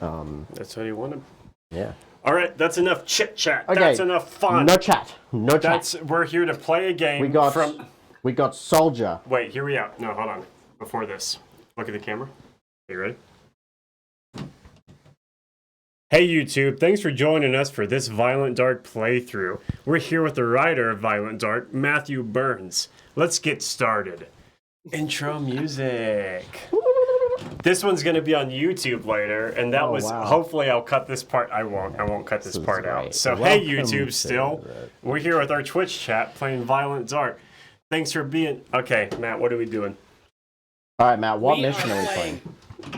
That's what you wanted. Yeah. All right, that's enough chit chat. Okay, That's enough fun. No chat. No chat. We're here to play a game. We got Soldier. Wait, here we are. No, hold on. Before this, look at the camera. Are you ready? Hey YouTube, thanks for joining us for this Violent Dark playthrough. We're here with the writer of Violent Dark, Matthew Burns. Let's get started. Intro music. This one's going to be on YouTube later, and that hopefully I'll cut this part. I won't cut this part out. So hey YouTube still, we're here with our Twitch chat playing Violent Dark. Thanks for being, okay, Matt, what are we doing? All right, Matt, what mission are we playing?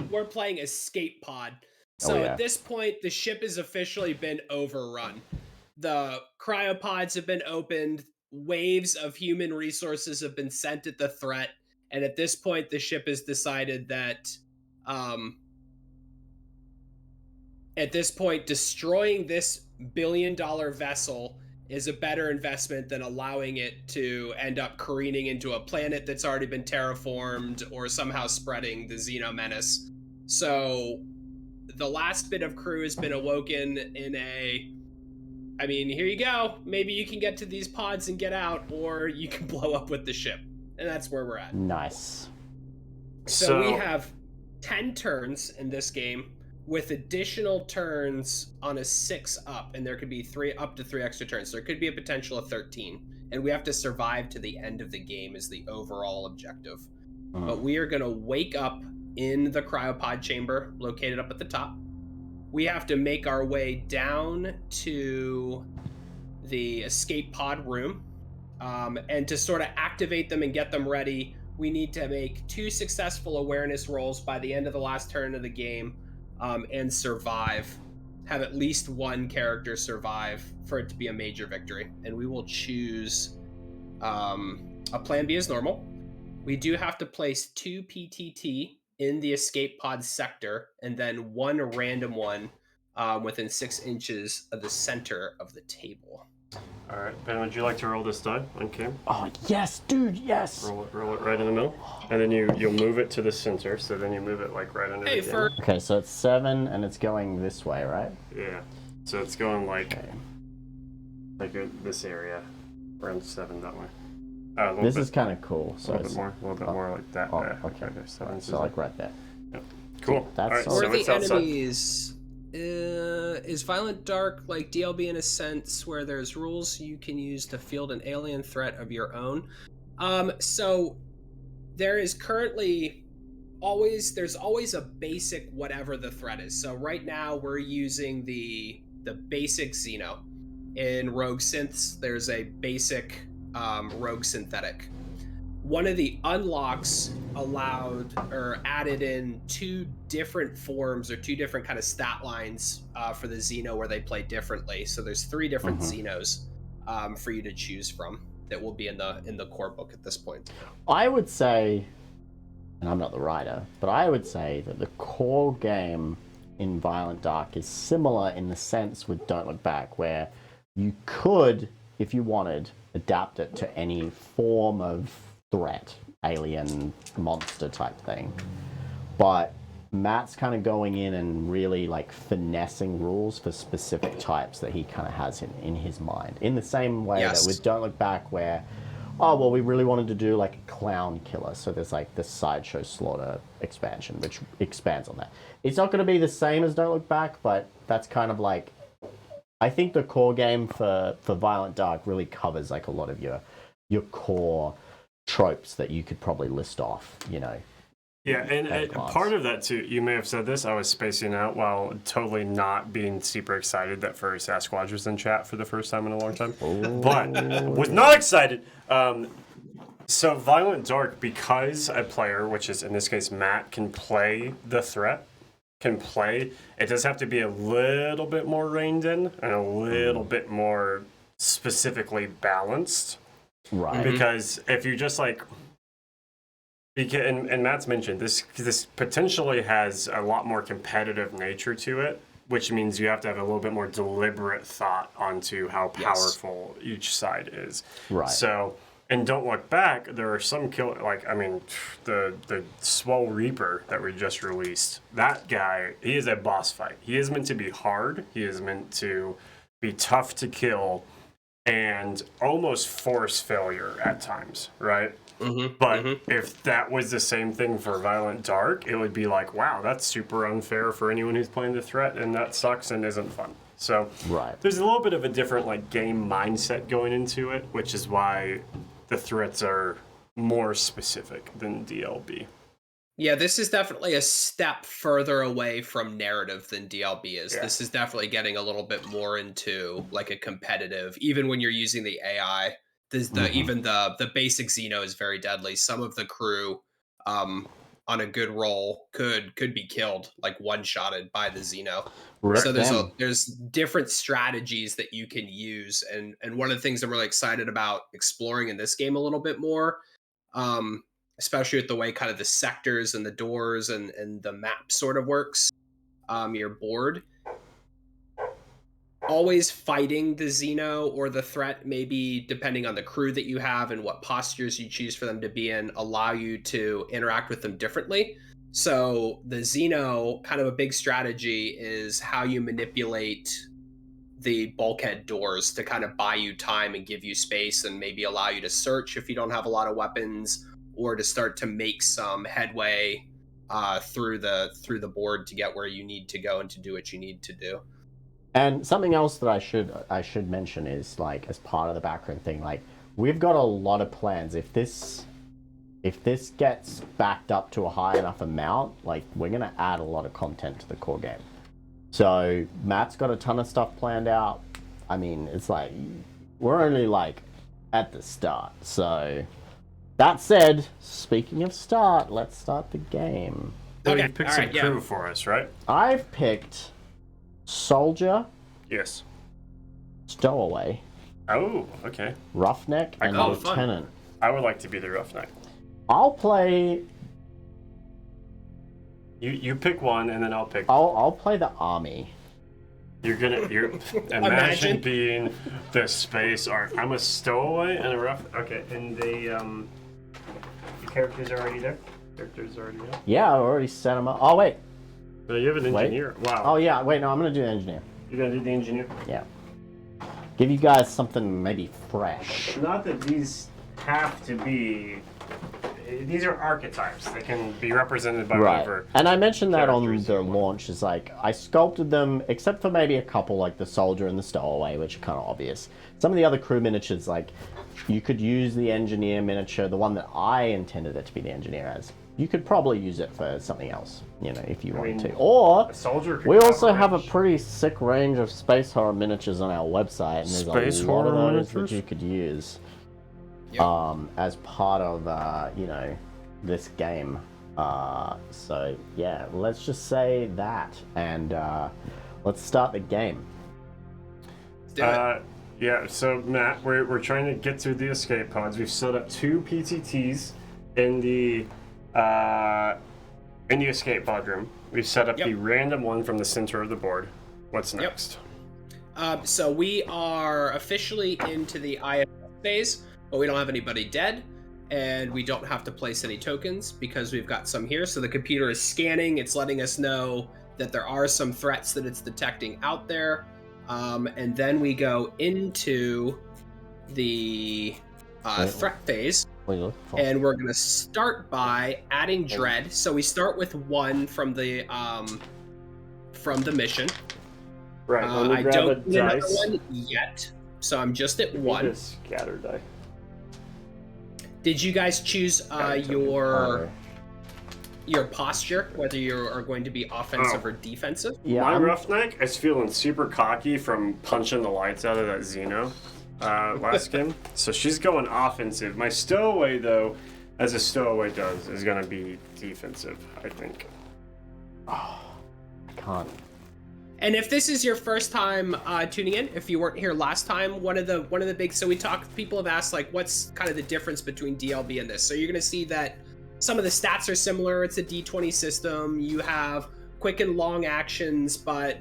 We're playing Escape Pod. So at this point, the ship has officially been overrun. The cryopods have been opened, waves of human resources have been sent at the threat, and at this point, the ship has decided that, at this point, destroying this billion-dollar vessel is a better investment than allowing it to end up careening into a planet that's already been terraformed or somehow spreading the Xeno menace. So the last bit of crew has been awoken in here you go. Maybe you can get to these pods and get out, or you can blow up with the ship. And that's where we're at. Nice. So we have 10 turns in this game with additional turns on a 6-up, and there could be up to 3 extra turns. There could be a potential of 13. And we have to survive to the end of the game is the overall objective. But we are going to wake up in the cryopod chamber located up at the top. We have to make our way down to the escape pod room. And to sort of activate them and get them ready, we need to make 2 successful awareness rolls by the end of the last turn of the game, and survive. Have at least one character survive for it to be a major victory. And we will choose a plan B as normal. We do have to place 2 PTT in the escape pod sector, and then 1 random one within 6 inches of the center of the table. All right, Ben, would you like to roll this die on cam? Oh, yes, dude, yes. Roll it right in the middle, and then you'll move it to the center, so then you move it like right under the camera. Okay, so it's 7, and it's going this way, right? Yeah, so it's going like this area, around 7 that way. This is kind of cool. So a little bit more like that. Oh, okay. Right there, 7 so like right there. Yep. Cool. That's all right, Or so the enemies. Is Violent Dark like DLB in a sense where there's rules you can use to field an alien threat of your own? So there is currently there's always a basic whatever the threat is. So right now we're using the basic Xeno. In Rogue Synths, there's a basic Rogue Synthetic. One of the unlocks allowed or added in 2 different forms or 2 different kind of stat lines for the Xeno where they play differently. So there's 3 different Xenos for you to choose from that will be in the core book at this point. I would say, and I'm not the writer, but I would say that the core game in Violent Dark is similar in the sense with Don't Look Back, where you could, if you wanted, adapt it to any form of threat, alien, monster type thing. But Matt's kind of going in and really like finessing rules for specific types that he kind of has in his mind. In the same way that with Don't Look Back, where, we really wanted to do like a clown killer. So there's like the Sideshow Slaughter expansion, which expands on that. It's not going to be the same as Don't Look Back, but that's kind of like, I think the core game for Violent Dark really covers like a lot of your core tropes that you could probably list off, Yeah, and part of that too, you may have said this, I was spacing out while totally not being super excited that Furry Sasquatch was in chat for the first time in a long time. But was not excited. So Violent Dark, because a player, which is in this case Matt, can play the threat, it does have to be a little bit more reined in and a little bit more specifically balanced. Right. Because if you just like, and Matt's mentioned this potentially has a lot more competitive nature to it, which means you have to have a little bit more deliberate thought onto how powerful each side is. Right. So in Don't Look Back, there are some the Swole Reaper that we just released. That guy, he is a boss fight. He is meant to be hard. He is meant to be tough to kill and almost force failure at times, right? But if that was the same thing for Violent Dark, it would be like, wow, that's super unfair for anyone who's playing the threat, and that sucks and isn't fun. So there's a little bit of a different like game mindset going into it, which is why the threats are more specific than DLB. Yeah, this is definitely a step further away from narrative than DLB is. Yeah. This is definitely getting a little bit more into like a competitive, even when you're using the AI. Even the basic Xeno is very deadly. Some of the crew on a good roll could be killed, like one-shotted by the Xeno. So there's different strategies that you can use, and one of the things I'm really excited about exploring in this game a little bit more, especially with the way kind of the sectors and the doors and the map sort of works, your board. Always fighting the Xeno or the threat, maybe depending on the crew that you have and what postures you choose for them to be in, allow you to interact with them differently. So the Xeno, kind of a big strategy is how you manipulate the bulkhead doors to kind of buy you time and give you space and maybe allow you to search if you don't have a lot of weapons, or to start to make some headway through the board to get where you need to go and to do what you need to do. And something else that I should mention is, like, as part of the background thing, like, we've got a lot of plans. If this gets backed up to a high enough amount, like, we're gonna add a lot of content to the core game. So Matt's got a ton of stuff planned out. I mean, it's like we're only like at the start. So that said, speaking of start, let's start the game. Okay, you picked some crew for us, right? I've picked Soldier. Yes. Stowaway. Oh, okay. Roughneck and Lieutenant. I would like to be the Roughneck. I'll play. You pick one, and then I'll pick. I'll play the Army. You're imagine being the space art. I'm a Stowaway and a rough. Okay, and the characters are already there. Yeah, I already set them up. Oh wait. No, you have an engineer. Wait. Wow. Oh yeah. Wait, no, I'm gonna do the engineer. You're gonna do the engineer? Yeah. Give you guys something maybe fresh. Not that these have to be. These are archetypes. They can be represented by whatever. And I mentioned that on the launch. Is like I sculpted them, except for maybe a couple, like the Soldier and the Stowaway, which are kind of obvious. Some of the other crew miniatures, like you could use the engineer miniature, the one that I intended it to be the engineer as. You could probably use it for something else, if you wanted to. Or we also have a pretty sick range of space horror miniatures on our website, and there's a lot of those that you could use as part of this game. So yeah, let's just say that, and let's start the game. Yeah. So Matt, we're trying to get through the escape pods. We've set up 2 PTTs in the escape pod room. We've set up the random one from the center of the board. What's next? So we are officially into the ISS phase, but we don't have anybody dead, and we don't have to place any tokens because we've got some here. So the computer is scanning. It's letting us know that there are some threats that it's detecting out there. And then we go into the threat phase. And we're going to start by adding dread. So we start with 1 from the mission. Right. I don't need another one yet, so I'm just at 1. Scatter die. Did you guys choose your posture, whether you are going to be offensive or defensive? Yeah, my Roughneck is feeling super cocky from punching the lights out of that Xeno last game. So she's going offensive. My Stowaway, though, as a Stowaway does, is going to be defensive, I think. Oh, I can't. And if this is your first time tuning in, if you weren't here last time, one of the big, so people have asked, like, what's kind of the difference between DLB and this? So you're going to see that some of the stats are similar. It's a D20 system. You have quick and long actions, but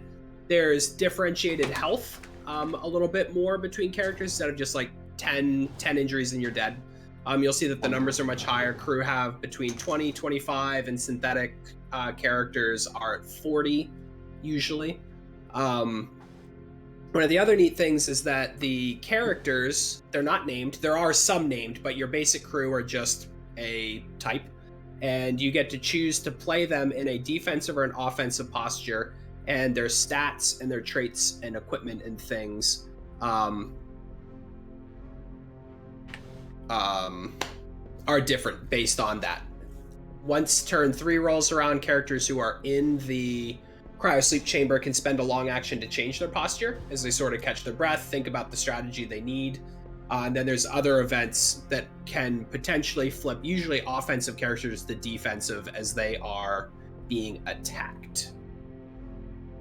there's differentiated health a little bit more between characters instead of just like 10 injuries and you're dead. You'll see that the numbers are much higher. Crew have between 20, 25, and synthetic characters are at 40 usually. One of the other neat things is that the characters, they're not named. There are some named, but your basic crew are just a type. And you get to choose to play them in a defensive or an offensive posture. And their stats and their traits and equipment and things are different based on that. Once turn 3 rolls around, characters who are in the cryosleep chamber can spend a long action to change their posture as they sort of catch their breath, think about the strategy they need. And then there's other events that can potentially flip, usually offensive characters to defensive as they are being attacked.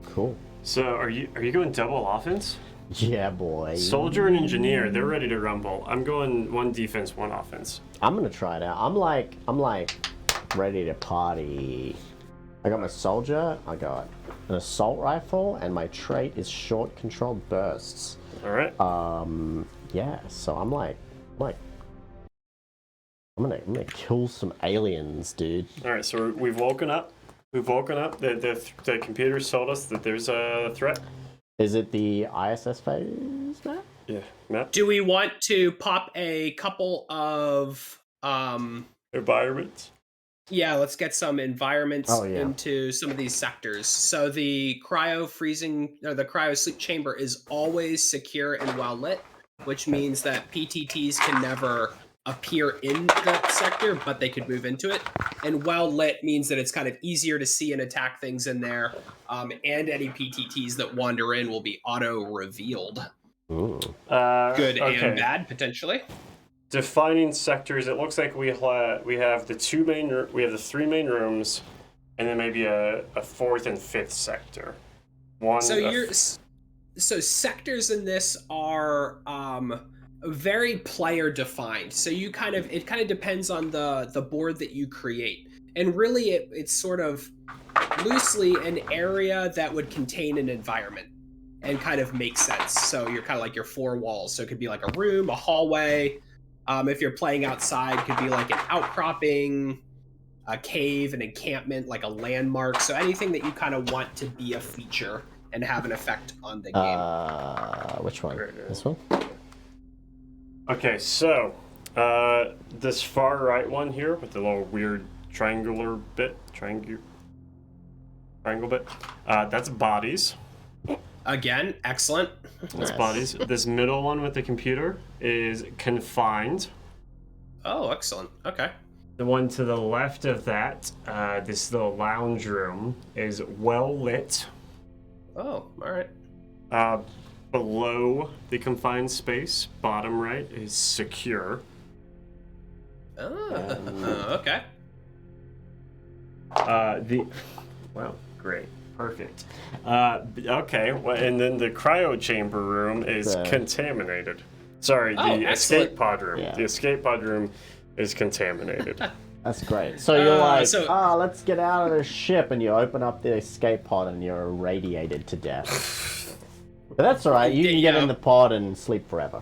Cool. So are you going double offense? Yeah, boy. Soldier and engineer, they're ready to rumble. I'm going 1 defense, 1 offense. I'm gonna try it out. I'm like ready to party. I got my soldier, I got an assault rifle, and my trait is short controlled bursts. All right. Yeah, so I'm gonna kill some aliens, dude. All right, so we've woken up. The computers told us that there's a threat. Is it the ISS phase, Matt? Yeah, Matt. Do we want to pop a couple of Environments. Yeah, let's get some environments Oh, yeah. into some of these sectors. So the cryo freezing or the cryo sleep chamber is always secure and well lit, which means that PTTs can never appear in that sector, but they could move into it. And well lit means that it's kind of easier to see and attack things in there. And any PTTs that wander in will be auto revealed. Good Okay. and bad potentially. Defining sectors. It looks like we have the 3 main rooms, and then maybe a 4th and 5th sector. So sectors in this are very player defined. So it kind of depends on the board that you create, and really it's sort of loosely an area that would contain an environment and kind of make sense. So you're kind of like your 4 walls. So it could be like a room, a hallway. If you're playing outside, it could be like an outcropping, a cave, an encampment, like a landmark. So anything that you kind of want to be a feature and have an effect on the game. Which one? This one? Okay, so this far right one here with the little weird triangle bit, that's bodies. Again, excellent. That's bodies. This middle one with the computer is confined. Oh, excellent. Okay. The one to the left of that, this little lounge room, is well lit. Oh, all right. Below the space, bottom right, is secure. Okay. Wow, great. Perfect. Okay, well, and then the cryo chamber room is contaminated. Sorry, the escape pod room. Yeah. The escape pod room is contaminated. That's great. So you're let's get out of the ship, and you open up the escape pod, and you're irradiated to death. But that's all right. You can get in the pod and sleep forever.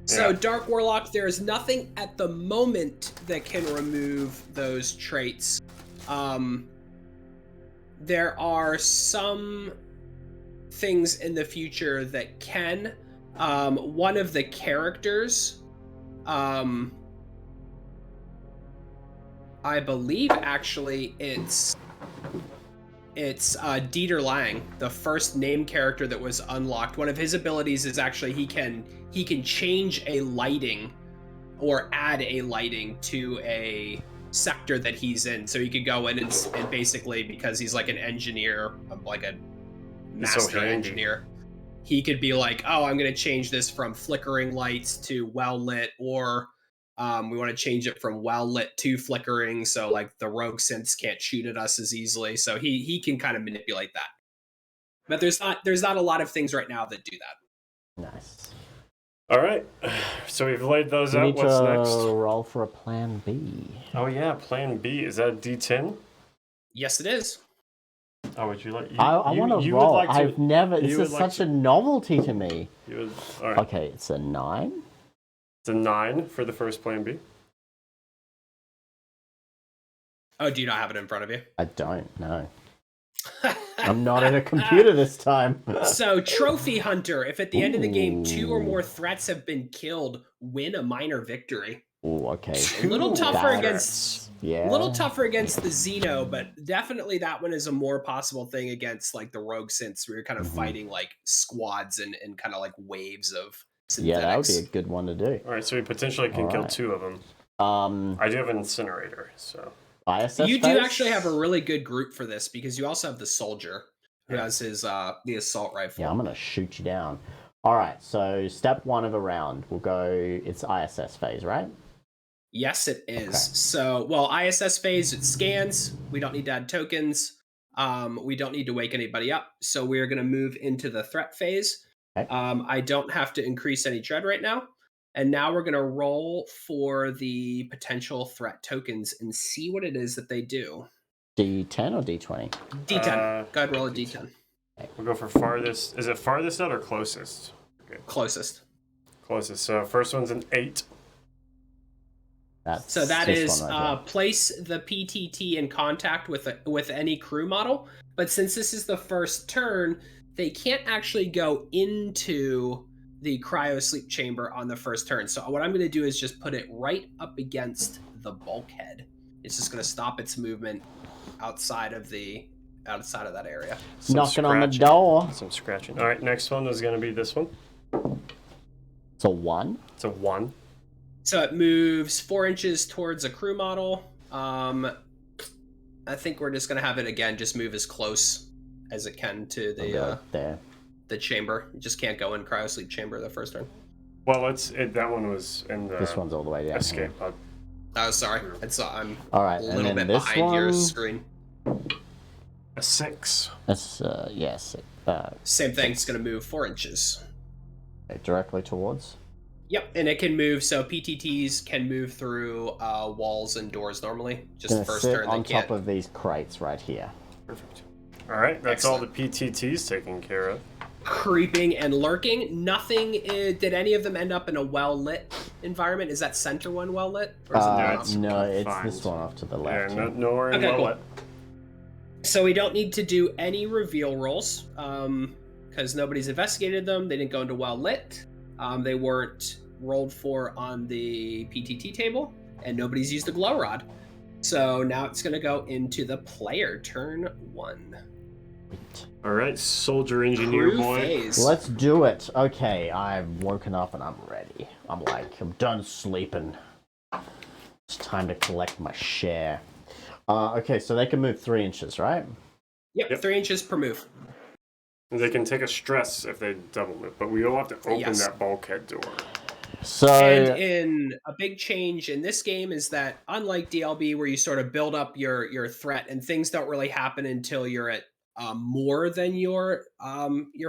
So, yeah. Dark Warlock, there is nothing at the moment that can remove those traits. There are some things in the future that can. One of the characters, I believe actually it's Dieter Lang, the first name character that was unlocked. One of his abilities is actually he can change a lighting or add a lighting to a sector that he's in. So he could go in and basically, because he's like an engineer, like a master engineer, he could be like, oh, I'm going to change this from flickering lights to well lit, or we want to change it from well lit to flickering, so like the rogue synths can't shoot at us as easily. So he can kind of manipulate that. But there's not a lot of things right now that do that. Nice. All right, so we've laid those out. What's next? Roll for a plan B. Oh yeah, plan B. Is that D10? Yes, it is. Oh, would you like? I want to roll. I've never. This is such a novelty to me. All right. Okay, it's a 9. It's a 9 for the first plan B. Oh, do you not have it in front of you? I don't know. I'm not in a computer this time. So, Trophy Hunter. If at the end of the game 2 or more threats have been killed, win a minor victory. Ooh, okay. A little tougher That's- Yeah. A little tougher against the Xeno, but definitely that one is a more possible thing against like the Rogue Synths, where you're kind of fighting like squads and kind of like waves of synthetics. Yeah, that would be a good one to do. All right, so we potentially can kill Alright. 2 of them. I do have an incinerator, so ISS You do phase? actually have a really good group for this because you also have the soldier who has his the assault rifle. Yeah, I'm gonna shoot you down. All right, so step 1 of a round, we'll go. It's ISS phase, right? Yes, it is. Okay. So, well, ISS phase, it scans. We don't need to add tokens. We don't need to wake anybody up. So we're going to move into the threat phase. Okay. I don't have to increase any dread right now. And now we're going to roll for the potential threat tokens and see what it is that they do. D10 or D20? D10. Go ahead, roll a D10. we'll go for farthest. Is it farthest out or closest? Closest. Closest. So first one's an 8. That's So that this is one right here. place the PTT in contact with any crew model. But since this is the first turn, they can't actually go into the cryo sleep chamber on the first turn. So what I'm going to do is just put it right up against the bulkhead. It's just going to stop its movement outside of that area. Some Knocking on the scratching. door. Some scratching. All right, next one is going to be this one. It's a 1. It's a 1. So it moves 4 inches towards a crew model. I think we're just going to have it again just move as close as it can to I'll go there. the chamber. You just can't go in cryosleep chamber the first turn. Well, that one was in the This one's all the way down. escape Here. pod. Oh, sorry. I'm All right, a and little then bit this behind your one. screen. A 6. That's yes, Same thing. It's going to move 4 inches. directly towards. Yep, and it can move. So PTTs can move through walls and doors normally. Just Gonna first sit turn they on can't. top of these crates right here. Perfect. All right, that's all the PTTs taken care of. Creeping and lurking. Nothing. Did any of them end up in a well lit environment? Is that center one well lit? Or is it not? it's no, it's confined. this one off to the Yeah, left. here. nowhere in Okay, cool. Lowell. So we don't need to do any reveal rolls because nobody's investigated them. They didn't go into well lit. They weren't rolled for on the PTT table, and nobody's used the glow rod. So now it's going to go into the player turn 1. Wait. All right, soldier engineer Crew boy. phase. Let's do it. Okay, I've woken up and I'm ready. I'm done sleeping. It's time to collect my share. Okay, so they can move 3 inches, right? Yep, 3 inches per move. They can take a stress if they double move, but we all have to open Yes. that bulkhead door. So And in a big change in this game is that unlike DLB where you sort of build up your threat and things don't really happen until you're at more than your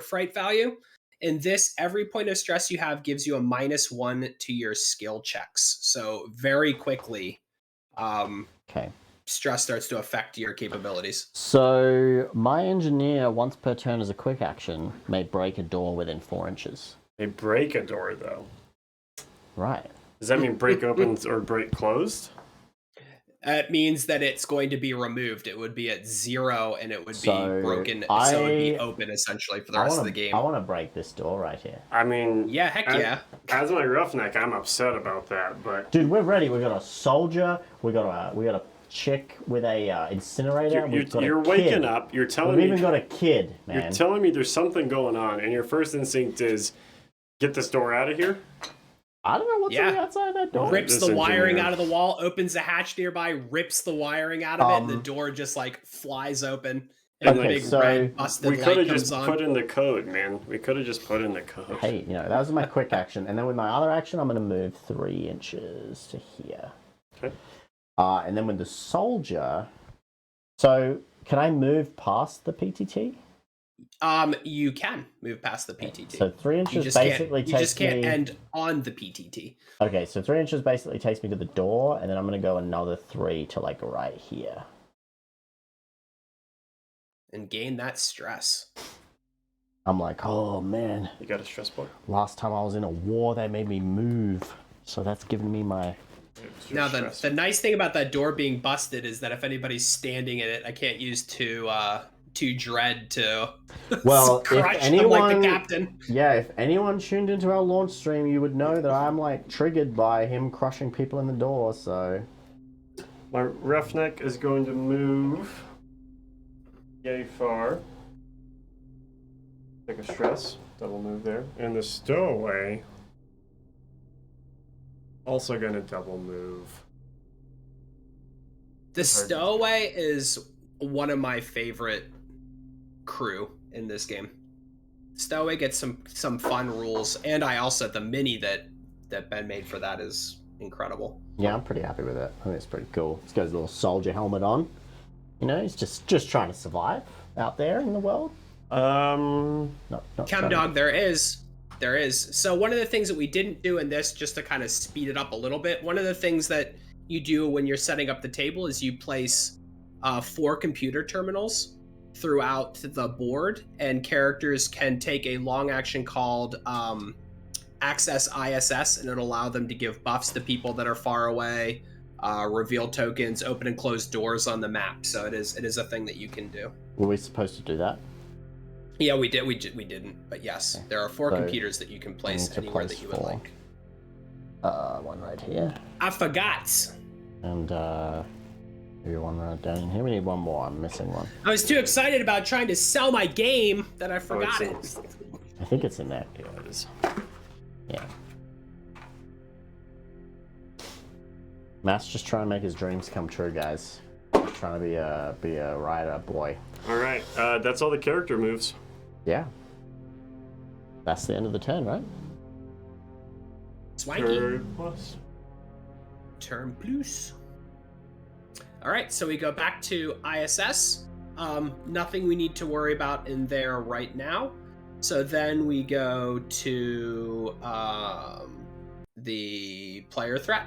fright value. In this, every point of stress you have gives you a -1 to your skill checks. So very quickly, okay. stress starts to affect your capabilities. So my engineer, once per turn as a quick action, may break a door within 4 inches. They break a door though. Right. Does that mean break open or break closed? It means that it's going to be removed. It would be at 0 and it would So be broken. I- So it would be open essentially for the rest of the game. I want to break this door right here. I mean, Yeah, heck as, yeah. As my roughneck, I'm upset about that, but Dude, we're ready. We got a soldier. We got a chick with a incinerator. We've got you're a waking kid. up. You're telling We've me even got a kid, you're man. telling me there's something going on, and your first instinct is get this door out of here. I don't know what's on the outside of that door. Rips This the wiring engineer. out of the wall, opens the hatch nearby, rips the wiring out of it, and the Um, door just like flies open. And okay, the big so red busted We could light have comes just on. put in the code, man. We could have just put in the code. Hey, that was my quick action, and then with my other action, I'm going to move 3 inches to here. Okay. And then with the soldier, so can I move past the PTT? You can move past the PTT. So 3 you inches just basically can't, you takes just can't me. end on the PTT. Okay, so 3 inches basically takes me to the door, and then I'm going to go another 3 to like right here. And gain that stress. I'm like, oh man, You got a stress ball? last time I was in a war, they made me move. So that's given me my... Now, the nice thing about that door being busted is that if anybody's standing in it, I can't use two dread to crush them like the captain. Yeah, if anyone tuned into our launch stream, you would know that I'm like triggered by him crushing people in the door, so... My roughneck is going to move yay far. Take a stress, double move there. And the stowaway also going to double move. The stowaway is one of my favorite crew in this game. Stowaway gets some fun rules, and I also the mini that Ben made for that is incredible. Yeah, I'm pretty happy with it. I think it's pretty cool. He's got his little soldier helmet on. You know, he's just trying to survive out there in the world. Not Chemdog, there is. So one of the things that we didn't do in this, just to kind of speed it up a little bit, one of the things that you do when you're setting up the table is you place 4 computer terminals throughout the board, and characters can take a long action called Access ISS, and it'll allow them to give buffs to people that are far away, reveal tokens, open and close doors on the map. So it is a thing that you can do. Were we supposed to do that? Yeah, we did. We didn't, but yes, there are 4 computers that you can place anywhere that you would like. One right here. I forgot. And maybe one right down in here. We need one more. I'm missing one. I was too excited about trying to sell my game that I forgot it. I think it's in there. Yeah, it is. Yeah. Matt's just trying to make his dreams come true, guys. He's trying to be a rider boy. All right, that's all the character moves. Yeah. That's the end of the turn, right? Swanky. Turn plus. Turn plus. All right, so we go back to ISS. Nothing we need to worry about in there right now. So then we go to the player threat,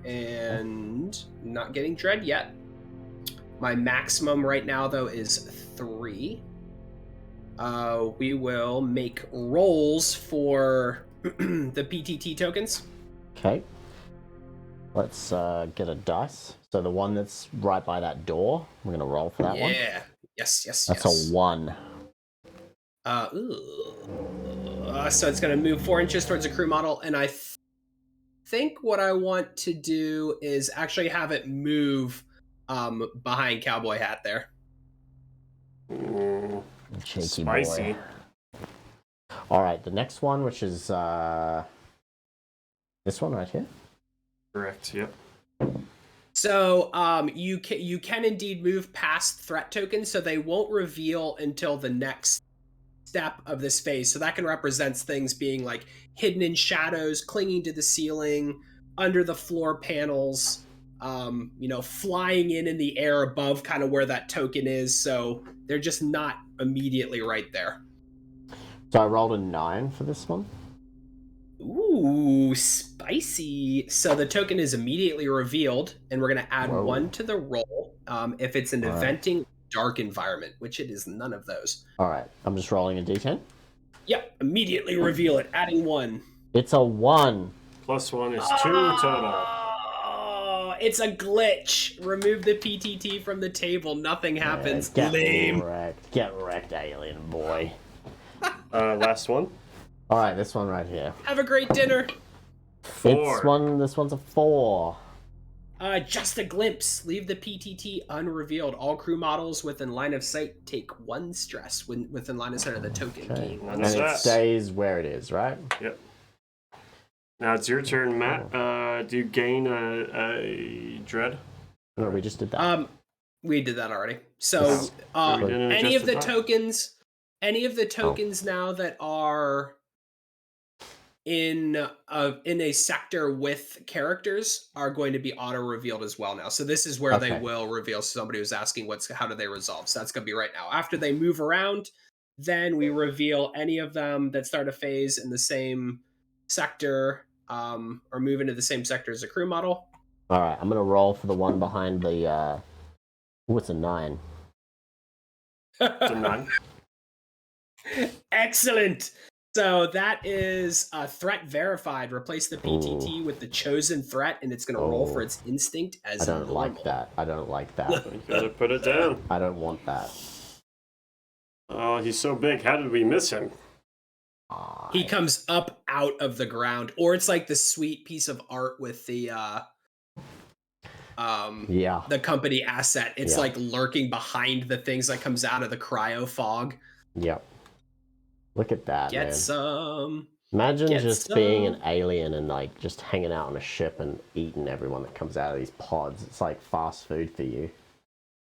and not getting dread yet. My maximum right now, though, is 3. We will make rolls for the PTT tokens. Okay. Let's get a dice. So the one that's right by that door, we're going to roll for that one. Yeah. Yes. That's a 1. So it's going to move 4 inches towards a crew model, and I think what I want to do is actually have it move behind Cowboy Hat there. Cheeky spicy. Boy. All right, the next one, which is this one right here. Correct. Yep. So you can indeed move past threat tokens, so they won't reveal until the next step of this phase. So that can represent things being like hidden in shadows, clinging to the ceiling, under the floor panels, flying in the air above kind of where that token is. So they're just not immediately right there. So I rolled a 9 for this one. Ooh, spicy. So the token is immediately revealed, and we're going to add 1 to the roll if it's an eventing dark environment, which it is none of those. All right, I'm just rolling a d10. Yep, immediately reveal it, adding 1. It's a 1. Plus 1 is 2 total. Oh, it's a glitch. Remove the PTT from the table. Nothing happens. Get Lame. wrecked. Get wrecked, alien boy. Last one. All right, this one right here. Have a great dinner. 4. This one's a 4. Just a glimpse. Leave the PTT unrevealed. All crew models within line of sight take 1 stress within line of sight of the token. Okay. And it stays where it is, right? Yep. Now it's your turn, Matt. Do you gain a dread? No, we just did that. We did that already. So any of the tokens now that are in a sector with characters are going to be auto revealed as well now. So this is where they will reveal. Somebody was asking how do they resolve. So that's going to be right now. After they move around, then we reveal any of them that start a phase in the same sector or move into the same sector as a crew model. All right, I'm going to roll for the one behind the what's a 9? It's a 9. Excellent. So that is threat verified. Replace the PTT with the chosen threat, and it's going to roll for its instinct as I don't normal. like that. I don't like that. You gotta put it down. I don't want that. Oh, he's so big. How did we miss him? He comes up out of the ground, or it's like the sweet piece of art with the the company asset. It's like lurking behind the things that comes out of the cryo fog. Yep. Look at that, Get man. some. Imagine just being an alien and like just hanging out on a ship and eating everyone that comes out of these pods. It's like fast food for you.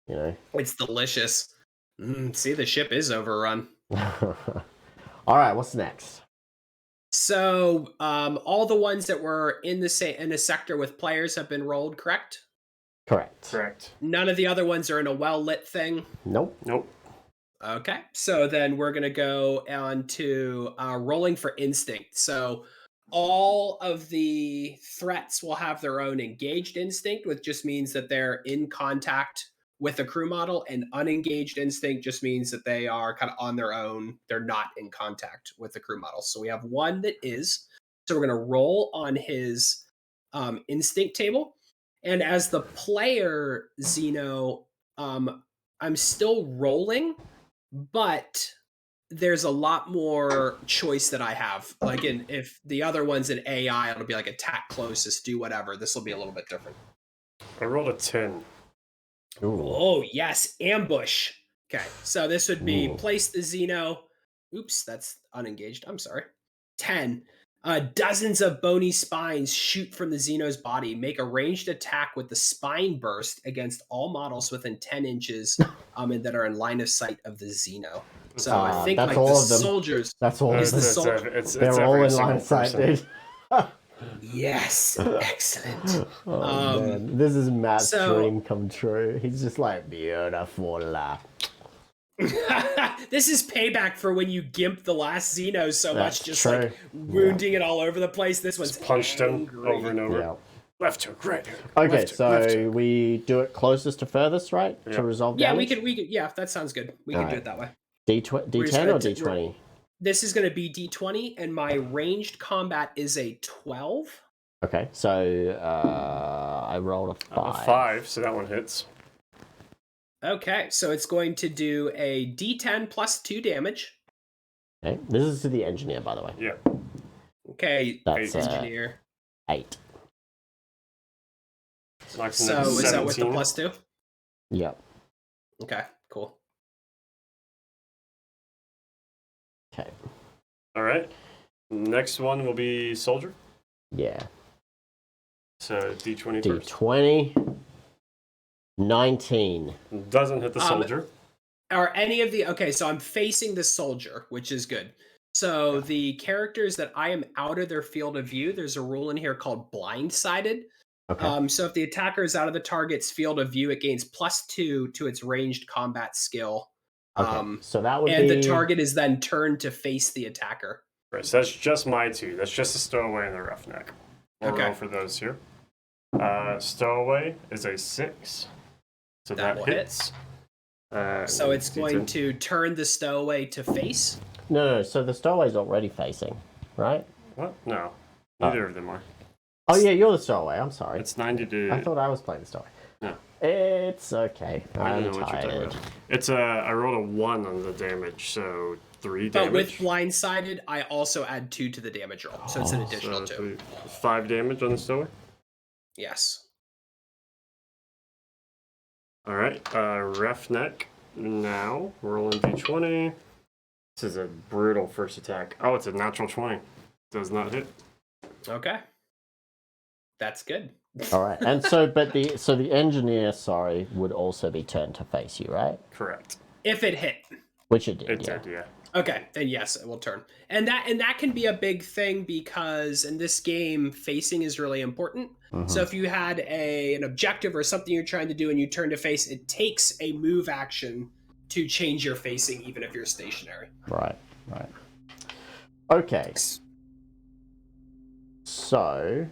You know? It's delicious. See, the ship is overrun. All right, what's next? So, all the ones that were in the sector with players have been rolled, correct? Correct. None of the other ones are in a well-lit thing? Nope. Okay, so then we're going to go on to rolling for instinct. So all of the threats will have their own engaged instinct, which just means that they're in contact with a crew model, and unengaged instinct just means that they are kind of on their own. They're not in contact with the crew model. So we have one that is. So we're going to roll on his instinct table. And as the player, Xeno, I'm still rolling, but there's a lot more choice that I have. Like if the other one's an AI, it'll be like attack closest, do whatever. This will be a little bit different. I rolled a 10. Ooh. Oh, yes. Ambush. Okay. So this would be place the Xeno. Oops, that's unengaged. I'm sorry. 10. Dozens of bony spines shoot from the Xeno's body. Make a ranged attack with the spine burst against all models within 10 inches and that are in line of sight of the Xeno. So I think that's like all the of them. soldiers. That's all of them. They're all in line of sight, dude. Yes, excellent. Man. This is Matt's dream come true. He's just like, beautiful. This is payback for when you gimped the last Xeno so much, just true. like wounding it all over the place. This one's just punched him over and over. Yeah. Left hook, right hook. Okay, left hook, left hook. we do it closest to furthest, right? Yeah. To resolve Yeah, damage? we could. Yeah, that sounds good. We can do it that way. D10 or D20? This is going to be D20, and my ranged combat is a 12. Okay, so I rolled a 5. A 5, so that one hits. Okay, so it's going to do a D10 plus 2 damage. Okay, this is to the engineer, by the way. Yeah. Okay, That's engineer. 8. So is that with the plus 2? Yep. Okay, cool. Okay. All right. Next one will be soldier. Yeah. So D20 first. D20. 19. Doesn't hit the soldier. Are any of the... Okay, so I'm facing the soldier, which is good. So the characters that I am out of their field of view, there's a rule in here called blindsided. Okay. So if the attacker is out of the target's field of view, it gains +2 to its ranged combat skill. Okay. So that would and be... the target is then turned to face the attacker. Right, so that's just my 2. That's just a stowaway and the roughneck. We'll roll for those here. Stowaway is a 6. So that hits. So it's going to turn the stowaway to face? No, so the stowaway's already facing, right? What? No. Neither of them are. Oh, yeah, you're the stowaway. I'm sorry. It's 90 to... I thought I was playing the stowaway. No. It's okay. I don't I'm know what you're talking tired. about. It's I rolled a 1 on the damage, so 3 damage. But with blindsided, I also add 2 to the damage roll, so it's an additional 2. 5 damage on the stowaway? Yes. All right, roughneck. Now, rolling d20. This is a brutal first attack. Oh, it's a natural 20. Does not hit. Okay. That's good. All right, and so, the engineer, would also be turned to face you, right? Correct. If it hit. Which it did, It did, yeah. Okay, then yes, it will turn. And that can be a big thing because in this game, facing is really important. Mm-hmm. So if you had an objective or something you're trying to do and you turn to face, it takes a move action to change your facing even if you're stationary. Right. Okay. So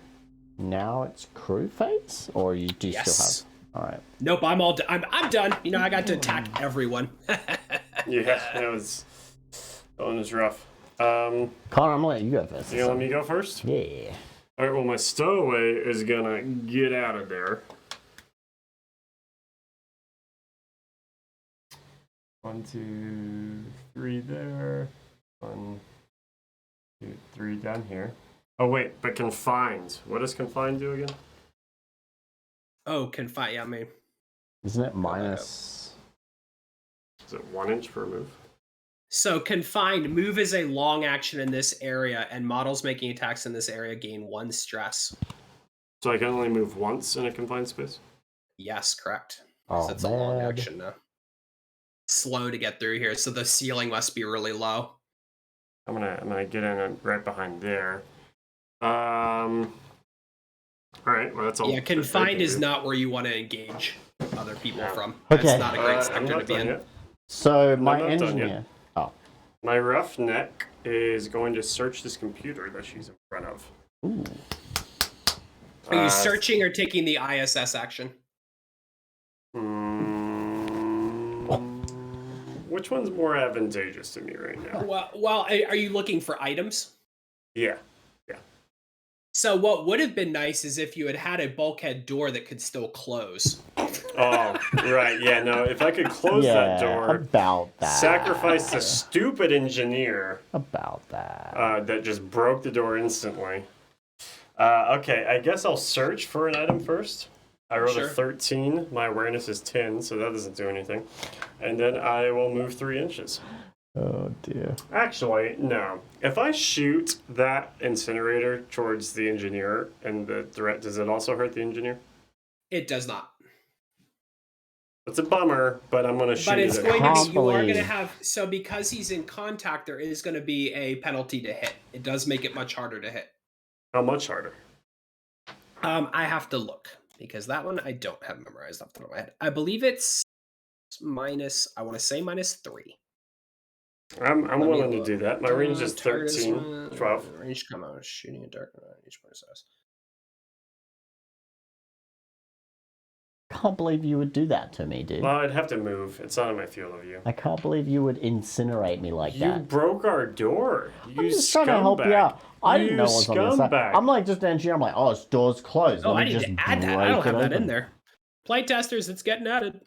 now it's crew phase, or you do still have? All right. Nope, I'm done. You know, I got to attack everyone. Yeah, that one was rough. Connor, I'm gonna let you go first. You gonna let me go first? Yeah. All right. Well, my stowaway is gonna get out of there. 1, 2, 3 there. 1, 2, 3 down here. Oh wait, but confined. What does confined do again? Oh, confine. Yeah, me. Isn't it minus? Is it 1 inch per move? So confined, move is a long action in this area, and models making attacks in this area gain 1 stress. So I can only move once in a confined space? Yes, correct. Oh, That's a long action now. Slow to get through here, so the ceiling must be really low. I'm gonna get in right behind there. All right, well that's all. Yeah, confined is not where you want to engage other people from. Okay. That's not a great I'm sector not to be done in. yet. So my not done engineer. yet. Oh. My roughneck is going to search this computer that she's in front of. Ooh. Are you searching or taking the ISS action? Which one's more advantageous to me right now? Well, are you looking for items? Yeah. So what would have been nice is if you had had a bulkhead door that could still close. Oh, right. Yeah, no, if I could close that door, about that. sacrifice the stupid engineer About that. that just broke the door instantly. Okay, I guess I'll search for an item first. I rolled a 13. My awareness is 10, so that doesn't do anything. And then I will move 3 inches. Oh dear. Actually, no. If I shoot that incinerator towards the engineer and the threat, does it also hurt the engineer? It does not. It's a bummer, but I'm going to shoot But it's it. going to be, you are going to Humbly. have, so because he's in contact, there is going to be a penalty to hit. It does make it much harder to hit. How much harder? I have to look, because that one I don't have memorized off the top of my head. I believe it's minus, I want to say -3. I'm Let me willing to look. do that. My range is Target 13, 12. Range come out, shooting a dark each point size. Can't believe you would do that to me, dude. Well, I'd have to move. It's not in my field of view. I can't believe you would incinerate me like You that. broke our door. You I'm just trying to help you out. I didn't know what was on the side. scumbag. I'm like just an engineer. I'm like, oh, this door's closed. Oh, Let I me need just to add that. I break don't it have that in open. there. Playtesters, it's getting added.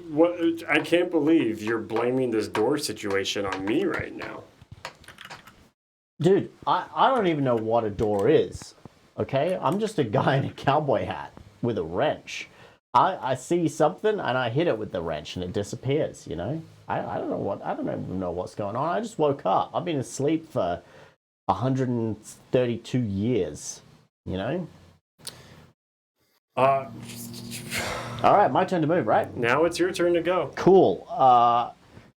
What? I can't believe you're blaming this door situation on me right now. Dude, I don't even know what a door is. Okay? I'm just a guy in a cowboy hat with a wrench. I see something and I hit it with the wrench and it disappears, you know? I don't even know what's going on. I just woke up. I've been asleep for 132 years, you know? All right, my turn to move, right? Now it's your turn to go. Cool.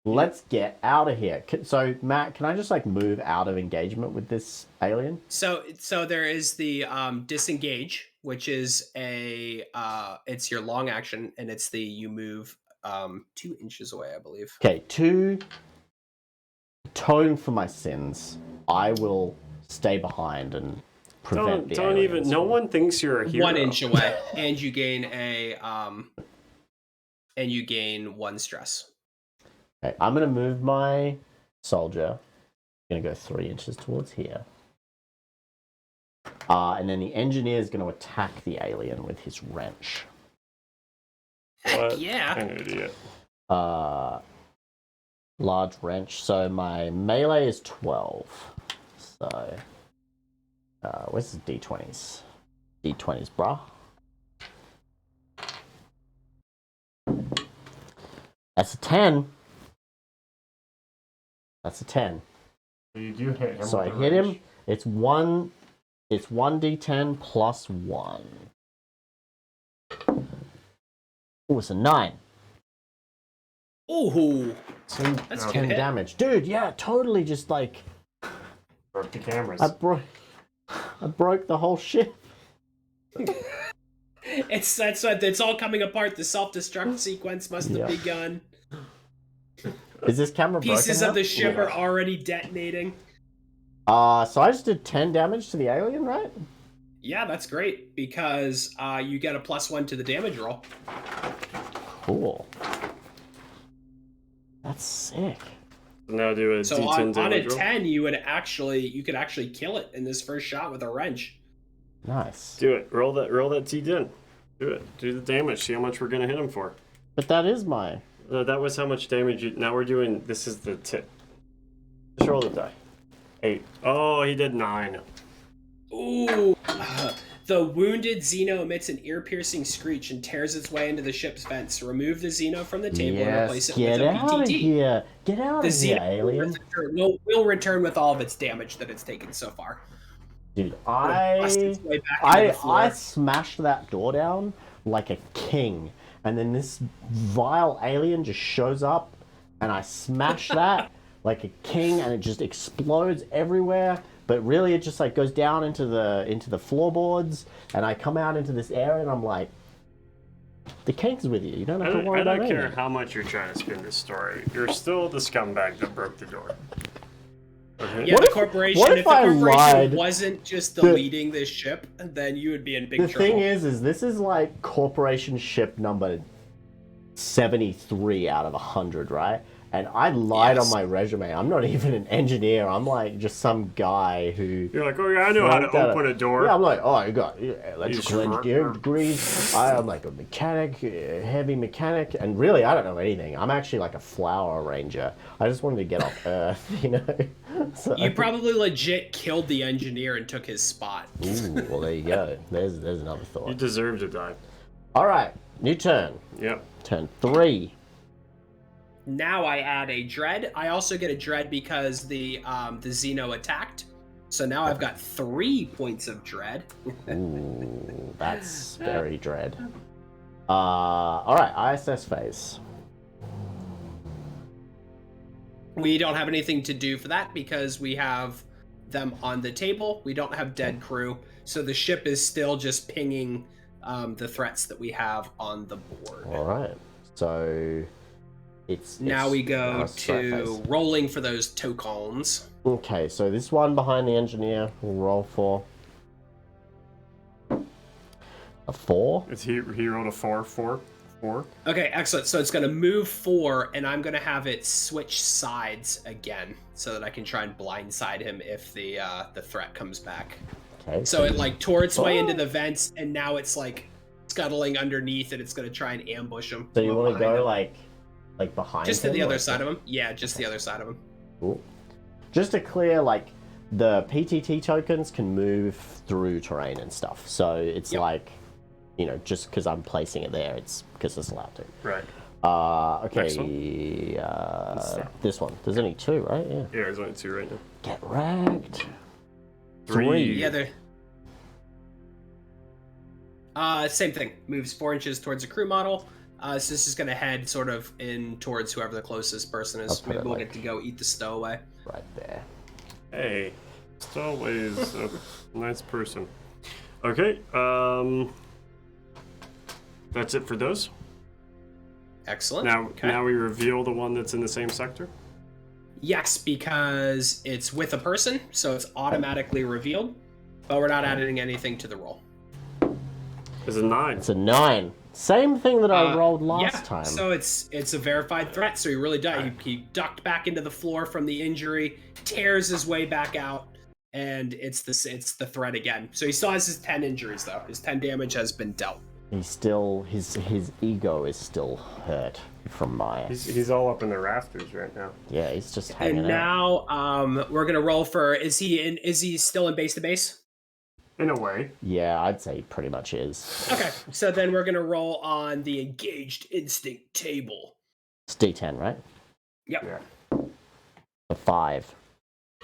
Let's get out of here. So, Matt, can I just like move out of engagement with this alien? So there is the disengage, which is it's your long action, and it's the you move 2 inches away, I believe. Okay, to atone for my sins, I will stay behind and prevent the Don't even. aliens No from- one thinks you're a hero. 1 inch away, and you gain one stress. Okay, I'm gonna move my soldier. I'm gonna go 3 inches towards here. And then the engineer is gonna attack the alien with his wrench. What Yeah. an idiot. Large wrench. So my melee is 12. So where's the d20s? D20s, bruh. That's a 10. That's a 10. You do hit him. So I with a hit wrench. him. It's 1d10 plus 1. Oh, it's a 9. Ooh. So That's Okay. 10 good hit. damage. Dude, yeah, totally just like Broke the cameras. I broke the whole ship. It's all coming apart. The self-destruct sequence must have Yeah. begun. Is this camera Pieces broken of the now? ship are already detonating. So I just did 10 damage to the alien, right? Yeah, that's great because you get a +1 to the damage roll. Cool. That's sick. Now do a So D10 on a damage roll. 10, you could actually kill it in this first shot with a wrench. Nice. Do it. Roll that D10. Do it. Do the damage. See how much we're gonna hit him for. But that is my... That was how much damage you... Now we're doing... This is the tip. Just roll the die. 8. Oh, he did 9. Ooh. The wounded Xeno emits an ear-piercing screech and tears its way into the ship's vents. Remove the Xeno from the table and replace it with a get out of BTT. here. Get out The of here, Xeno alien. will return with all of its damage that it's taken so far. Dude, Bust its way back into the floor. I smashed that door down like a king. And then this vile alien just shows up and I smash that like a king and it just explodes everywhere. But really it just like goes down into the floorboards and I come out into this area and I'm like, the king's with you. You don't have to worry about anything. I don't care how much you're trying to spin this story. You're still the scumbag that broke the door. Okay. Yeah, What the if- corporation. what If if the I corporation lied? wasn't just deleting this ship, then you would be in big The trouble. thing is this is like corporation ship number 73 out of 100, right? And I lied Yes. on my resume. I'm not even an engineer. I'm like just some guy who... You're like, oh yeah, I know how to open a door. Yeah, I'm like, oh, I got electrical You engineering sure? degrees. I'm like a mechanic, heavy mechanic, and really, I don't know anything. I'm actually like a flower arranger. I just wanted to get off Earth, you know. So, You probably legit killed the engineer and took his spot. ooh, well, there you go. There's another You thought. deserve to die. All right, new turn. Yep. Turn 3. Now I add a dread. I also get a dread because the Xeno attacked. So now I've got 3 points of dread. Ooh, that's very dread. All right, ISS phase. We don't have anything to do for that because we have them on the table. We don't have dead crew. So the ship is still just pinging the threats that we have on the board. All right, so Now we go it's threat to phase. rolling for those tokens. Okay, so this one behind the engineer will roll for a 4. He rolled a 4. Okay, excellent. So it's going to move 4, and I'm going to have it switch sides again so that I can try and blindside him if the threat comes back. Okay, So it like tore its way Oh. into the vents, and now it's like scuttling underneath, and it's going to try and ambush him. so you want to behind go him. like behind just to him, the other like- side of him? Yeah, just the other side of him. Cool. Just to clear, like the PTT tokens can move through terrain and stuff. So it's Yep. like, you know, just because I'm placing it there, it's because it's allowed to. Right. Okay, Next one. this one. There's only 2, right? Yeah. Yeah, there's only 2 right now. Get wrecked. 3. Yeah, they're... Same thing. Moves 4 inches towards a crew model. So this is going to head sort of in towards whoever the closest person I'll is. put Maybe it we'll like- get to go eat the stowaway. Right there. Hey, Stowaway is a nice person. Okay, that's it for those. Excellent. Now, Okay. now we reveal the one that's in the same sector. Yes, because it's with a person, so it's automatically revealed, but we're not adding anything to the roll. It's a 9. It's a 9. Same thing that I rolled last time. So it's a verified threat. So he really died. He ducked back into the floor from the injury, tears his way back out, and it's the threat again. So he still has his 10 injuries though. His 10 damage has been dealt. He's still his ego is still hurt from my. He's all up in the rafters right now. Yeah, he's just hanging And out. now we're gonna roll for is he still in base to base? In a way. Yeah, I'd say he pretty much is. Okay, so then we're gonna roll on the engaged instinct table. It's D10, right? Yep. Yeah. A 5.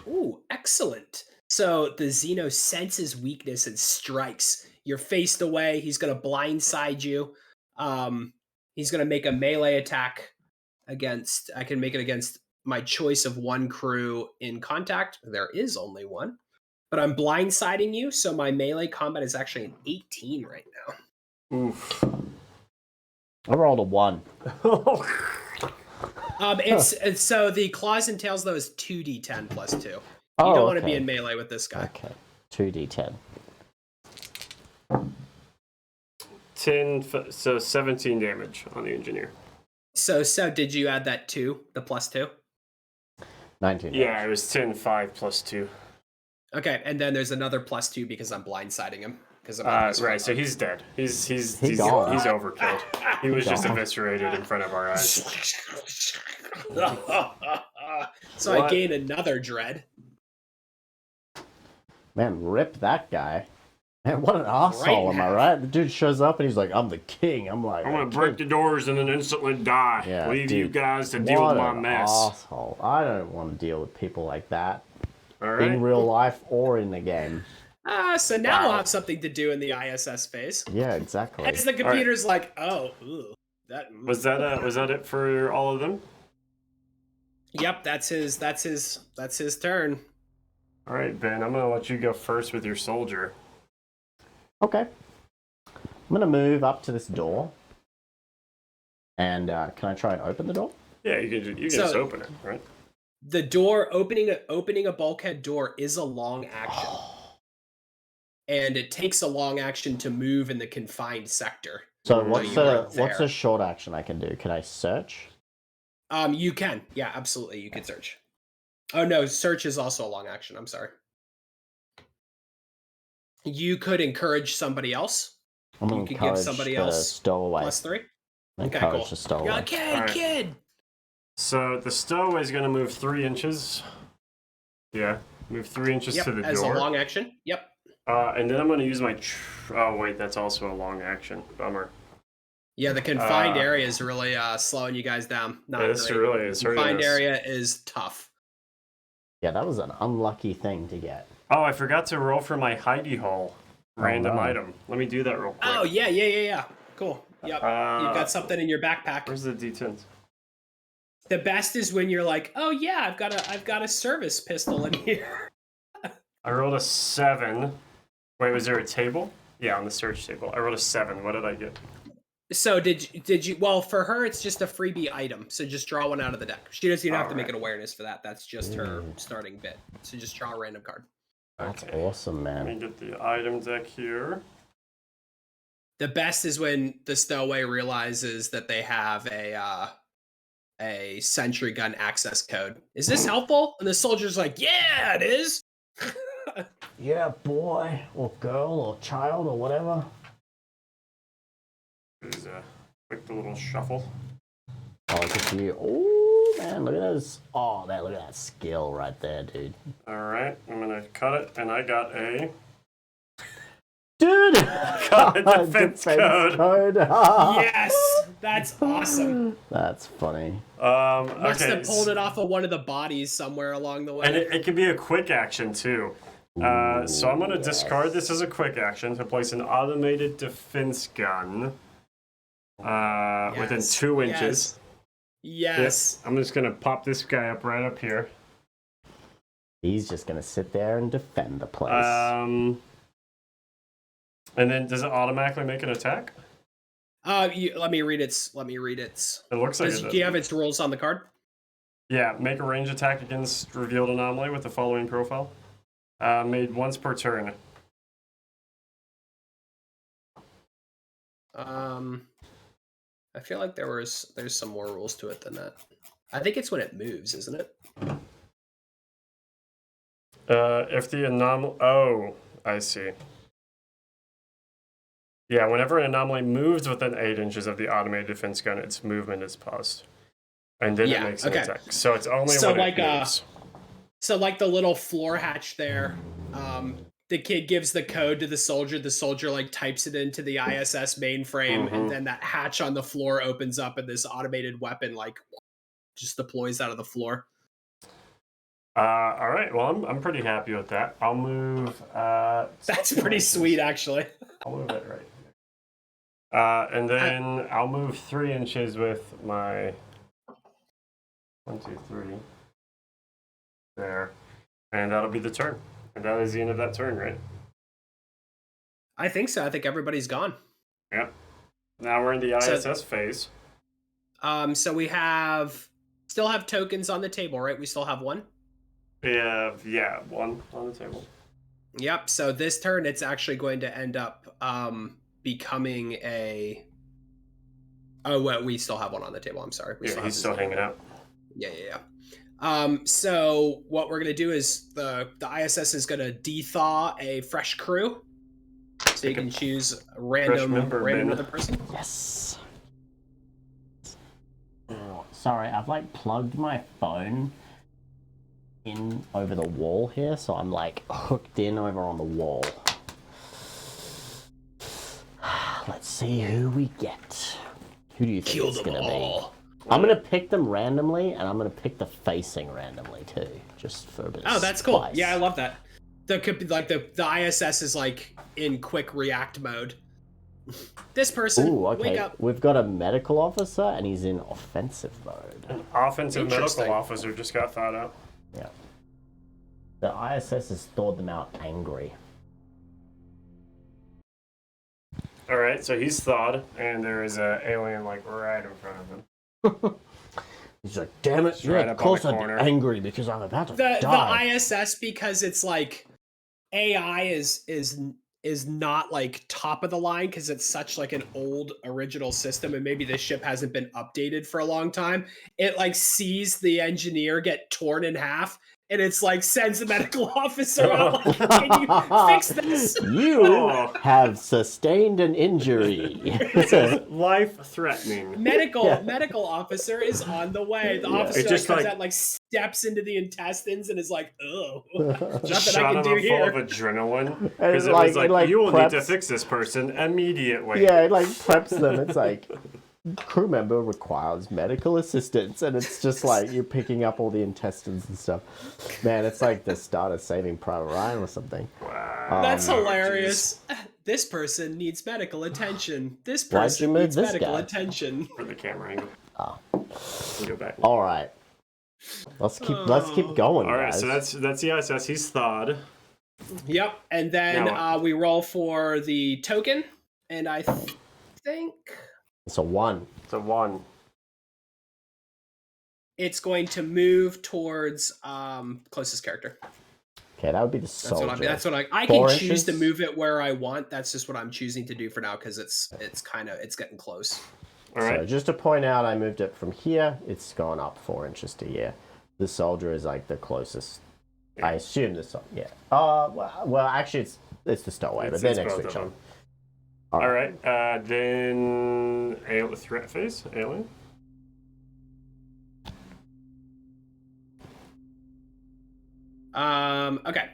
Ooh, excellent. So the Xeno senses weakness and strikes. You're faced away. He's gonna blindside you. He's gonna make a melee attack against. I can make it against my choice of one crew in contact. There is only one, but I'm blindsiding you, so my melee combat is actually an 18 right now. Oof. I rolled a 1. It's so the claws and tails though is 2d10 plus 2. You Oh, don't want to be okay. in melee with this guy. Okay. 2d10. 10, so 17 damage on the engineer. So did you add that 2, the plus 2? 19. Yeah, it was 10, 5 plus 2. Okay, and then there's another +2 because I'm blindsiding him. Right, so he's dead. He's gone. overkilled. He was just gone. eviscerated in front of our eyes. So I gain another dread. Man, rip that guy. Man, what an asshole, Right am I right? The dude shows up and he's like, I'm the king. I'm like, I'm gonna break the doors and then instantly die. Yeah, Leave dude, you guys to deal what with my an mess. asshole. I don't want to deal with people like that All right. in real life or in the game. So now we'll Wow. have something to do in the ISS phase. Yeah, exactly. As the computer's like, oh, that Was that it for all of them? Yep, that's his turn. All right, Ben. I'm gonna let you go first with your soldier. Okay. I'm going to move up to this door. And can I try and open the door? Yeah, you can So- just open it, right? The door opening a bulkhead door is a long action. And it takes a long action to move in the confined sector. So Mm. what's You a weren't what's there. a short action I can do? Can I search? You can. Yeah, absolutely. You can search. Oh no, search is also a long action. I'm sorry. You could encourage somebody else. I'm gonna You could give encourage somebody the else stowaway. +3. Encourage cool. the stowaway. Okay, All right. kid. So the stowaway is gonna move 3 inches. Yeah, move 3 inches Yep, to the as door. a long action. Yep. And then I'm gonna use my. Oh wait, that's also a long action. Bummer. Yeah, the confined area is really slowing you guys down. Not This great. really is hurting Confined us. area is tough. Yeah, that was an unlucky thing to get. Oh, I forgot to roll for my hidey hole random no. item. Let me do that real quick. Oh yeah. Cool. Yep. You've Uh, got something in your backpack. Where's the D10s? The best is when you're like, oh yeah, I've got a service pistol in here. I rolled a 7. Wait, was there a table? Yeah, on the search table. I rolled a 7. What did I get? So did you? Well, for her, it's just a freebie item. So just draw one out of the deck. She doesn't even have to make Alright. an awareness for that. That's just her starting bit. So just draw a random card. That's Okay. awesome, Let me man. get the item deck here. The best is when the stowaway realizes that they have a sentry gun access code. Is this helpful? And the soldier's like, yeah, it is. Yeah, boy, or girl, or child, or whatever. There's a quick little shuffle. Oh, look at you. Oh, man, look at those. Oh, man, look at that skill right there, dude. All right, I'm gonna cut it, and I got a. Dude! Defense code. Yes, that's awesome. That's funny. Must Okay, have pulled it off of one of the bodies somewhere along the way. and it can be a quick action too. So I'm gonna Ooh, discard this as a quick action to place an automated defense gun within Yes, 2 inches. Yes. I'm just gonna pop this guy up right up here. He's just gonna sit there and defend the place. And then does it automatically make an attack? Let me read its. It looks like it Do you have its rules on the card? Yeah, make a range attack against revealed anomaly with the following profile. Made once per turn. I feel like there's some more rules to it than that. I think it's when it moves, isn't it? If the anomaly... Oh, I see. Yeah, whenever an anomaly moves within 8 inches of the automated defense gun, its movement is paused. And then Yeah, it makes an okay. attack. So it's only So when like, it moves. So like the little floor hatch there, the kid gives the code to the soldier like types it into the ISS mainframe, and then that hatch on the floor opens up and this automated weapon like just deploys out of the floor. All right, well, I'm pretty happy with that. I'll move... That's pretty sweet, actually. I'll move it right here. And then I'll move 3 inches with my 1, 2, 3 there, and that'll be the turn. And that is the end of that turn, right? I think so. I think everybody's gone. Yep. Now we're in the ISS phase. So we still have tokens on the table, right? We still have one. We have 1 on the table. Yep. So this turn, it's actually going to end up becoming a. Oh, well, we still have one on the table. I'm sorry. Yeah, he's still hanging out. Yeah. So what we're gonna do is the ISS is gonna dethaw a fresh crew. So you can choose a random other person. Yes. Oh, sorry, I've like plugged my phone in over the wall here, so I'm like hooked in over on the wall. Let's see who we get. Who do you think it's gonna be? I'm gonna pick them randomly, and I'm gonna pick the facing randomly too, just for a bit of that's cool. spice. Yeah, I love that. The ISS is like in quick react mode. This person, Ooh, okay. wake up. We've got a medical officer, and he's in offensive mode. An offensive Interesting. medical officer just got thought out. Yeah. The ISS has thawed them out angry. All right, so he's thawed, and there is an alien like right in front of him. He's like, damn it, right yeah, up of course on the I'd be corner. angry because I'm about to The die. ISS, because it's like AI is not like top of the line because it's such like an old original system, and maybe this ship hasn't been updated for a long time. It like sees the engineer get torn in half, and it's like sends the medical officer out. Like, can you fix this? You Oh. have sustained an injury. Life-threatening. Medical officer is on the way. The officer It just, comes like- out, like steps into the intestines and is like, "Oh, nothing Just I shot can him do up full here." of adrenaline. And Because it like- was like, it, like, you will need to preps- fix this person immediately. Yeah, it like preps them. It's like, crew member requires medical assistance, and it's just like you're picking up all the intestines and stuff. Man, it's like the start of Saving Private Ryan or something. Wow. That's Oh, hilarious. This person needs medical attention. This Why'd you person move needs this medical guy? attention. For the camera angle. Oh. Go back. All right, let's keep going. All right, guys. so that's the ISS. He's thawed. Yep, and then Now what? we roll for the token, and I think it's a 1. It's a 1. it's going to move towards closest character. Okay, that would be the soldier. That's what I 4 can choose to inches? move it where I want. That's just what I'm choosing to do for now because it's getting close. All right. So just to point out, I moved it from here. It's gone up 4 inches to here. The soldier is like the closest. I assume the soldier. Yeah. Well, actually, it's the stowaway, but they're It's next both to each of other. them. All right. Then threat phase. Alien. Okay.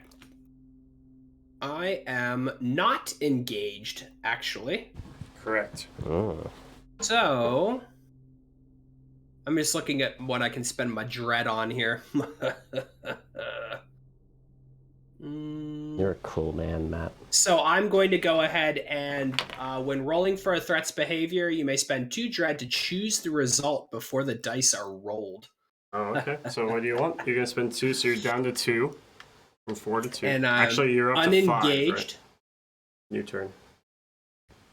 I am not engaged, actually. Correct. Oh. So I'm just looking at what I can spend my dread on here. You're a cool man, Matt. So I'm going to go ahead and when rolling for a threat's behavior, you may spend 2 dread to choose the result before the dice are rolled. Oh, okay. So what do you want? You're gonna spend 2, so you're down to 2, from 4 to 2. And Actually, you're up to 5. unengaged. Right? New turn.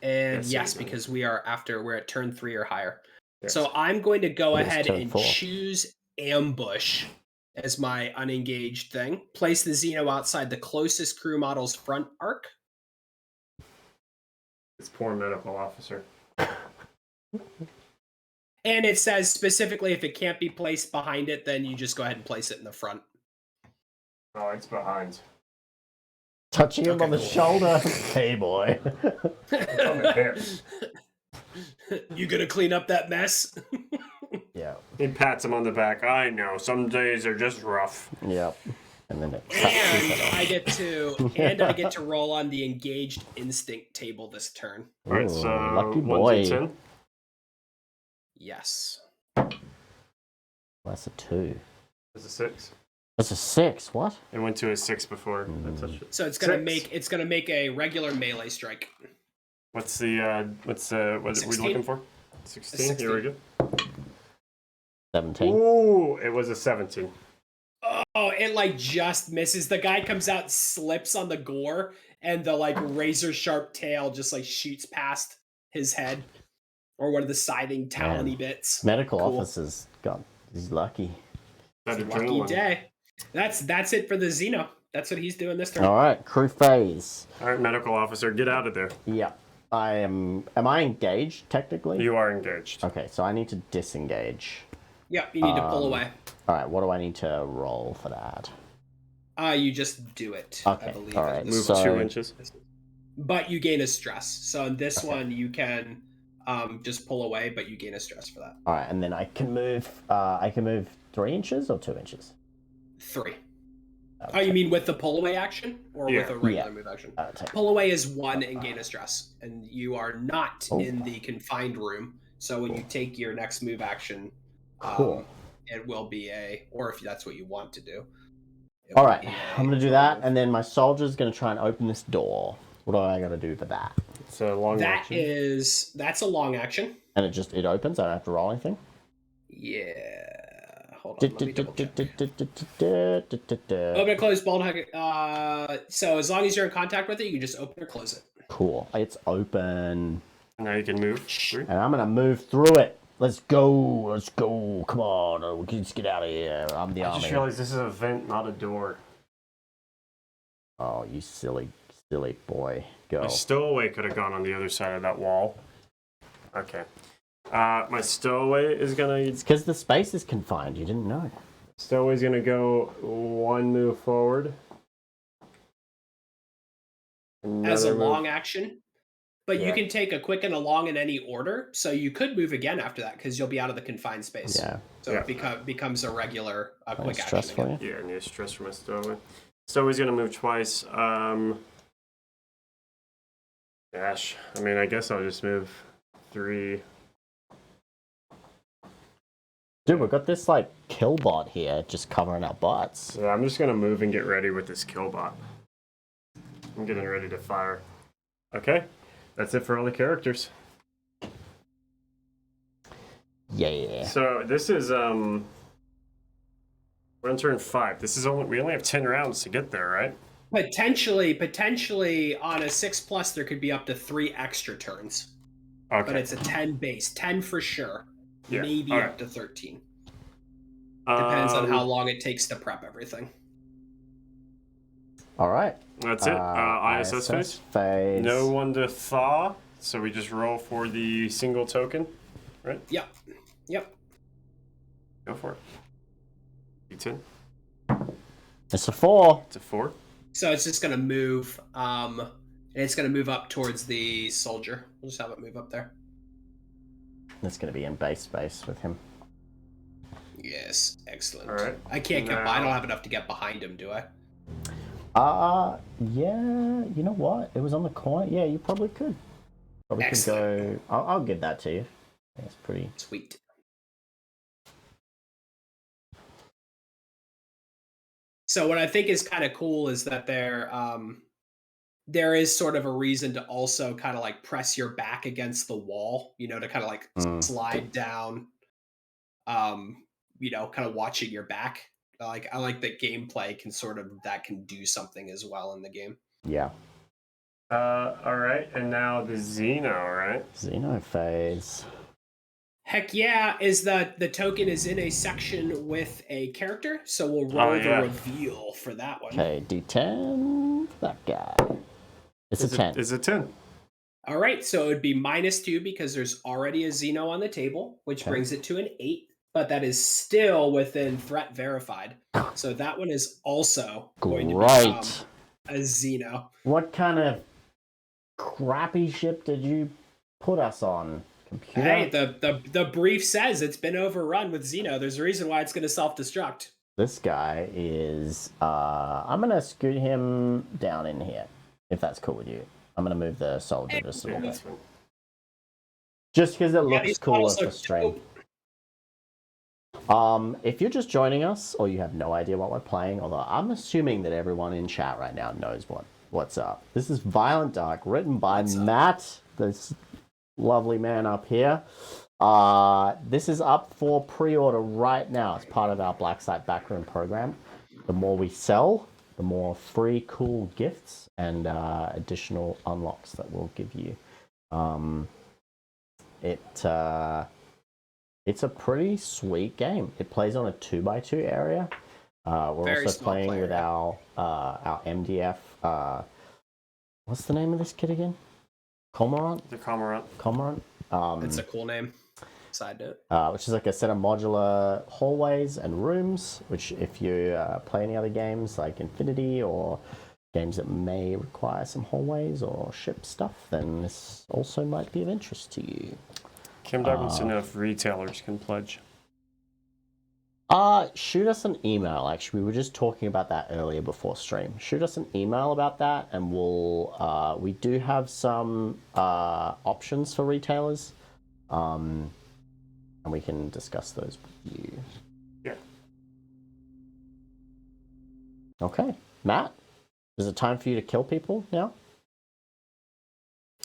And Yes, yes, you can. because we're at turn 3 or higher. Yes. So I'm going to go It is ahead turn and 4. choose ambush as my unengaged thing. Place the Xeno outside the closest crew model's front arc. It's poor medical officer. And it says specifically if it can't be placed behind it, then you just go ahead and place it in the front. Oh, it's behind. Touching him Okay, on the cool. shoulder. Hey, boy. On the hip. You gonna clean up that mess? Yeah. He pats him on the back. I know. Some days are just rough. Yep. And then it cuts his And head off. I get to roll on the engaged instinct table this turn. All right, Ooh, so lucky 1 boy. to 10. Yes. That's a 2. It's a 6. That's a 6. What? It went to a 6 before I touched it. So it's gonna make a regular melee strike. What are we 16? looking for? 16. Here we go. 17. Ooh, it was a 17. Oh, it like just misses. The guy comes out, slips on the gore, and the like razor sharp tail just like shoots past his head, or one of the scything talony bits. Medical Cool. officer's got. He's lucky. That Lucky adrenaline. day. That's it for the Xeno. That's what he's doing this turn. All right, crew phase. All right, medical officer, get out of there. Yeah. I am. Am I engaged technically? You are engaged. Okay, so I need to disengage. Yep, you need to pull away. All right, what do I need to roll for that? You just do it. Okay, I believe. all right. Move So- 2 inches. But you gain a stress. So in this one, you can just pull away, but you gain a stress for that. All right, and then I can move. I can move 3 inches or 2 inches. 3. Okay. Oh, you mean with the pull away action or with a regular Yeah. move action? Take- Pull away is 1 and gain a stress, and you are not Oh. in the confined room. So when you take your next move action, Cool. it will be or if that's what you want to do. it All will right, be I'm gonna do that, and then my soldier's gonna try and open this door. What do I gotta do for that? It's a long That's action. a long action. And it opens. I don't have to roll anything. Yeah. Hold on. Let me double check. Open Cool. and close ball tag. So as long as you're in contact with it, you can just open or close it. It's open, Now you can move 3. and I'm gonna move through it. Let's go. Come on, we can just get out of here. I'm the I army. just realized this is a vent, not a door. Oh, you silly boy. Go. My stowaway could have gone on the other side of that wall. Okay. My stowaway is gonna. It's because the space is confined. You didn't know. Stowaway's gonna go 1 move forward. As a Another move. long action. But you Yeah. can take a quick and a long in any order. So you could move again after that because you'll be out of the confined space. Yeah. So Yeah. it becomes a regular quick action. Stress for Again. you. Yeah, I need stress for my stowaway. Stowaway's gonna move twice. Dash. I mean, I guess I'll just move 3. Dude, we've got this like kill bot here, just covering our butts. Yeah, I'm just gonna move and get ready with this killbot. I'm getting ready to fire. Okay, that's it for all the characters. Yeah. So this is we're on turn 5. We only have 10 rounds to get there, right? Potentially on a 6+, there could be up to 3 extra turns. Okay. But it's a 10 base. 10 for sure. Yeah, Maybe all up right. to 13. Depends on Um, how long it takes to prep everything. All right. That's it. ISS phase. phase. No one to thaw, so we just roll for the single token, right? Yep. Go for it. D10. It's a 4. It's a 4. So it's just gonna move, and it's gonna move up towards the soldier. We'll just have it move up there. It's going to be in base space with him. Yes, excellent. All right. I can't get. Now- I don't have enough to get behind him, do I? Yeah. You know what? It was on the corner. Yeah, you probably could. Probably Excellent. could go. I'll give that to you. It's pretty. Sweet. So what I think is kind of cool is that there is sort of a reason to also kind of like press your back against the wall, to kind of like slide down, kind of watching your back. I like that gameplay can do something as well in the game. Yeah. All right, and now the Xeno, right? Xeno phase. Heck yeah, is that the token is in a section with a character, so we'll roll the reveal for that one. Okay, D10. That guy. It's a 10. It's a 10. All right, so it would be -2 because there's already a Xeno on the table, which brings it to an 8, but that is still within threat verified. So that one is also going to become a Xeno. What kind of crappy ship did you put us on? Computer? Hey, the brief says it's been overrun with Xeno. There's a reason why it's going to self-destruct. This guy is... I'm going to scoot him down in here, if that's cool with you. I'm going to move the soldier just a little bit. Just because it looks cooler for stream. If you're just joining us, or you have no idea what we're playing, although I'm assuming that everyone in chat right now knows what's up. This is Violent Dark, written by Matt, this lovely man up here. This is up for pre-order right now. It's part of our Black Site Backroom program. The more we sell, the more free cool gifts and additional unlocks that we'll give you. It's a pretty sweet game. It plays on a 2x2 area. We're Very also small playing player. with our MDF. What's the name of this kid again? Cormorant? The Cormorant. Cormorant? It's a cool name. Side note. Which is like a set of modular hallways and rooms, which if you play any other games like Infinity or games that may require some hallways or ship stuff, then this also might be of interest to you. Kim wants to know if retailers can pledge. Shoot us an email, actually. We were just talking about that earlier before stream. Shoot us an email about that, and we'll, we do have some options for retailers. And we can discuss those with you. Yeah. Okay. Matt, is it time for you to kill people now?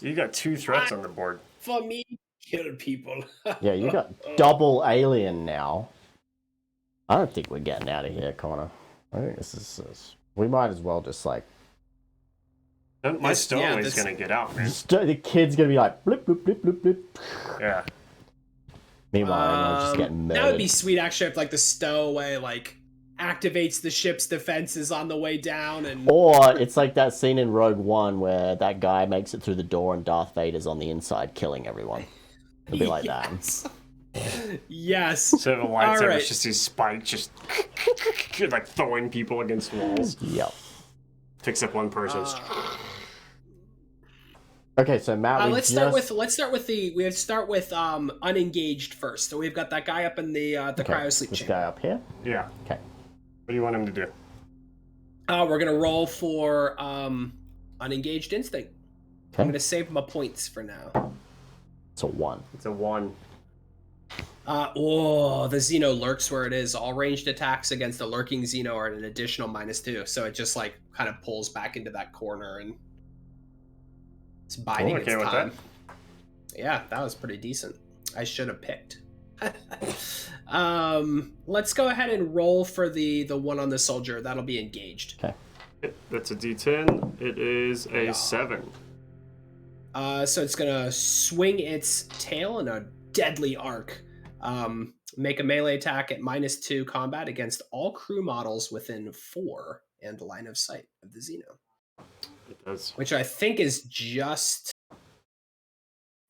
You got 2 threats on the board. For me, kill people. Yeah, you got double alien now. I don't think we're getting out of here, Connor. I think this is... We might as well just, like... My stowaway's gonna get out, man. The kid's gonna be like, blip, blip, blip, blip, blip. Yeah. Meanwhile, everyone's just getting murdered. That would be sweet, actually, if, like, the stowaway, like, activates the ship's defenses on the way down, and... Or it's like that scene in Rogue One where that guy makes it through the door and Darth Vader's on the inside killing everyone. It'll be like that. Yes. Instead of a lightsaber, right. it's just these spikes just like throwing people against walls. Yep. Picks up one person. Okay, so Matt, let's start with unengaged first. So we've got that guy up in the cryo sleep this chamber. guy up here. Yeah. Okay. What do you want him to do? We're gonna roll for unengaged instinct. Okay. I'm gonna save my points for now. It's a 1. It's a 1. The Xeno lurks where it is. All ranged attacks against a lurking Xeno are at an additional -2. So it just like kind of pulls back into that corner and it's biding its time. Yeah, that was pretty decent. I should have picked. Let's go ahead and roll for the one on the soldier. That'll be engaged. Okay. That's a D10. It is a 7. So it's gonna swing its tail in a deadly arc. Make a melee attack at -2 combat against all crew models within 4 and line of sight of the Xeno. It does. Which I think is just...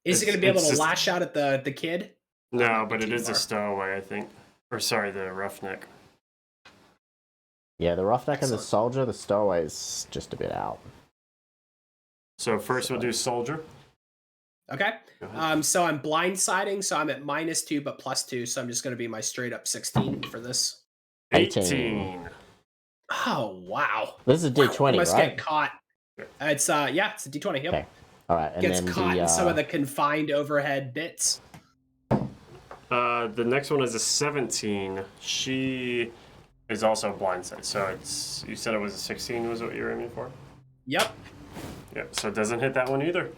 Is it going to be able to lash out at the kid? No, but it is a stowaway, I think. Or sorry, the roughneck. Yeah, the roughneck and the soldier, the stowaway is just a bit out. So first we'll do soldier. Okay. So I'm blindsiding, so I'm at -2 but +2, so I'm just going to be my straight up 16 for this. 18. Oh, wow. This is a D20, must right? get caught. It's it's a D20. Yep. Okay. All right, and Gets then caught in some of the confined overhead bits. The next one is a 17. She is also blindsided. So you said it was a 16 was what you were aiming for? Yep. Yep, so it doesn't hit that one either.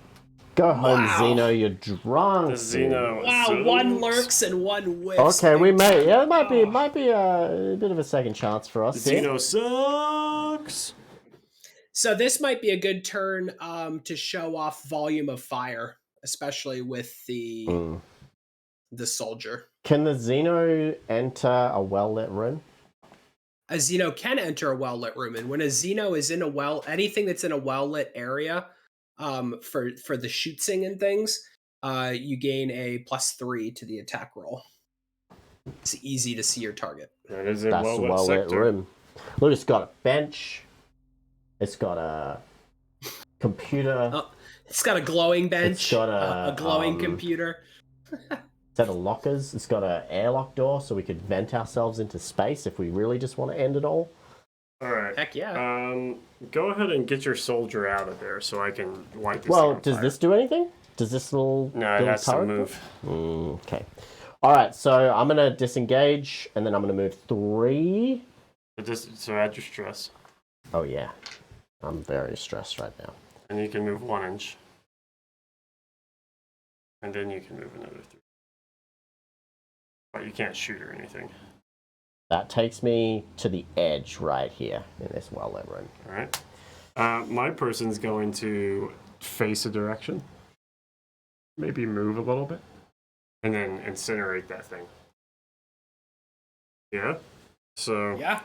Go home, Wow. Xeno, you're drunk. The Xeno. Wow, sucks. one lurks and one whiffs. Okay, we may. Yeah, it might be a bit of a second chance for us. The here. Xeno sucks. So this might be a good turn to show off volume of fire, especially with the soldier. Can the Xeno enter a well-lit room? A Xeno can enter a well-lit room, and when a Xeno is in anything that's in a well-lit area, for the shootsing and things, you gain a +3 to the attack roll. It's easy to see your target. That is a That's a well-lit room. Look, it's got a bench. It's got a computer. It's got a glowing bench. It's got a glowing computer. Set of lockers. It's got an airlock door, so we could vent ourselves into space if we really just want to end it all. All right. Heck yeah. Go ahead and get your soldier out of there so I can light this Well, thing on does fire. this do anything? Does this little No, it has to turret move. Okay. All right, so I'm gonna disengage, and then I'm gonna move 3. So add your stress. Oh yeah, I'm very stressed right now. And you can move 1 inch. And then you can move another 3. But you can't shoot or anything. That takes me to the edge right here in this well-lit room. All right. My person's going to face a direction. Maybe move a little bit. And then incinerate that thing. Yeah? So Yeah.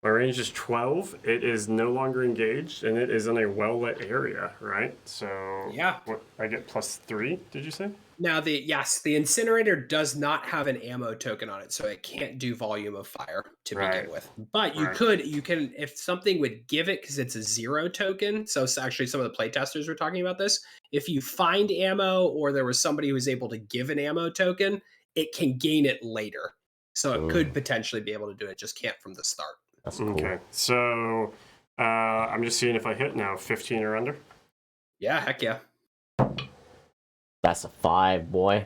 my range is 12. It is no longer engaged, and it is in a well-lit area, right? So Yeah. what, I get +3, did you say? Now the incinerator does not have an ammo token on it, so it can't do volume of fire to begin with. But you can, if something would give it, because it's a 0 token. So it's actually some of the playtesters were talking about this. If you find ammo, or there was somebody who was able to give an ammo token, it can gain it later. So it could potentially be able to do it, just can't from the start. That's cool. Okay, so I'm just seeing if I hit now, 15 or under. Yeah, heck yeah. That's a 5, boy.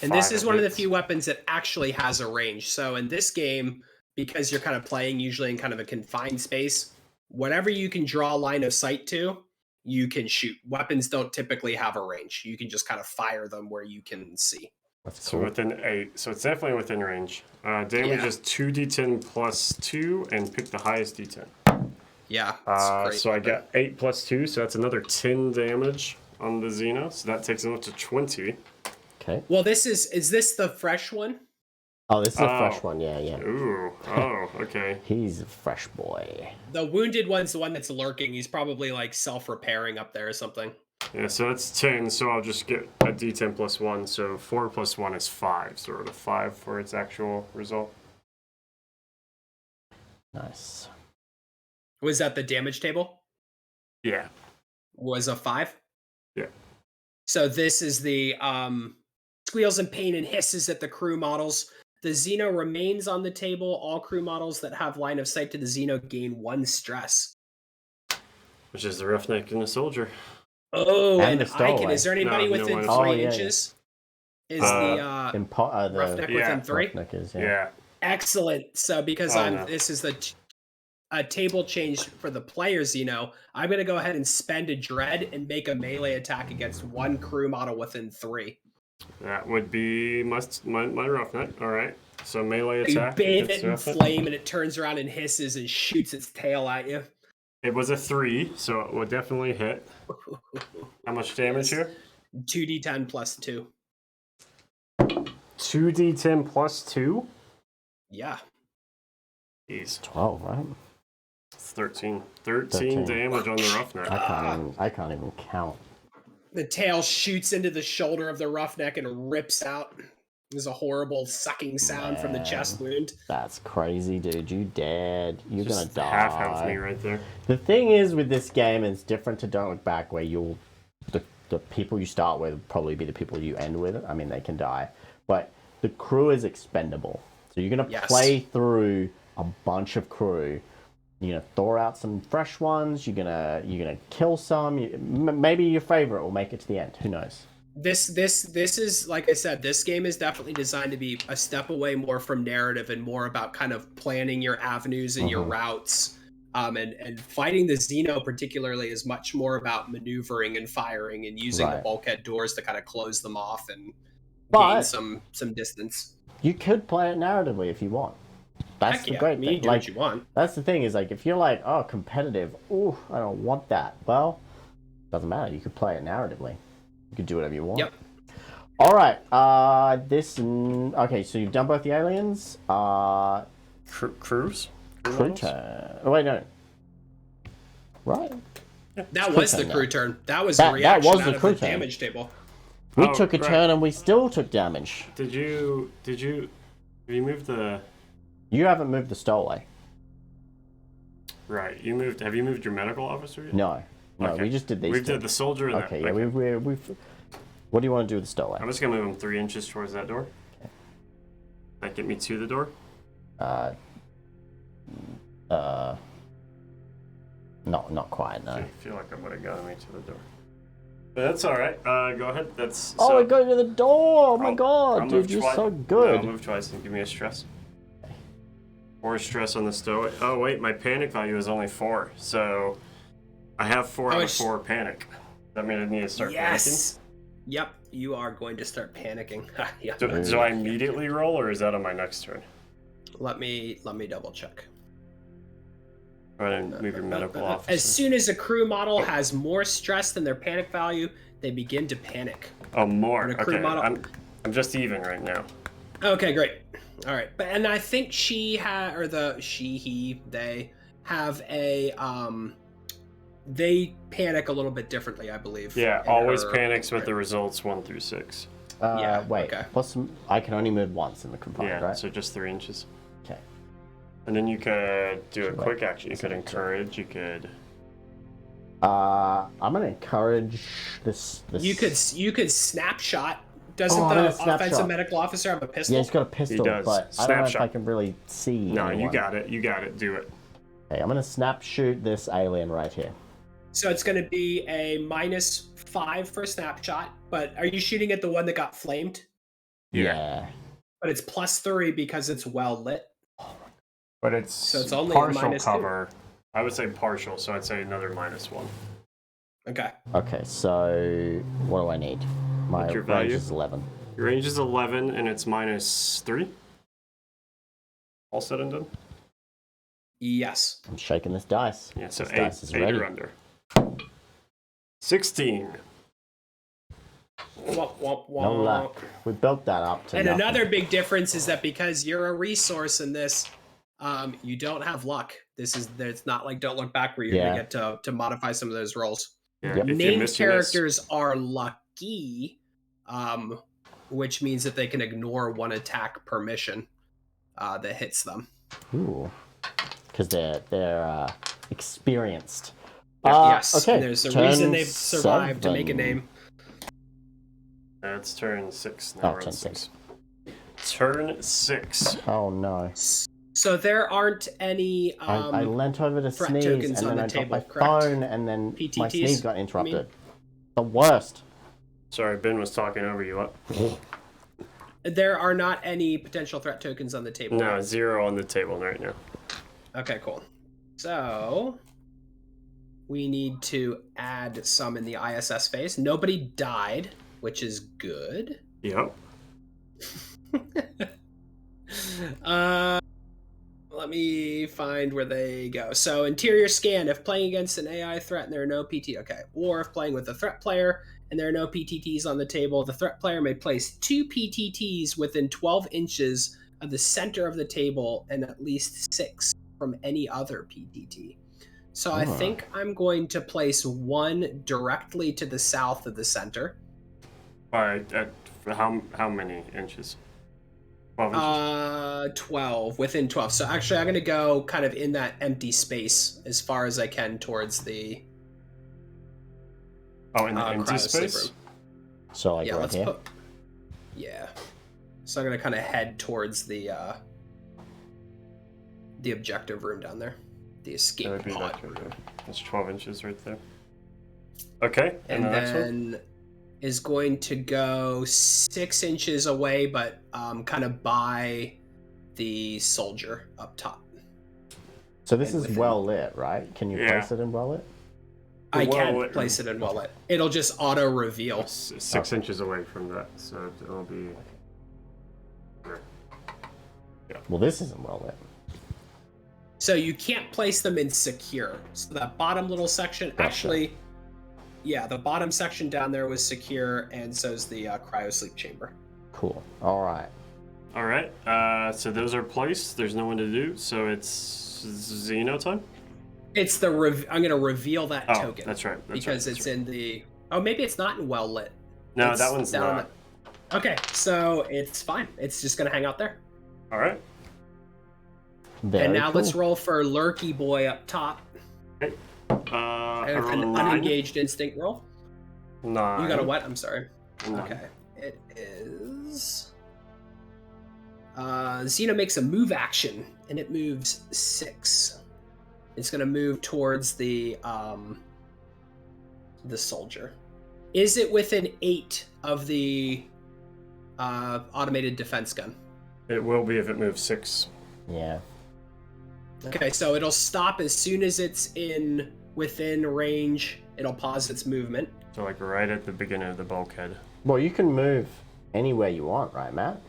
And this is one of the few weapons that actually has a range. So in this game, because you're kind of playing usually in kind of a confined space, whatever you can draw line of sight to, you can shoot. Weapons don't typically have a range. You can just kind of fire them where you can see. That's cool. So within 8. So it's definitely within range. Damage is 2d10 plus 2, and pick the highest d10. Yeah. That's great. So I got 8 plus 2, so that's another 10 damage on the Xeno, so that takes him up to 20. Okay. Well, is this the fresh one? Oh, this is a fresh one, yeah. Ooh, oh, okay. He's a fresh boy. The wounded one's the one that's lurking. He's probably like self-repairing up there or something. Yeah, so that's 10, so I'll just get a d10 plus 1, so 4 plus 1 is 5, so we're at a 5 for its actual result. Nice. Was that the damage table? Yeah. Was a 5? Yeah. So this is the squeals and pain and hisses at the crew models. The Xeno remains on the table. All crew models that have line of sight to the Xeno gain 1 stress. Which is the roughneck and the soldier. Oh, and Icon. Is there anybody within 3 inches? Yeah. Is the roughneck within 3? Roughneck is, yeah. Excellent. So because this is a table change for the player Xeno, I'm going to go ahead and spend a dread and make a melee attack against 1 crew model within 3. That would be my roughneck. All right. So melee attack. You bathe it in flame and it turns around and hisses and shoots its tail at you. It was a 3, so it would definitely hit. How much damage here? 2d10 plus 2. 2d10 plus 2? Yeah. Jeez. 12, right? It's 13. 13 damage on the roughneck. I can't even count. The tail shoots into the shoulder of the roughneck and rips out. There's a horrible sucking sound from the chest wound. That's crazy, dude. You dead. You're Just gonna die. Half health me right there. The thing is with this game, it's different to Don't Look Back, where the people you start with will probably be the people you end with. I mean, they can die, but the crew is expendable. So you're gonna play through a bunch of crew. You're gonna thaw out some fresh ones. You're gonna kill some. Maybe your favorite will make it to the end. Who knows? This is, like I said, this game is definitely designed to be a step away more from narrative and more about kind of planning your avenues and your routes. And fighting the Xeno particularly is much more about maneuvering and firing and using the bulkhead doors to kind of close them off and gain some distance. You could play it narratively if you want. That's the great thing. Do what you want. That's the thing is, like, if you're like, oh, competitive, ooh, I don't want that. Well, doesn't matter. You could play it narratively. You could do whatever you want. Yep. All right. Okay, so you've done both the aliens. Crews? Crew turn. Oh, wait, no. Right. That was the crew turn. That was the reaction out of the damage table. We took a turn and we still took damage. Have you moved the... You haven't moved the stowaway. Right. Have you moved your medical officer yet? No. No, we just did these. We did the soldier. Okay, yeah, we've. What do you want to do with the stowaway? I'm just gonna move him 3 inches towards that door. Okay. That get me to the door? Not quite. No. I feel like I would have gotten me to the door. But that's all right. Go ahead. I go to the door. Oh my god, dude, you're so good. I'll move twice and give me a stress. 4 stress on the stowaway. Oh wait, my panic value is only 4, so I have 4 out of 4 panic. Does that mean I need to start panicking? Yep, you are going to start panicking. Yep. Do I immediately roll, or is that on my next turn? Let me double check. Go ahead and move your medical officer. As soon as a crew model has more stress than their panic value, they begin to panic. Oh, more. Okay, I'm just even right now. Okay, great. All right, and I think they have a they panic a little bit differently, I believe. Yeah, always panics with the results 1 through 6. Yeah, wait. okay. I can only move once in the confined, Yeah, right? so just 3 inches. Okay. And then you could do a Wait, quick action. You could encourage. You could. I'm gonna encourage this. You could snapshot. Doesn't I'm the gonna offensive snapshot. medical officer have a pistol? Yeah, he's got a pistol, does. but I don't know if Snapshot. I can really see. No, you anyone. got it. You got it. Do it. Okay, I'm gonna snap shoot this alien right here. So it's going to be a -5 for a snapshot. But are you shooting at the one that got flamed? Yeah. But it's +3 because it's well lit. But it's, So it's only a partial -2. cover. I would say partial, so I'd say another -1. Okay. Okay, so what do I need? My What's your range value? is 11. Your range is 11, and it's -3. All said and done. Yes. I'm shaking this dice. Yeah, so This 8, dice is 8 ready. or under. 16. Womp, womp, womp. No luck. We built that up to And nothing. another big difference is that because you're a resource in this, you don't have luck. It's not like Don't Look Back where you're Yeah. gonna get to modify some of those rolls. Yeah, Yep. if you Named miss, you miss. characters are lucky, which means that they can ignore one attack per mission that hits them. Ooh. Because they're experienced. Yes, Okay. and there's a turn reason they've survived to make a 7. name. It's turn 6 now. Oh, we're on turn 6. Turn 6. Oh no. So there aren't any I leant over to threat sneeze, tokens and on then the I dropped my table, correct? phone, and then my PTTs, sneeze got you interrupted. The worst. Sorry, Ben was talking over you. What? there are not any potential threat tokens on the table. No, 0 on the table right now. Okay, cool. So we need to add some in the ISS phase. Nobody died, which is good. Yep. Let me find where they go. So interior scan, if playing against an AI threat and there are no PT, okay. Or if playing with a threat player and there are no PTTs on the table, the threat player may place 2 PTTs within 12 inches of the center of the table and at least 6 from any other PTT. So I think I'm going to place 1 directly to the south of the center. All right. How many inches? 12 inches. 12, within 12. So actually I'm going to go kind of in that empty space as far as I can towards the In the empty cryo sleep space. room. So like Yeah, right let's here. put. Yeah. So I'm gonna kind of head towards the objective room down there, the That escape would be pod. that right there. That's 12 inches right there. Okay, And the next one. then is going to go 6 inches away, but kind of by the soldier up top. So this and is within- well lit, right? Can you Yeah. place it in well lit? I well can't lit place room. it in well lit. It'll just auto reveal. 6 inches away from that, so it'll be. Well, this isn't well lit. So you can't place them in secure. So that bottom little section, actually, yeah, the bottom section down there was secure, and so's the cryo sleep chamber. Cool. All right. All right. So those are placed. There's no one to do. So it's Xeno time. It's the I'm gonna reveal that Oh, token. that's right. That's because right, it's that's in the. Oh, maybe it's not in well lit. No, It's that one's down on not. Okay, so it's fine. It's just gonna hang out there. All right. Very and now cool. let's roll for Lurky Boy up top. I I have rolled a an 9. unengaged instinct roll. 9. You got a what? I'm sorry. 9. Okay. It is. Xena makes a move action, and it moves 6. It's gonna move towards the soldier. Is it within 8 of the automated defense gun? It will be if it moves 6. Yeah. Okay, so it'll stop as soon as it's within range. It'll pause its movement. So like right at the beginning of the bulkhead. Well, you can move anywhere you want, right, Matt?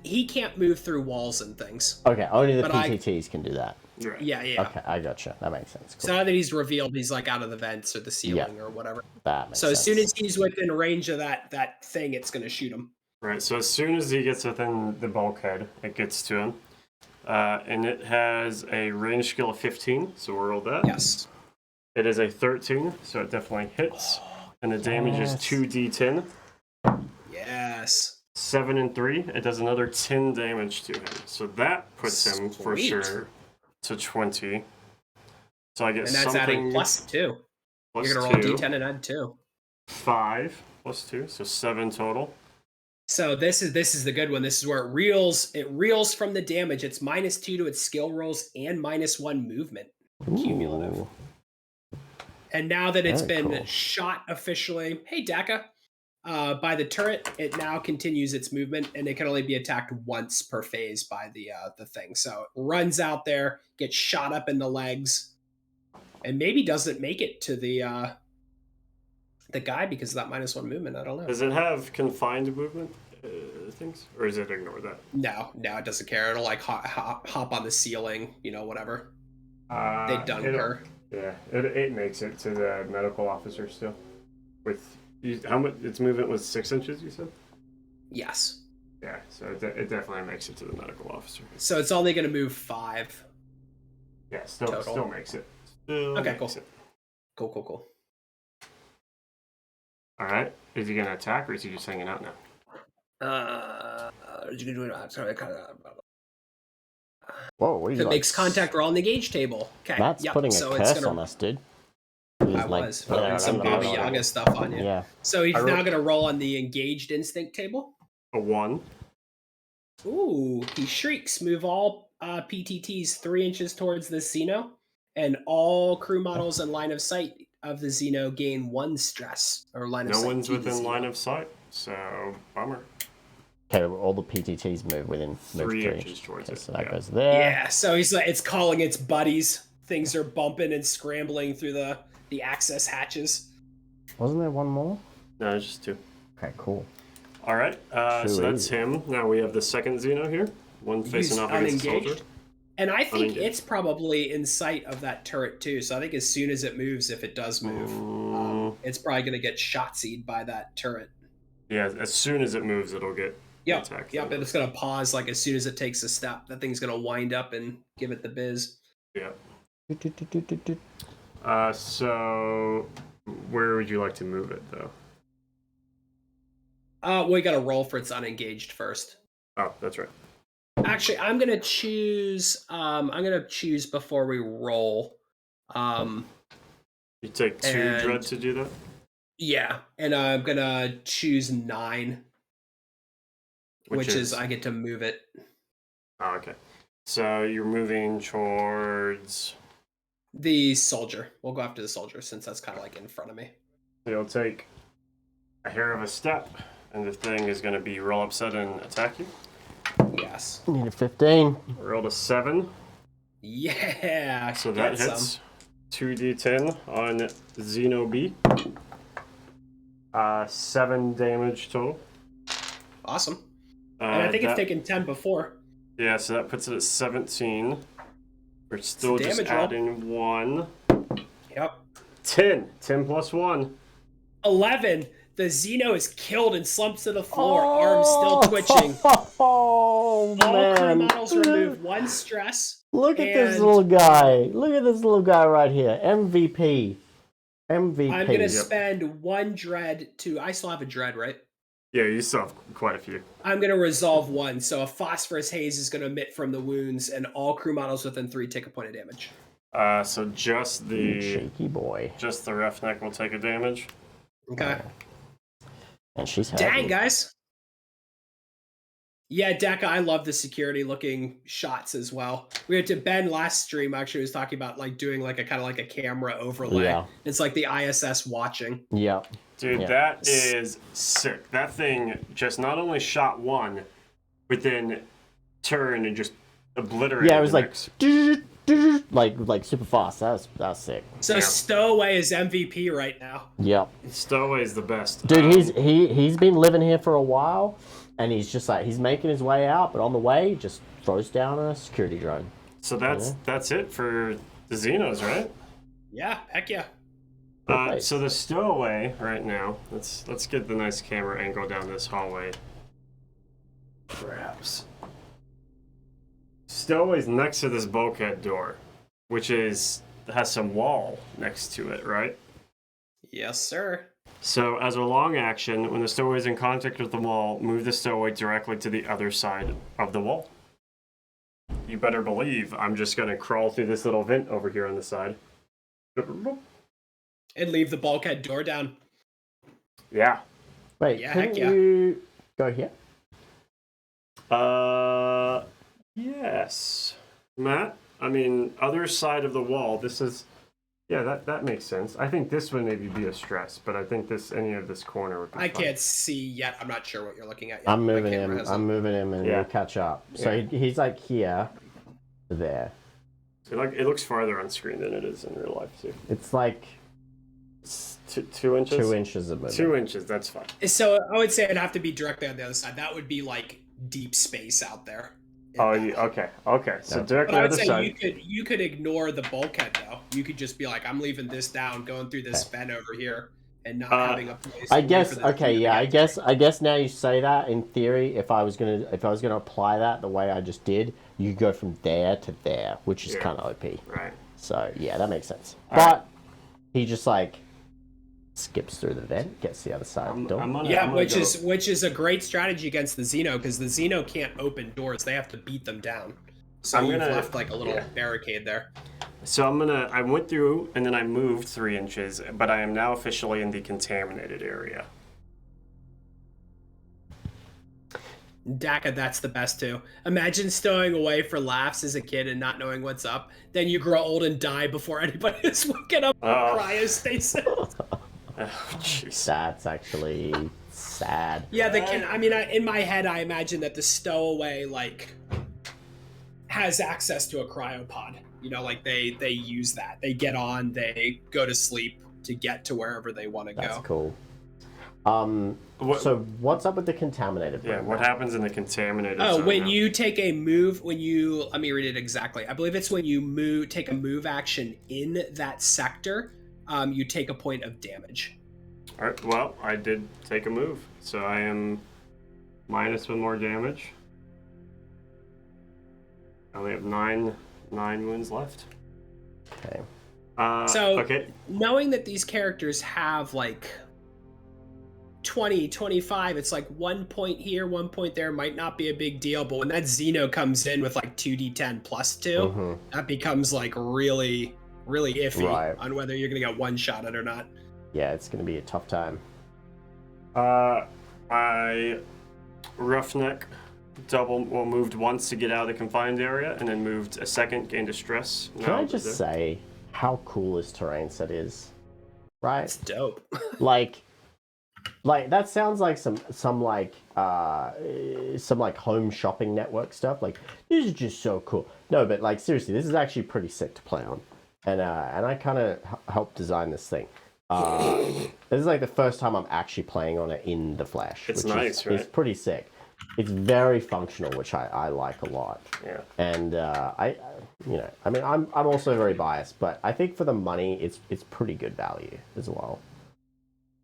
He can't move through walls and things. Okay, only the But PTTs can do that. Right. Yeah. Okay, I gotcha. That makes sense. So Cool. now that he's revealed, he's like out of the vents or the ceiling or whatever. That makes So sense. as soon as he's within range of that thing, it's gonna shoot him. Right. So as soon as he gets within the bulkhead, it gets to him. And it has a range skill of 15, so we'll roll that. Yes. It is a 13, so it definitely hits. And the damage is 2d10. Yes. 7 and 3. It does another 10 damage to him. So that puts him for Sweet. sure to 20. So I get And that's something adding plus 2. plus You're going to roll 2. a d10 and add 2. 5 plus 2, so 7 total. So this is the good one. This is where it reels from the damage. It's -2 to its skill rolls and -1 movement cumulative. Ooh. And now that it's Very been cool. shot officially, hey Daka, by the turret, it now continues its movement, and it can only be attacked once per phase by the thing. So it runs out there, gets shot up in the legs, and maybe doesn't make it to the guy because of that -1 movement. I don't know. Does it have confined movement things? Or is it ignore that? No, it doesn't care. It'll like hop on the ceiling, whatever. They dunked it'll- her. Yeah, it makes it to the medical officer still. With how much? Its movement was 6 inches, you said? Yes. Yeah, so it definitely makes it to the medical officer. So it's only going to move 5. Yeah, still Total. makes it. Still Okay, makes cool. it. Cool. All right, is he gonna attack or is he just hanging out now? Whoa, what are If you it makes contact, roll on the gauge table. Okay. That's yep. putting a so curse it's gonna, on us, dude. I was putting some Baba Yaga stuff on you. Yeah. So he's I now rolled- going to roll on the engaged instinct table. A 1. Ooh, he shrieks. Move all PTTs 3 inches towards the Xeno, and all crew models in line of sight of the Xeno gain 1 stress or line of No sight. one's to the within Xeno. line of sight, so bummer. Okay, well, all the PTTs move within 3 inches towards Okay, it. so that yeah. goes there. Yeah, so he's like, it's calling its buddies. Things are bumping and scrambling through the access hatches. Wasn't there one more? No, it's just 2. Okay, cool. All right, so Too that's easy. him. Now we have the second Xeno here. One facing He's off against the soldier. unengaged. And I think Unengaged. it's probably in sight of that turret too. So I think as soon as it moves, if it does move, it's probably going to get shot-seed by that turret. Yeah, as soon as it moves, it'll get Yep, attacked. and it's going to pause like as soon as it takes a step. That thing's going to wind up and give it the biz. Yeah. Do-do-do-do-do-do. So where would you like to move it, though? We got to roll for its unengaged first. Oh, that's right. Actually, I'm gonna choose. I'm gonna choose before we roll. You take 2 And- dread to do that? Yeah, and I'm gonna choose 9, which is I get to move it. Oh, okay. So you're moving towards... The soldier. We'll go after the soldier since that's kind of like in front of me. You'll take a hair of a step, and the thing is going to be roll upset and attack you. Yes. Need a 15. Rolled a 7, Yeah. so that get hits. some. 2d10 on Xeno B. 7 damage total. Awesome. And I think it's taken 10 before. Yeah, so that puts it at 17. We're still just damage roll. adding 1. Yep. 10. 10 plus 1. 11. The Xeno is killed and slumps to the floor, arms still twitching. Oh, All crew man. models remove 1 stress. Look at this and- little guy. Look at this little guy right here. MVP. MVP. I'm gonna spend 1 dread to. I still have a dread, right? Yeah, you still have quite a few. I'm gonna resolve 1. So a phosphorus haze is gonna emit from the wounds, and all crew models within 3 take a point of damage. So just the Shaky boy. roughneck will take a damage. Okay. And she's heavy. Dang, guys. Yeah, Deka, I love the security looking shots as well. We had to Ben last stream actually was talking about like doing like a kind of like a camera overlay. Yeah. It's like the ISS watching. Yep. Dude, Yeah. that is sick. That thing just not only shot 1, but then turned and just obliterated Yeah, it was the like, next. like super fast. That's sick. So Yeah. Stowaway is MVP right now. Yep. Stowaway is the best. Dude, he's been living here for a while, and he's just like he's making his way out, but on the way, he just throws down a security drone. So that's it for the Xenos, right? Yeah, heck yeah. Perfect. So the stowaway right now. Let's get the nice camera angle down this hallway. Perhaps. stowaway's next to this bulkhead door, which has some wall next to it, right? Yes, sir. So as a long action, when the stowaway is in contact with the wall, move the stowaway directly to the other side of the wall. You better believe I'm just going to crawl through this little vent over here on the side. And leave the bulkhead door down. Yeah. Wait, Yeah, couldn't heck yeah. you go here? Yes. Matt, I mean, other side of the wall, this is... Yeah, that makes sense. I think this would maybe be a stress, but I think any of this corner would be I fine. can't see yet. I'm not sure what you're looking at yet. I'm My moving camera him. hasn't- I'm moving him, and Yeah. we'll catch up. So Yeah. he's like here, to there. It looks farther on screen than it is in real life, too. It's like 2 inches? 2 inches of movement. 2 inches, that's fine. So I would say it'd have to be directly on the other side. That would be like deep space out there. Oh, okay. So Yeah. directly But I on would the say side. you could ignore the bulkhead though. You could just be like, I'm leaving this down, going through this Okay. vent over here, and not having a place. I for guess this okay, to yeah. get I guess now you say that. In theory, if I was gonna apply that the way I just did, you could go from there to there, which is Yeah. kind of OP. Right. So yeah, that makes sense. All But right. he just like skips through the vent, gets to the other side of the door. Yeah, which is a great strategy against the Xeno because the Xeno can't open doors; they have to beat them down. So I'm you've gonna- left like a little yeah. barricade there. So I went through and then I moved 3 inches, but I am now officially in the contaminated area. Daka, that's the best too. Imagine stowing away for laughs as a kid and not knowing what's up. Then you grow old and die before anybody is waking up. Oh. Cryostasis. Oh, jeez. That's actually sad. Yeah, in my head, I imagine that the stowaway like has access to a cryopod. You know, like they use that. They get on, they go to sleep to get to wherever they want to That's go. cool. So what's up with the contaminated? Yeah, room? what happens in the contaminated Oh, zone when now? you take a move, let me read it exactly. I believe it's when you take a move action in that sector, you take a point of damage. All right, well, I did take a move, so I am -1 more damage. I only have nine wounds left. Okay. Okay. Knowing that these characters have like 20, 25, it's like 1 point here, 1 point there might not be a big deal, but when that Xeno comes in with like 2d10 plus 2, Mhm. that becomes like really, really iffy Right. on whether you're gonna get one shot at or not. Yeah, it's gonna be a tough time. I roughneck moved once to get out of the confined area, and then moved a second, gained a stress. Can I just say how cool this terrain set is? Right? It's dope. like that sounds like some home shopping network stuff. Like, this is just so cool. No, but like seriously, this is actually pretty sick to play on, and I kind of helped design this thing. This is like the first time I'm actually playing on it in the flesh. It's which nice, right? It's pretty sick. It's very functional, which I like a lot. Yeah. And I'm also very biased, but I think for the money, it's pretty good value as well.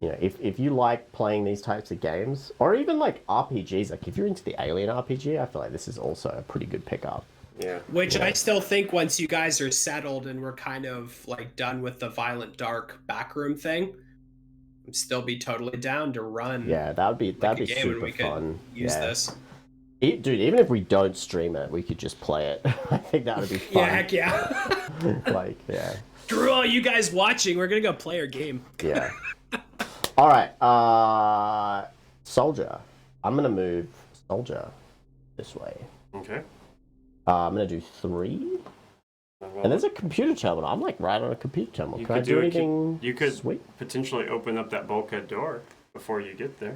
You know, if you like playing these types of games, or even like RPGs, like if you're into the Alien RPG, I feel like this is also a pretty good pickup. Yeah. Which I still think once you guys are settled and we're kind of like done with the violent dark backroom thing, I'd still be totally down to run. Yeah, that'd be a game and super we could fun. use yeah. this. Dude, even if we don't stream it, we could just play it. I think that would be fun. Yeah, heck yeah. Like, yeah. Screw all you guys watching. We're gonna go play our game. Yeah. All right. Soldier. I'm gonna move Soldier this way. Okay. I'm gonna do 3. And there's a computer terminal. I'm like right on a computer terminal. You Can I could do do anything? You could sweet? potentially open up that bulkhead door before you get there.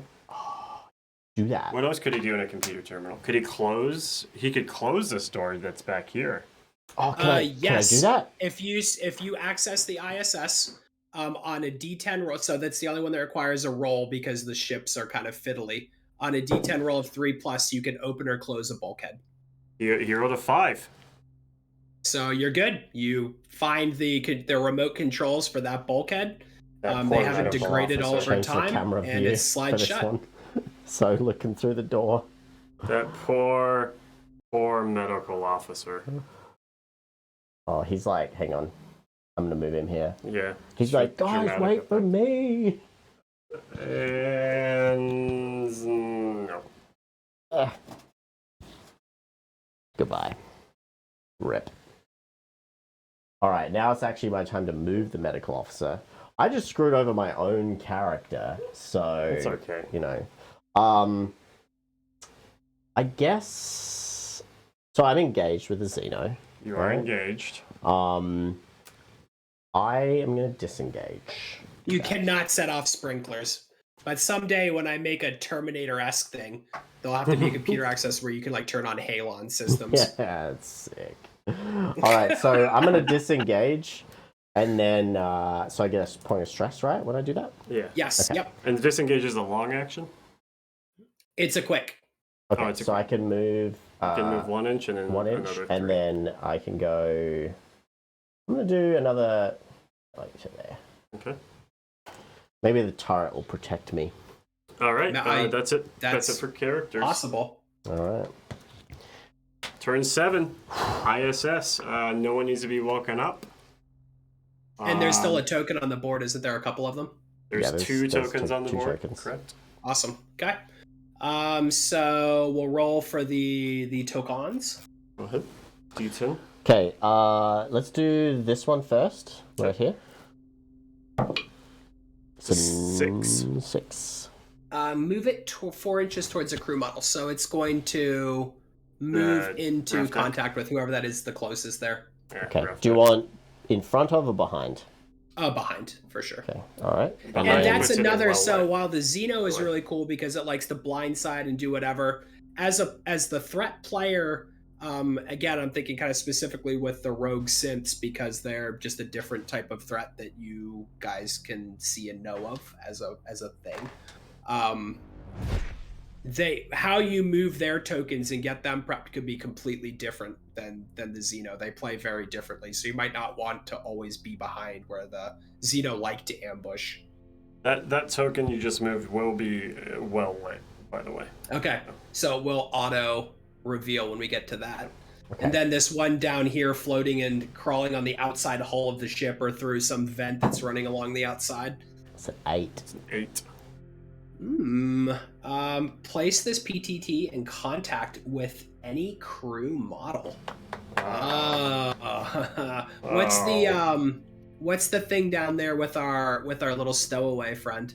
Do that. What else could he do in a computer terminal? Could he close? He could close this door that's back here. Oh, can I Yes. do that? If you access the ISS on a D10 roll, so that's the only one that requires a roll because the ships are kind of fiddly. On a D10 roll of 3+, you can open or close a bulkhead. He rolled a 5. So you're good. You find the remote controls for that bulkhead. That They poor haven't medical degraded officer. over Change the time, camera and view it for slides this shut. one. So looking through the door. That poor Or medical officer. Oh, he's like, hang on. I'm gonna move him here. Yeah. He's like, guys, wait for me. And no. Goodbye. Rip. Alright, now it's actually my time to move the medical officer. I just screwed over my own character, so... It's okay. You know. I guess... So I'm engaged with the Xeno. You are engaged. I am going to disengage. You cannot set off sprinklers. But someday when I make a Terminator-esque thing, there'll have to be a computer access where you can like turn on Halon systems. Yeah, that's sick. Alright, so I'm going to disengage. And then, so I get a point of stress, right, when I do that? Yeah. Yes, okay. yep. And disengage is a long action? It's a quick. Okay, so I can move... you can move 1 inch and then 1 inch, another 3. and then I can go... I'm going to do another... Like there. Okay. Maybe the turret will protect me. All right, that's it. That's it for characters. Possible. All right. Turn 7, ISS. No one needs to be woken up. And there's still a token on the board, isn't there? A couple of them? There's 2 tokens on the board. Tokens. Correct. Awesome. Okay. So we'll roll for the tokens. Go ahead. D10. Okay, let's do this one first. Right here. So 6. 6. Move it 4 inches towards a crew model. So it's going to move into contact with whoever that is the closest there. Yeah, okay. Do you want in front of or behind? Behind, for sure. Okay, all right. And that's another, so while the Xeno is really cool because it likes to blindside and do whatever, as the threat player, again, I'm thinking kind of specifically with the rogue synths because they're just a different type of threat that you guys can see and know of as a thing. How you move their tokens and get them prepped could be completely different than the Xeno. They play very differently, so you might not want to always be behind where the Xeno like to ambush. That token you just moved will be well lit, by the way. Okay, so we'll auto reveal when we get to that. Okay. And then this one down here floating and crawling on the outside hull of the ship or through some vent that's running along the outside. It's an 8. It's an 8. Place this PTT in contact with any crew model. What's the thing down there with our little stowaway friend?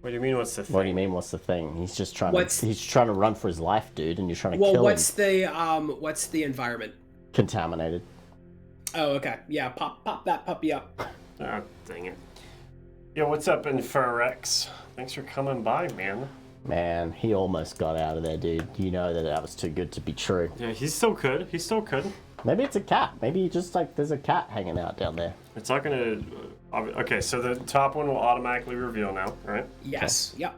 What do you mean? What's the thing? What do you mean? What's the thing? He's just trying to run for his life, dude, and you're trying to kill him. What's the environment? Contaminated. Oh, okay. Yeah, pop that puppy up. Oh, dang it. Yo, what's up, Inferrex? Thanks for coming by, man. Man, he almost got out of there, dude. You know that was too good to be true. Yeah, he still could. Maybe it's a cat. Maybe just like there's a cat hanging out down there. It's not gonna... Okay, so the top one will automatically reveal now, right? Yes. Okay. Yep.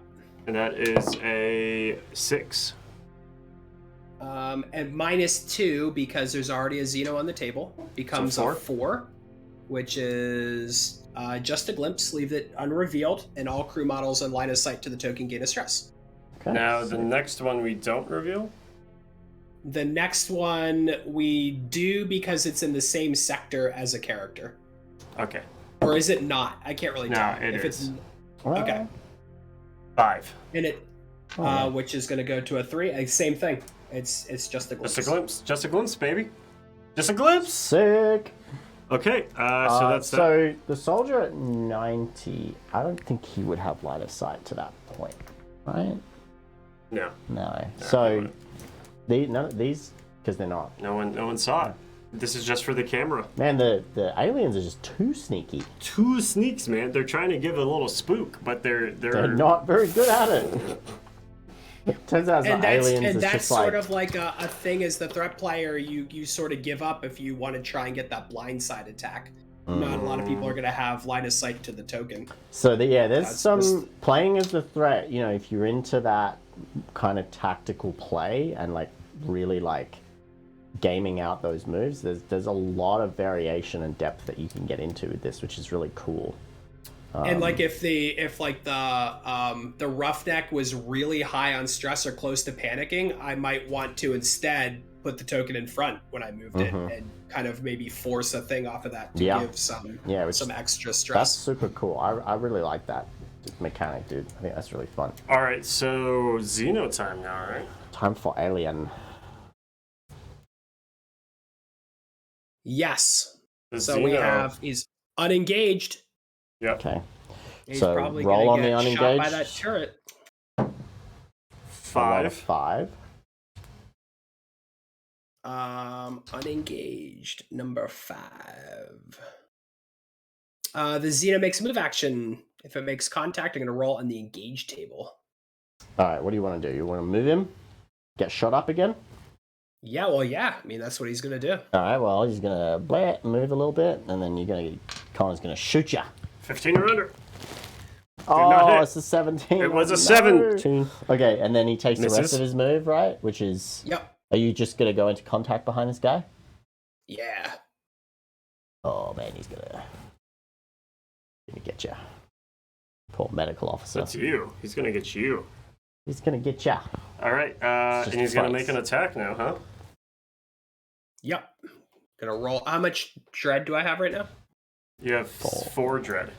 And that is a 6. And -2 because there's already a Xeno on the table. Becomes so a 4, which is just a glimpse. Leave it unrevealed, and all crew models in line of sight to the token gain a stress. Okay. Now the next one we don't reveal. The next one we do because it's in the same sector as a character. Okay. Or is it not? I can't really tell. No, it is. Okay. 5. And it, which is going to go to a 3. Same thing. It's just a glimpse. Just a glimpse. Just a glimpse, baby. Just a glimpse. Sick. Okay. So that's that. So the soldier at 90, I don't think he would have line of sight to that point, right? No. So none of these, because they're not. No one saw it. This is just for the camera. Man, the aliens are just too sneaky. 2 sneaks, man. They're trying to give a little spook, but they're not very good at it. Turns out it's not aliens. And it's that's just sort of like a thing as the threat player, you sort of give up if you want to try and get that blindside attack. Not a lot of people are going to have line of sight to the token. So there's playing as the threat. You know, if you're into that kind of tactical play and like really like gaming out those moves, there's a lot of variation and depth that you can get into with this, which is really cool. And like if the roughneck was really high on stress or close to panicking, I might want to instead put the token in front when I moved it and kind of maybe force a thing off of that to give some extra stress. That's super cool. I really like that mechanic, dude. I think that's really fun. All right, so Xeno time now, right? Time for Alien. Yes. So he's unengaged. Yep. Okay. He's so probably roll on gonna the get shot by unengaged. that turret. 5. 5. Unengaged, number 5. The Xeno makes a move action. If it makes contact, I'm going to roll on the engaged table. Alright, what do you want to do? You want to move him? Get shot up again? Yeah, well, yeah. I mean, that's what he's going to do. Alright, well, he's going to move a little bit, and then Connor's going to shoot you. 15 or under. Oh, it's a 17. It was a 7. Okay, and then he takes Misses. the rest of his move, right? Which is... Yep. Are you just going to go into contact behind this guy? Yeah. Oh, man, he's going to get you. Poor medical officer. That's you. He's going to get you. He's going to get you. All right, and he's going to make an attack now, huh? Yep. Gonna roll. How much dread do I have right now? You have 4 dread.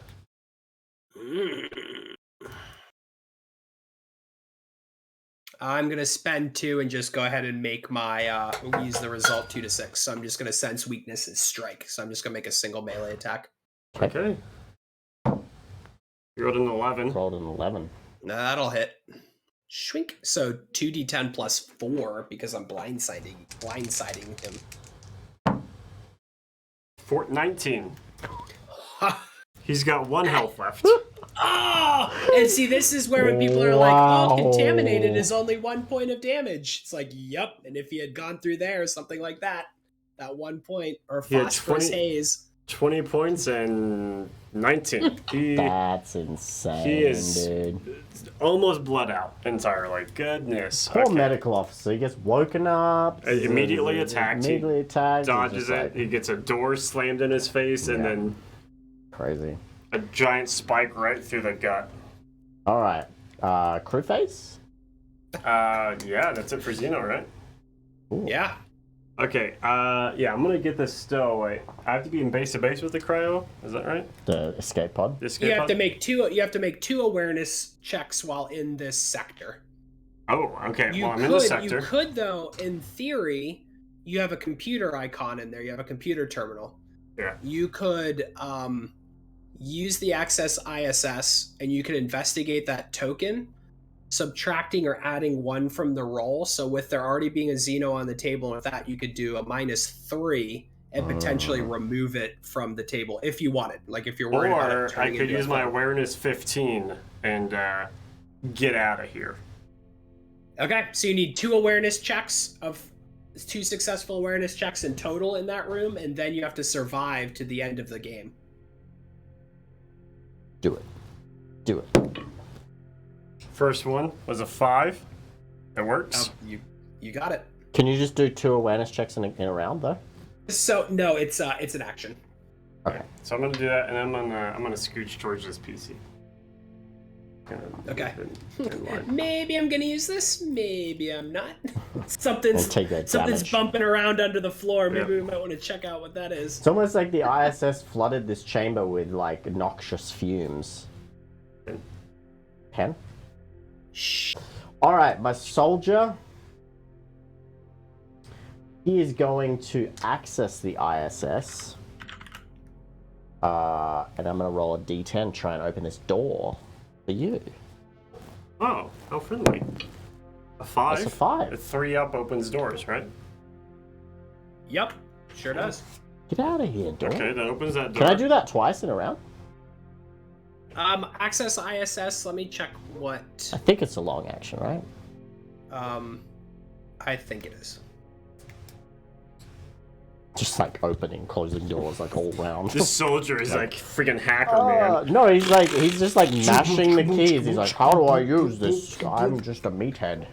I'm gonna spend 2 and just go ahead and make my use the result 2 to 6. So I'm just gonna sense weakness and strike. So I'm just gonna make a single melee attack. Okay. You rolled an 11. Rolled an 11. That'll hit. Shrink. So 2d10 plus 4 because I'm blindsiding him. 19. He's got 1 health left. Oh! And see, this is where when people are like, oh, contaminated is only 1 point of damage. It's like, yep. And if he had gone through there, something like that 1 point, or phosphorus haze. 20 points and 19. That's insane, he is dude. Almost bled out entirely. Goodness. Poor medical officer. He gets woken up. Immediately attacked. Immediately attacked. Dodges it. He gets a door slammed in his face and then... Crazy. A giant spike right through the gut. Alright. Crew face? Yeah, that's it for Xeno, right? Ooh. Yeah. Okay, yeah, I'm gonna get this stowaway. I have to be in base to base with the cryo, is that right? The escape pod? The escape You have pod? to make 2 awareness checks while in this sector. Oh, okay, well, I'm in the sector. You could, though, in theory, you have a computer icon in there. You have a computer terminal. Yeah. You could use the Access ISS, and you could investigate that token, subtracting or adding 1 from the roll. So with there already being a Xeno on the table, with that, you could do a -3 and potentially remove it from the table if you wanted. Like if you're worried about it Or I turning could into use a my thing. awareness 15 and get out of here. Okay, so you need 2 awareness checks of 2 successful awareness checks in total in that room, and then you have to survive to the end of the game. Do it. Do it. First one was a 5. It works. You got it. Can you just do 2 awareness checks in a round, though? So no, it's an action. Okay. So I'm gonna do that, and I'm gonna scooch towards this PC. Okay. In line. Maybe I'm gonna use this. Maybe I'm not. Something's And take that something's damage. bumping around under the floor. Maybe Yeah. we might want to check out what that is. It's almost like the ISS flooded this chamber with, like, noxious fumes. 10? Shh. Alright, my soldier. He is going to access the ISS. And I'm going to roll a d10, try and open this door for you. Oh, how friendly. A 5? That's a 5. A 3 up opens doors, right? Yep. Sure does. Get out of here, door. Okay, that opens that door. Can I do that twice in a round? Access ISS. Let me check what. I think it's a long action, right? I think it is. Just like opening, closing doors, like all round. This soldier is like freaking hacker, man. No, he's just like mashing the keys. He's like, how do I use this? I'm just a meathead.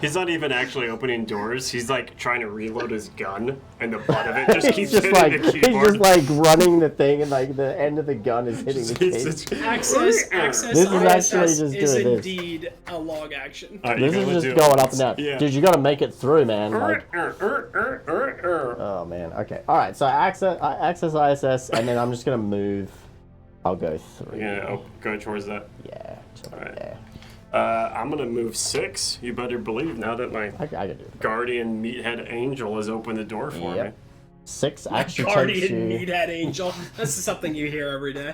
He's not even actually opening doors. He's like trying to reload his gun, and the butt of it just keeps just hitting like the he's keyboard. just like running the thing, and like the end of the gun is hitting the key. Access This is actually ISS just is doing this. indeed a long action. All right, you This is gotta just do it going up once. and down. Yeah. Dude, you got to make it through, man. Like, Yeah. oh man. Okay. All right. So access ISS, and then I'm just gonna move. I'll go 3. Go towards that. Yeah. All right. Yeah. I'm gonna move 6. You better believe now that my I can do it. guardian meathead angel has opened the door for Yep. me. 6 actually takes Guardian you. Meathead Angel. This is something you hear every day.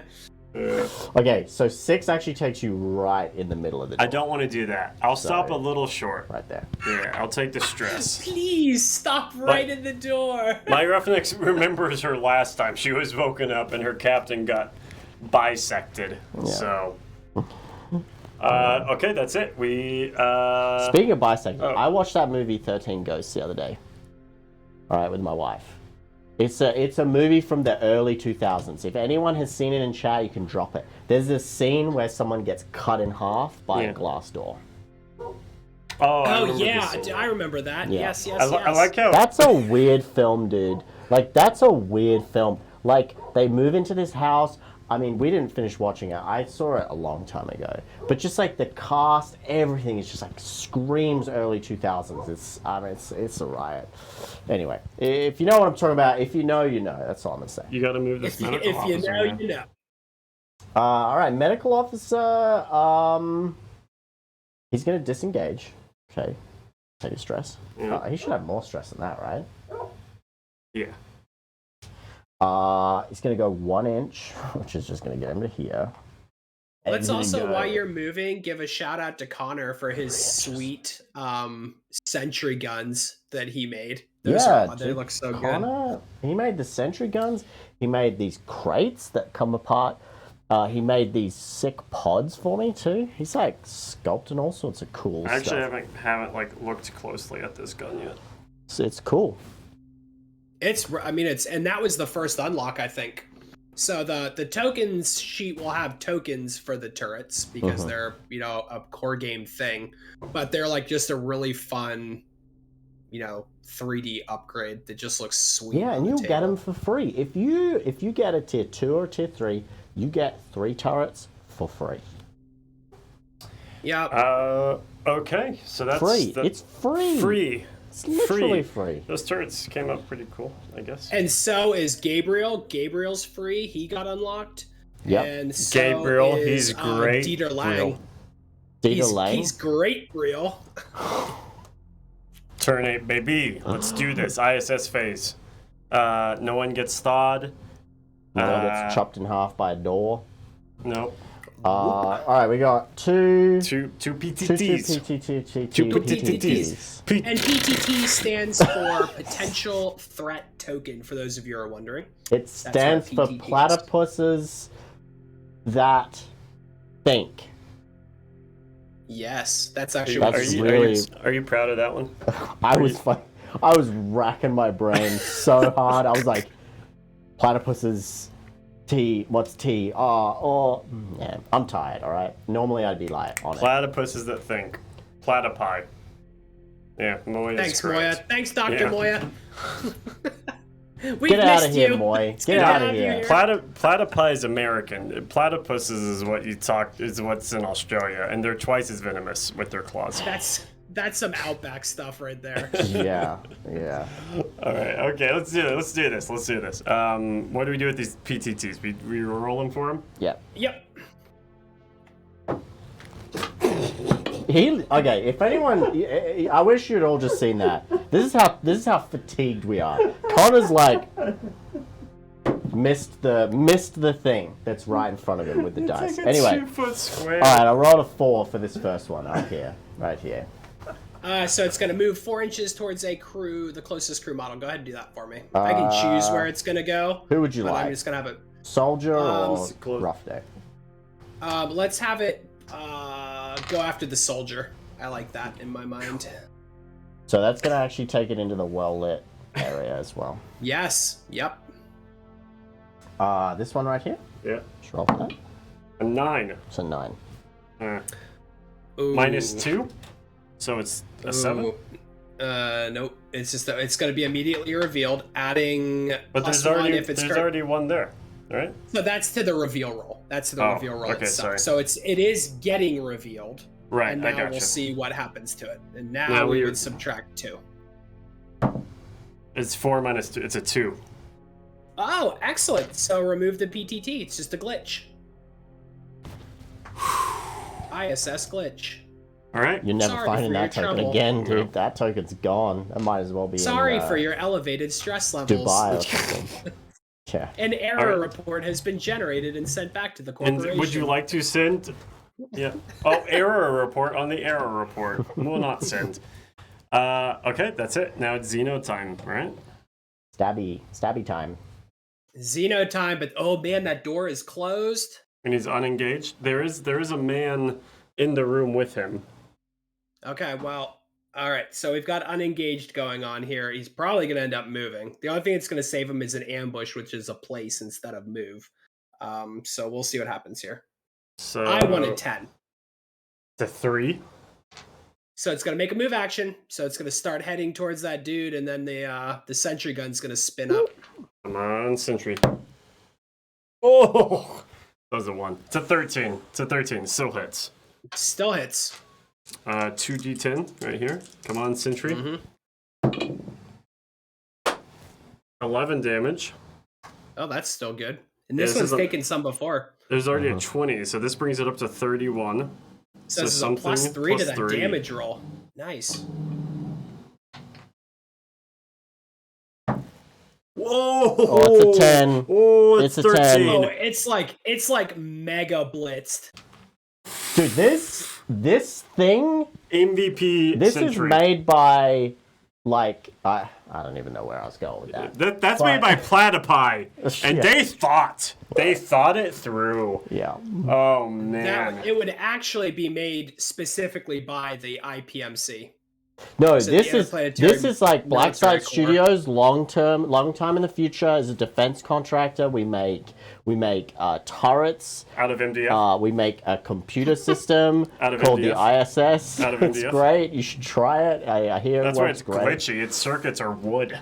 Okay, so 6 actually takes you right in the middle of the door. I don't want to do that. I'll stop a little short. Right there. Yeah, I'll take the stress. Please stop right in the door. My Roughneck remembers her last time. She was woken up and her captain got bisected. Yeah. So, okay, that's it. We Speaking of bisecting, Oh. I watched that movie 13 Ghosts the other day. All right, with my wife. It's a movie from the early 2000s. If anyone has seen it in chat, you can drop it. There's this scene where someone gets cut in half by Yeah. a glass door. I Oh remember yeah, this. I remember that. Yeah. Yes, yes, I, yes. I like how That's a weird film, dude. Like, that's a weird film. Like, they move into this house. I mean, we didn't finish watching it. I saw it a long time ago. But just like the cast, everything is just like screams early 2000s. It's a riot. Anyway, if you know what I'm talking about, if you know, you know. That's all I'm gonna say. you got to move this If you, medical if you officer, know, man. you know. All right, medical officer. He's gonna disengage. Okay, take his stress. Yeah. He should have more stress than that, right? Yeah. He's gonna go 1 inch, which is just gonna get him to here. And Let's he's gonna also, go- while you're moving, give a shout out to Connor for his sweet sentry guns that he made. Those Yeah, they dude, look so good. Connor, he made the sentry guns. He made these crates that come apart. He made these sick pods for me too. He's like sculpting all sorts of cool I actually stuff. haven't like looked closely at this gun yet. It's cool. And that was the first unlock, I think. So the tokens sheet will have tokens for the turrets because they're, a core game thing, but they're like just a really fun, 3D upgrade that just looks sweet. Yeah, on and the you'll get table. them for free. If you get a tier 2 or tier 3, you get 3 turrets for free. Yeah. Okay, so that's Free. It's free. Free. It's literally free. Those turrets came out pretty cool, I guess. And so is Gabriel. Gabriel's free. He got unlocked. Yep. And so Gabriel, is, he's great. Dieter Lang. Dieter Lang. He's great, real. Turn 8, baby. Let's do this. ISS phase. No one gets thawed. No one gets chopped in half by a door. Nope. All right, we got two Two PTTs. PTTs. And PTT stands for Potential Threat Token, for those of you who are wondering. It stands for PTT is. platypuses that think. Yes, that's actually That's what really- Are you proud of that one? I was racking my brain so hard. I was like, platypuses, T, what's T? Yeah, I'm tired, all right? Normally I'd be like on it. Platypuses that think. Platypi. Yeah, Moya. Thanks, Moya. Thanks, Dr. Yeah. Moya. We've Get out missed of here, you. Moy. It's Get good to out of have you here. Platypi is American. Platypuses is what's in Australia, and they're twice as venomous with their claws. That's some Outback stuff right there. Yeah. All right, okay, let's do this. What do we do with these PTTs? We roll them for them? Yeah. Yep. Okay, if anyone, I wish you'd all just seen that. This is how fatigued we are. Connor's like missed the thing that's right in front of him with the dice. Anyway, 2 foot square. all right, I rolled a 4 for this first one up here, right here. So it's going to move 4 inches towards the closest crew model. Go ahead and do that for me. I can choose where it's going to go. Who would you but like? I'm just going to have it. Soldier or close. rough day? Let's have it go after the soldier. I like that in my mind. So that's gonna actually take it into the well lit area as well. Yes. Yep. This one right here. Yeah. Just roll for that. A 9. It's a 9. Ooh. Minus 2? So it's a 7? Nope. It's just that it's going to be immediately revealed, adding but plus there's already, one if it's there's already one there, right? So that's to the reveal roll. That's to the reveal roll okay, itself. sorry. So it is getting revealed. Right, and I now gotcha. we'll see what happens to it. And now we would subtract 2. It's 4 minus 2. It's a 2. Oh, excellent. So remove the PTT. It's just a glitch. ISS glitch. All right. You're never Sorry finding for that your token trouble. again, dude. No. That token's gone. That might as well be Sorry in, for your elevated stress levels. Dubai or something. Yeah. An error All right. report has been generated and sent back to the And corporation. would you like to send? Yeah. Oh, error report on the error report. Will not send. Okay, that's it. Now it's Xeno time, right? Stabby time. Xeno time, but oh man, that door is closed. And he's unengaged. There is a man in the room with him. Okay, well, all right. So we've got unengaged going on here. He's probably going to end up moving. The only thing that's going to save him is an ambush, which is a place instead of move. So we'll see what happens here. So I wanted 10. to 3. So it's going to make a move action. So it's going to start heading towards that dude, and then the sentry gun's going to spin up. Come on, Sentry. Oh, that was a 1. It's a 13. It's a 13. Still hits. Still hits. 2d10 right here. Come on, Sentry. Mm-hmm. 11 damage. Oh, that's still good. And Yeah, this this one's is a- taken some before. There's already a 20, so this brings it up to 31. So this is a plus something 3 to plus that 3. damage roll. Nice. Whoa! Oh, it's a 10. Oh, it's, It's a 10. 13. Oh, it's like mega blitzed. Dude, this thing, MVP this Sentry. is made by, like, I don't even know where I was going with that. That's But- made by Platypi, and Yeah. they thought it through. Yeah. Oh Now man! it would actually be made specifically by the IPMC. No, So the this is like military Blackside corps. Studios long time in the future as a defense contractor. We make turrets. Out of MDF. We make a computer system Out of called MDF. the ISS. Out of It's MDF. great. You should try it. I hear That's it why works it's great. glitchy. Its circuits are wood.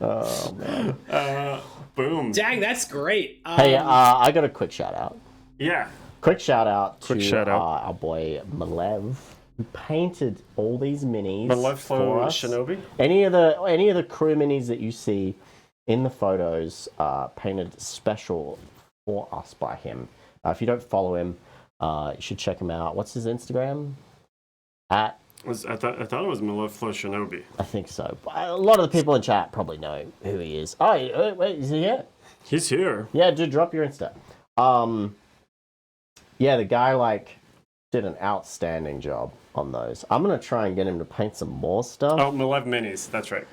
Oh man. Boom. Dang, that's great. Hey, I got a quick shout out. Yeah. Quick shout out to shout out. our boy Malev, who painted all these minis The left for flow us. Shinobi. Any of the crew minis that you see in the photos are painted special for us by him. If you don't follow him, you should check him out. What's his Instagram? I thought it was Maleflo Shinobi. I think so. A lot of the people in chat probably know who he is. Oh, wait, is he here? He's here. Yeah, dude, drop your Insta. Yeah, the guy did an outstanding job on those. I'm gonna try and get him to paint some more stuff. Oh, Malev Minis. That's right.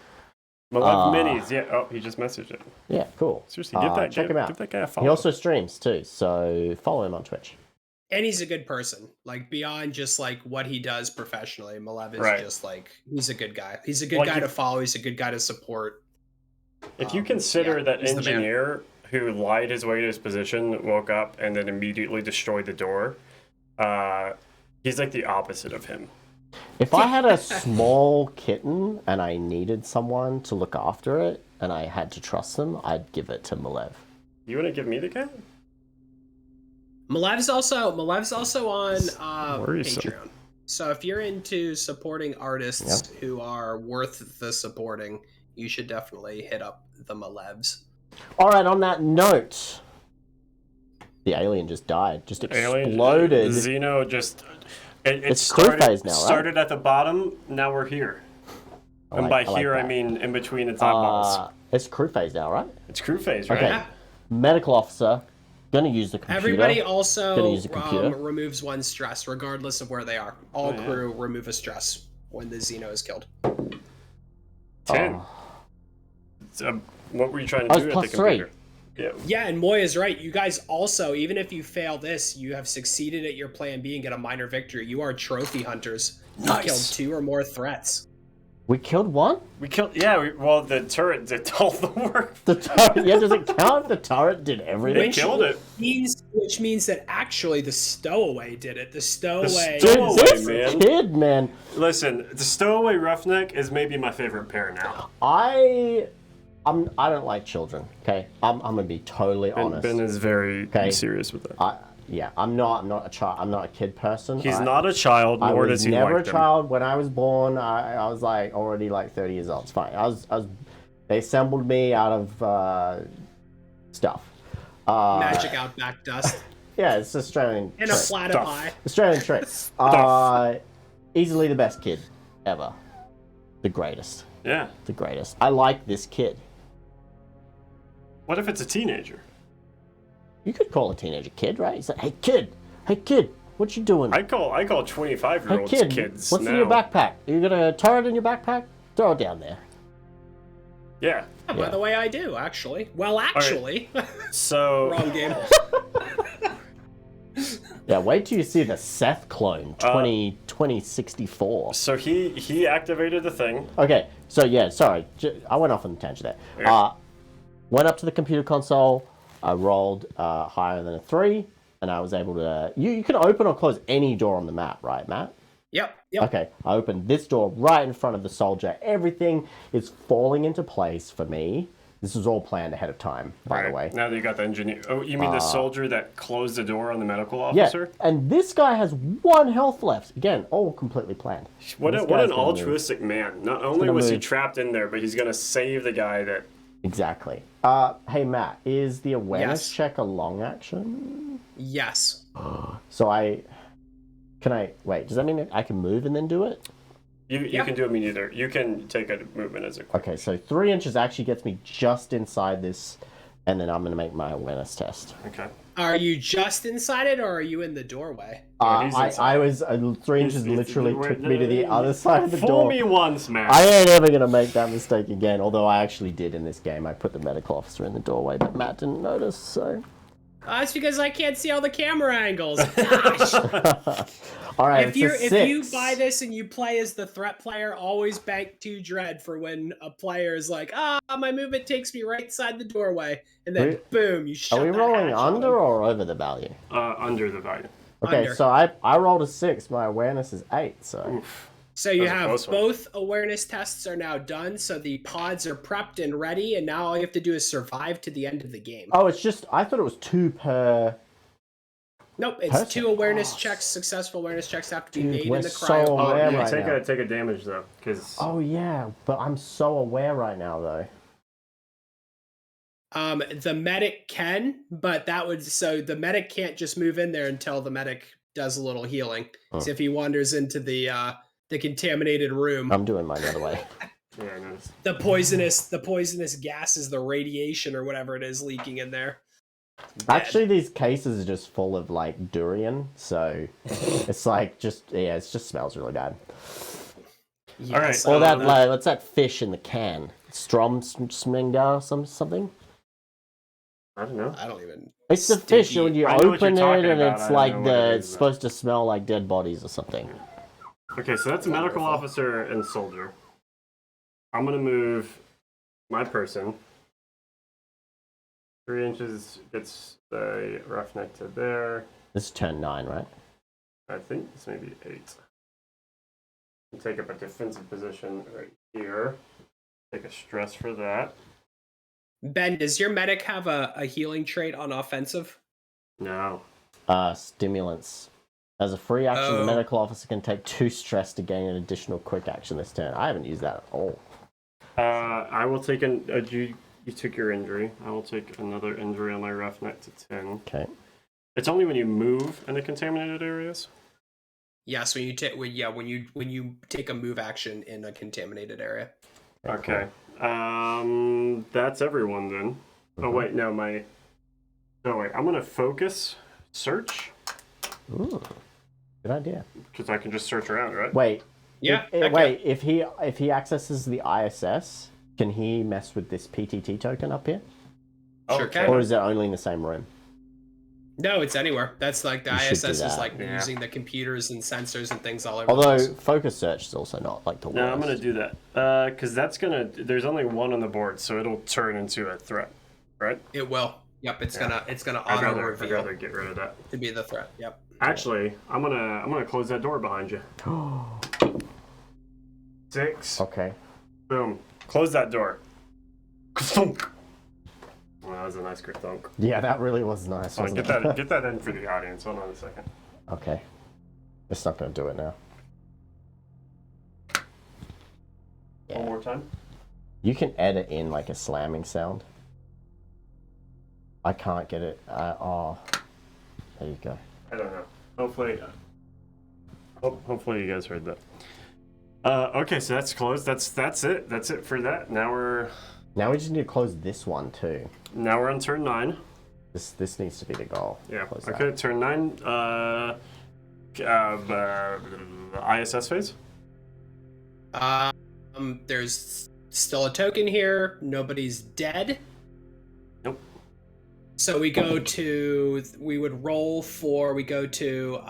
Malev Minis. Yeah. Oh, he just messaged it. Yeah, cool. Seriously, Check him out. Give that guy a follow. He also streams too, so follow him on Twitch. And he's a good person. Like beyond just like what he does professionally, Malev is Right. just like he's a good guy. He's a good Like guy if- to follow. He's a good guy to support. If you consider yeah, that he's the man. engineer who lied his way to his position, woke up, and then immediately destroyed the door, he's like the opposite of him. If I had a small kitten and I needed someone to look after it and I had to trust them, I'd give it to Malev. You want to give me the cat? Malev's also on Worrisome. Patreon. So if you're into supporting artists who are worth the supporting, you should definitely hit up the Malevs. All right, on that note, the alien just died, just exploded. Xeno just. It It's started, crew phase now, right? started at the bottom, now we're here. And by here, I that. mean in between its eyeballs. It's crew phase now, right? It's crew phase, right? Okay. Yeah. Medical officer, gonna use the computer. Everybody Gonna also use the computer. removes one stress, regardless of where they are. All Oh, yeah. crew remove a stress when the Xeno is killed. 10. Oh. What were you trying to Oh, do it's at plus the 3. computer? Yeah. Yeah, and Moy is right. You guys also, even if you fail this, you have succeeded at your plan B and get a minor victory. You are trophy hunters. You Nice. killed 2 or more threats. We killed one? We killed. Yeah. Well, the turret did all the work. The turret. Yeah, does it count? The turret did everything. They killed it. Which means that actually the stowaway did it. The stowaway. Dude, this man. kid, man. Listen, the stowaway roughneck is maybe my favorite pair now. I don't like children. Okay, I'm gonna be totally honest. Ben is very serious with that. I'm not a child. I'm not a kid person. He's not a child, nor does he like them. I was never a child. When I was born, I was like already like 30 years old. It's fine. They assembled me out of stuff. Magic outback dust. Yeah, it's Australian. In a flat pie. Australian trick. Easily the best kid ever. The greatest. Yeah. The greatest. I like this kid. What if it's a teenager? You could call a teenager kid, right? He's like, hey kid, what you doing? I call 25-year-olds kids. What's in your backpack? You got a turret in your backpack? Throw it down there. Yeah. By the way, I do actually. Well, actually. Right. So wrong game. Yeah, wait till you see the Seth clone 2064. So he activated the thing. Okay, so yeah, sorry, I went off on a tangent there. Yeah. Went up to the computer console. I rolled higher than a 3, and I was able to. You can open or close any door on the map, right, Matt? Yep. Okay, I opened this door right in front of the soldier. Everything is falling into place for me. This was all planned ahead of time, by the way. Now that you got the engineer. Oh, you mean the soldier that closed the door on the medical officer? Yeah, and this guy has 1 health left. Again, all completely planned. What an altruistic man. Not only was he trapped in there, but he's going to save the guy that... Exactly. Hey, Matt, is the awareness check a long action? Yes. So wait, does that mean I can move and then do it? You can do it either. You can take a movement as a quick. Okay, so 3 inches actually gets me just inside this, and then I'm going to make my awareness test. Okay. Are you just inside it, or are you in the doorway? I was 3 inches literally took me to the other side of the door. Fool me once, man. I ain't ever going to make that mistake again, although I actually did in this game. I put the medical officer in the doorway, but Matt didn't notice, so... That's because I can't see all the camera angles. Gosh. All right, if you buy this and you play as the threat player, always bank 2 dread for when a player is like, my movement takes me right side the doorway, and then boom, you shut. Are we rolling under or over the value? Under the value. Okay, so I rolled a 6. My awareness is 8. So. Oof. So you have both awareness tests are now done, so the pods are prepped and ready, and now all you have to do is survive to the end of the game. Oh, it's just, I thought it was 2 per... Nope, it's person. 2 awareness checks, successful awareness checks have to be made in the cryo. So right take a damage, though, because... Oh, yeah, but I'm so aware right now, though. The medic can, but the medic can't just move in there until the medic does a little healing. So if he wanders into the contaminated room. I'm doing mine the other way. Yeah, I noticed. The poisonous gases, the radiation or whatever it is leaking in there. Actually, these cases are just full of like durian, so it's like it just smells really bad. Yes, all that what's that fish in the can? Stromsminga something? I don't know. I don't even. It's the fish when you open it and it's like it's supposed to smell like dead bodies or something. Okay, so that's a medical officer and soldier. I'm gonna move my person. 3 inches gets the roughneck to there. This is turn 9, right? I think this may be 8. And take up a defensive position right here. Take a stress for that. Ben, does your medic have a healing trait on offensive? No. Stimulants. As a free action, the medical officer can take 2 stress to gain an additional quick action this turn. I haven't used that at all. I will take you took your injury. I will take another injury on my roughneck to 10. Okay. It's only when you move in the contaminated areas. Yes, when you take a move action in a contaminated area. Okay. That's everyone then. Mm-hmm. Oh wait, no, I'm gonna focus search. Ooh, good idea. Because I can just search around, right? Wait. Yeah. If he accesses the ISS, can he mess with this PTT token up here? Sure can. Or is it only in the same room? No, it's anywhere. That's like the You should do ISS is that. like Yeah. using the computers and sensors and things all over. the Although place. focus search is also not like the worst. No, I'm gonna do that because that's gonna. There's only one on the board, so it'll turn into a threat, right? It will. Yep, it's gonna I'd auto rather reveal get rid of that. to be the threat. Yep. Actually, I'm gonna close that door behind you. 6. Okay. Boom. Close that door. Ka-thunk. Well, that was a nice thunk. Yeah, that really was nice. Hold on, Wasn't it? get that in for the audience. Hold on a second. Okay. It's not going to do it now. One more time. You can edit in like a slamming sound. I can't get it. Oh, there you go. I don't know. Hopefully, hopefully you guys heard that. Okay, so that's closed. That's it. That's it for that. Now we just need to close this one too. Now we're on turn 9. This needs to be the goal. Yeah. Close Okay, that. turn 9. ISS phase. There's still a token here. Nobody's dead. Nope. So we go to. We would roll for. We go to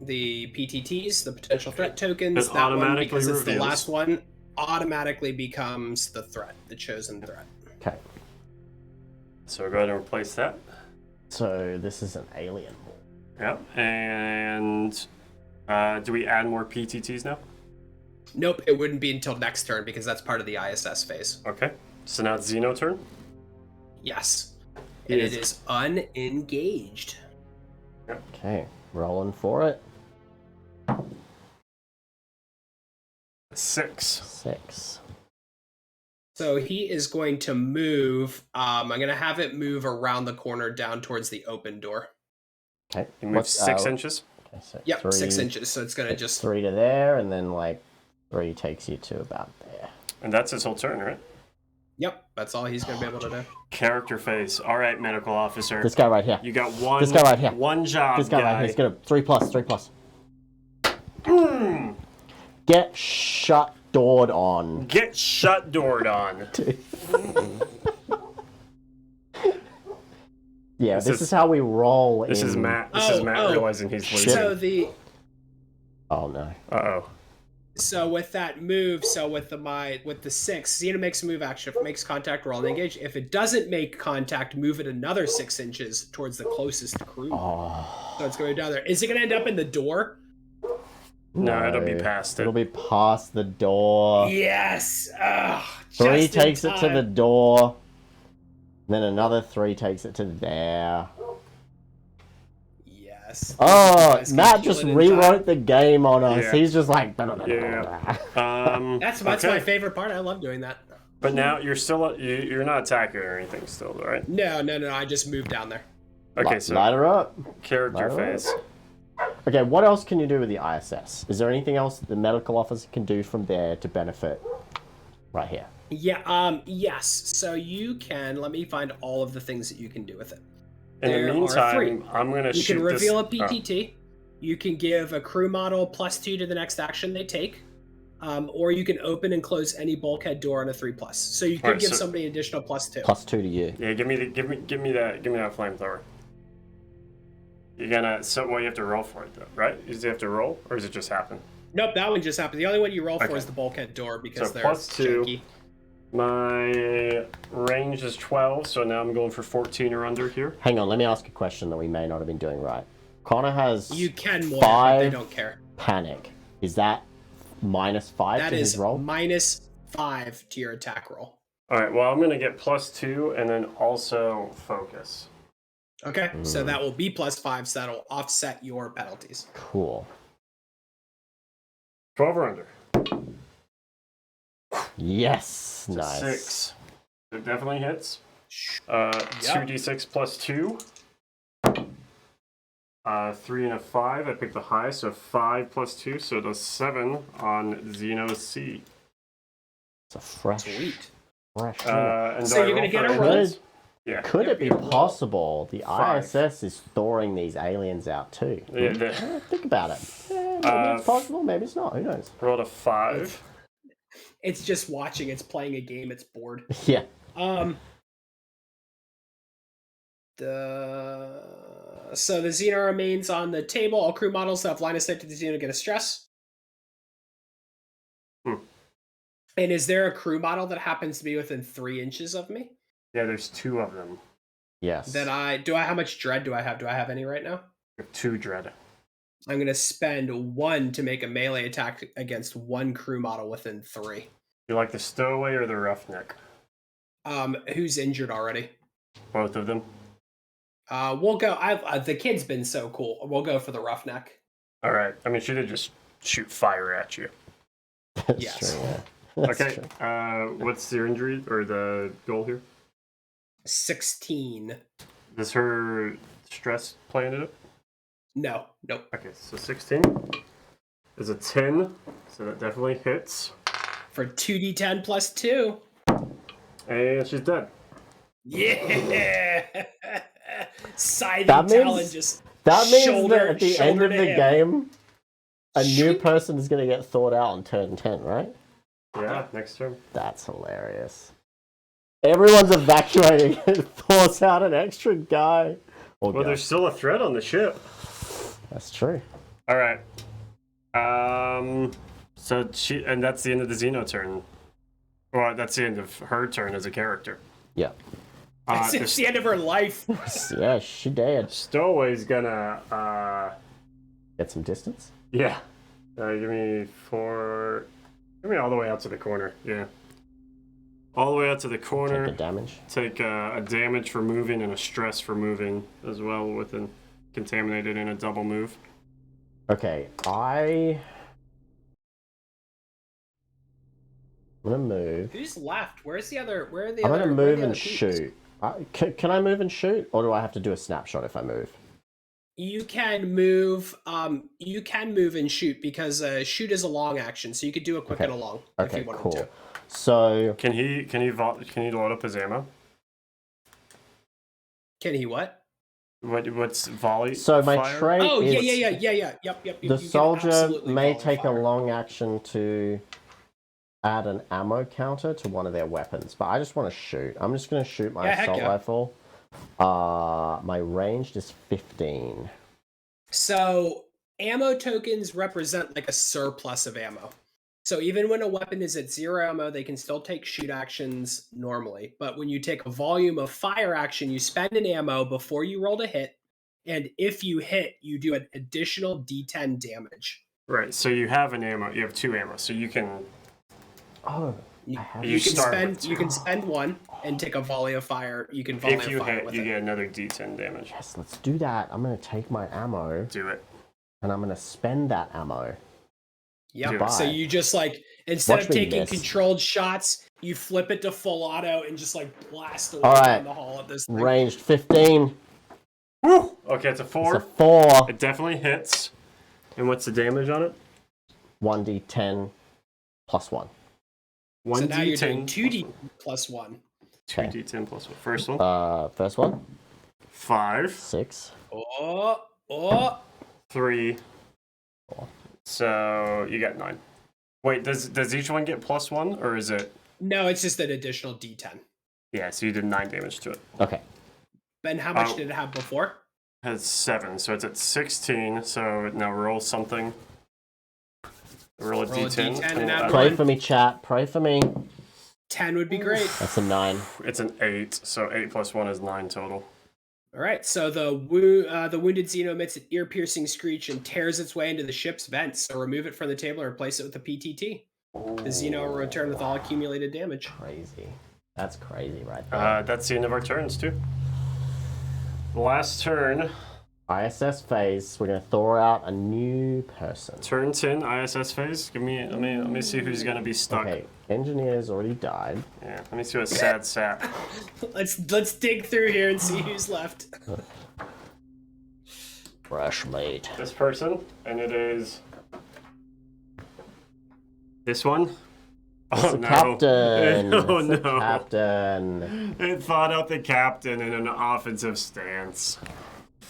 the PTTs, the potential threat tokens. It That one, automatically because it's the reveals. last one, automatically becomes the threat, the chosen threat. Okay. So go ahead and replace that. So this is an alien. Yep. And do we add more PTTs now? Nope, it wouldn't be until next turn because that's part of the ISS phase. Okay. So now it's Xeno turn. Yes. He And is- it is unengaged. Okay, rolling for it. 6. 6. So he is going to move. I'm going to have it move around the corner down towards the open door. Okay. He moves 6 inches. Okay, so Yep, 6 3 inches. So it's going to just. 3 to there, and then like 3 takes you to about there. And that's his whole turn, right? Yep, that's all he's going to be able to do. Character phase. All right, medical officer. This guy right here. You got one. This guy right here. One job, This guy right here. He's got a 3+, 3+. Hmm. Get shut doored on. Get shut doored on. Yeah, This this is- is how we roll. This is in- Matt. This is Oh, Matt oh. realizing he's So losing. Oh no. Uh-oh. So with that move, so with the 6, Xena makes a move action. If it makes contact, roll and engage. If it doesn't make contact, move it another 6 inches towards the closest crew. Oh. So it's going down there. Is it going to end up in the door? No, it'll be past it. It'll be past the door. Yes. Ugh, 3 just in takes it to the time. door. Then another 3 takes it to there. Yes. Oh, Guys can Matt kill just it in rewrote time. the game on us. Yeah. He's just like. Yeah. That's okay. my favorite part. I love doing that. But now you're still you're not attacking or anything still, right? No. I just moved down there. Okay, so Light her up. character light her up. phase. Okay, what else can you do with the ISS? Is there anything else the medical officer can do from there to benefit? Right here. Yeah. Yes. So you can. Let me find all of the things that you can do with it. In There the are meantime, 3. I'm gonna You shoot can reveal this. a PTT. You can give a crew model +2 to the next action they take. Or you can open and close any bulkhead door on a 3+. So you could Alright, give so- somebody an additional +2. +2 to you. Yeah, give me that flamethrower. You're gonna. So, well, you have to roll for it though, right? Does it have to roll, or does it just happen? Nope, that one just happened. The only one you roll for Okay. is the bulkhead door because So they're +2. janky. My range is 12, so now I'm going for 14 or under here. Hang on, let me ask a question that we may not have been doing right. Connor has You can more, but they 5 don't care. panic. Is that -5 That to his is roll? -5 to your attack roll. All right. Well, I'm gonna get +2 and then also focus. Okay, so that will be +5, so that'll offset your penalties. Cool. 12 or under. Yes, So nice. 6. It definitely hits. 2d6 +2. 3 and a 5. I picked the high, so 5 +2, so it does 7 on Xeno C. It's a fresh. Sweet. Fresh. And So do I you're gonna roll get for a roll? hits? Yeah. Could it be Yep, roll. possible the 5. ISS is thawing these aliens out too? Yeah, the- Think about it. Maybe it's possible, maybe it's not. Who knows? rolled a 5. It's just watching, it's playing a game, it's bored. Yeah. The So the Xeno remains on the table. All crew models that have line of sight to the Xeno get a stress. And is there a crew model that happens to be within 3 inches of me? Yeah, there's 2 of them. Yes. How much dread do I have? Do I have any right now? You have 2 dread. I'm gonna spend 1 to make a melee attack against 1 crew model within 3. You like the stowaway or the roughneck? Who's injured already? Both of them. We'll go. The kid's been so cool. We'll go for the roughneck. All right. I mean, she did just shoot fire at you. That's Yes. true, yeah. That's Okay. true. What's your injury or the goal here? 16. Does her stress play into it? No. Nope. Okay, so 16 is a 10, so that definitely hits. For 2d10 plus 2. And she's dead. Yeah. Scything That means- talon just. That means shoulder- that at the end shoulder of to the hip. game, a new Shink. person is going to get thawed out on turn 10, right? Yeah, next turn. That's hilarious. Everyone's evacuating and thaws out an extra guy. Or Well, girl. there's still a threat on the ship. That's true. All right. So and that's the end of the Xeno turn. Well, that's the end of her turn as a character. Yeah. It's the end of her life. Yeah, she did. Stowaway's gonna, Get some distance. yeah. Give me 4. Give me all the way out to the corner. Yeah. All the way out to the corner. Take the damage. Take a damage for moving and a stress for moving as well with a contaminated in a double move. Okay, I'm gonna move. Who's left? Where's the other? Where are the I'm other? gonna where are move the and other peeps? shoot. Can I move and shoot, or do I have to do a snapshot if I move? You can move. You can move and shoot because shoot is a long action, so you could do a quick Okay. and a long if Okay, you wanted cool. to. So Can he load up his ammo? Can he what? What's volley? So my fire? trait Oh is yeah. Yep. the you can soldier absolutely may volley take fire. a long action to add an ammo counter to one of their weapons, but I just want to shoot. I'm just gonna shoot my Yeah, heck assault yeah. rifle. My ranged is 15. So ammo tokens represent like a surplus of ammo. So even when a weapon is at 0 ammo, they can still take shoot actions normally. But when you take a volume of fire action, you spend an ammo before you roll to hit, and if you hit, you do an additional D10 damage. Right. So you have an ammo. You have 2 ammo. So you can. Oh, You, I have. You start spend with you 2. can spend 1 and take a volley of fire. You can volley If you of fire hit, with you it. get another D10 damage. Yes, let's do that. I'm gonna take my ammo Do it. and I'm gonna spend that ammo. Yep. Bye. So you just like instead Watch of me taking miss. controlled shots, you flip it to full auto and just like blast away All right. down the hall at this thing. Ranged 15. Woo! Okay, it's a It's 4. a 4. It definitely hits. And what's the damage on it? 1d10 plus 1. 1 So now you're doing D10. 2D plus 1. 2d10 plus 1. First one. First one, 5. 6. Oh. 3. 4. So you got 9. Wait, does each one get plus 1 or is it? No, it's just an additional D10. Yeah, so you did 9 damage to it. Okay. And how much Oh. did it have before? Has 7, so it's at 16. So now roll something. Roll a Roll a D10. D10 and we'll add add- Pray one. for me, chat. Pray for me. 10 would be great. That's a 9. It's an 8, so 8 plus 1 is 9 total. All right, so the wounded Xeno emits an ear-piercing screech and tears its way into the ship's vents. So remove it from the table and replace it with a PTT. The Xeno will return with all accumulated damage. Crazy. That's crazy right there. That's the end of our turns, too. Last turn. ISS phase. We're going to throw out a new person. Turn 10, ISS phase. Let me see who's gonna be stuck. Okay. Engineers already died. Yeah, let me see what sad sap. Let's dig through here and see who's left. Fresh meat. This person, and it is this one. Oh The no! captain. Oh It's the no! captain. It thought out the captain in an offensive stance.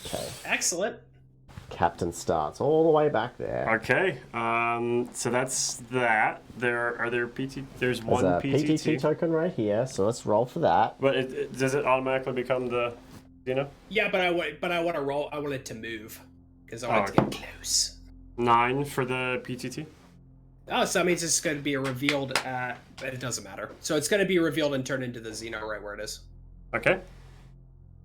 Okay. Excellent. Captain starts all the way back there. Okay, so that's that. There's There's one a PTT. PTT token right here, so let's roll for that. But does it automatically become the? Xeno? Yeah, but I want to roll. I want it to move because I want it to get close. 9 for the PTT. Oh, so that means it's going to be revealed at. But it doesn't matter. So it's going to be revealed and turned into the Xeno right where it is. Okay.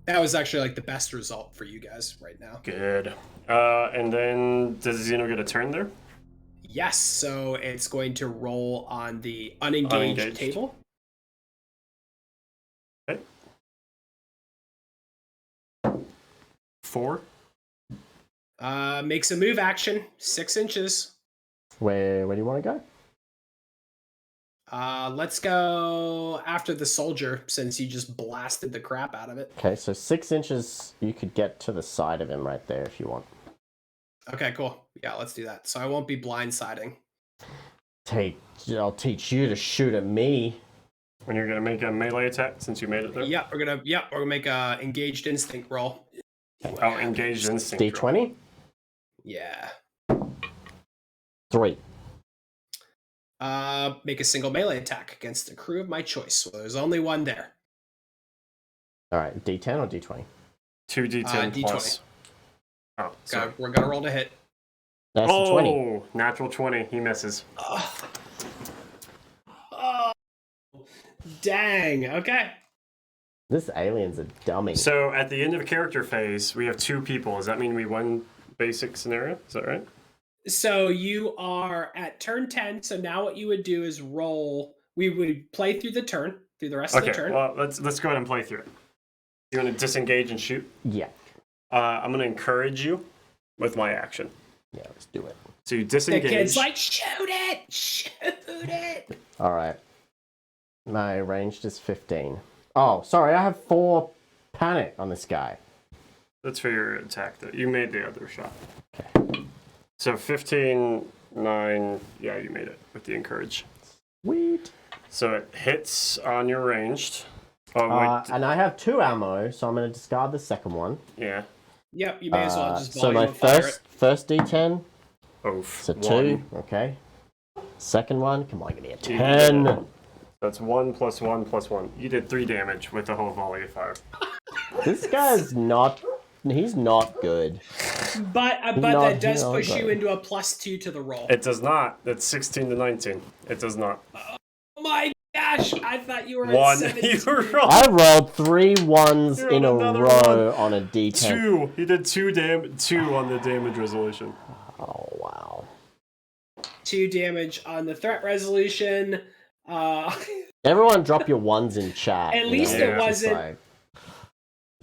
That was actually like the best result for you guys right now. Good. And then does Xeno get a turn there? Yes, so it's going to roll on the unengaged table. Okay. 4. Makes a move action, 6 inches. Where do you want to go? Let's go after the soldier since you just blasted the crap out of it. Okay, so 6 inches, you could get to the side of him right there if you want. Okay, cool. Yeah, let's do that. So I won't be blindsiding. I'll teach you to shoot at me. When you're gonna make a melee attack since you made it there? Yeah, we're gonna make a engaged instinct roll. Oh, engaged instinct. D20? Yeah. 3. Make a single melee attack against a crew of my choice. So there's only one there. Alright, D10 or D20? 2d10 D20. plus. Oh, sorry. We're gonna roll to hit. That's a 20. Natural 20. He misses. Oh, dang. Okay. This alien's a dummy. So at the end of character phase, we have 2 people. Does that mean we won basic scenario? Is that right? So you are at turn 10. So now what you would do is roll. We would play through the rest of the turn. Well, let's go ahead and play through it. You want to disengage and shoot? Yeah. I'm going to encourage you with my action. Yeah, let's do it. So you disengage. The kid's like, shoot it! Shoot it! Alright. My ranged is 15. Oh, sorry, I have 4 panic on this guy. That's for your attack. You made the other shot. Okay. So 15, 9. Yeah, you made it with the encourage. Sweet. So it hits on your ranged. Oh, wait. And I have 2 ammo, so I'm going to discard the second one. Yeah. Yep, you may as well just So my first D10. Oof. So 2. 1. Okay. Second one. Come on, give me a 10. That's 1 plus 1 plus 1. You did 3 damage with the whole volley of fire. This guy's not. He's not good. But that does push you into a +2 to the roll. It does not. That's 16 to 19. It does not. Oh my gosh! I thought you were 1. at 17. You rolled I rolled 3 ones You in a rolled row another on a D10. 2. You did 2 on the damage resolution. Oh wow. 2 damage on the threat resolution. Everyone drop your ones in chat. At least it wasn't. Like,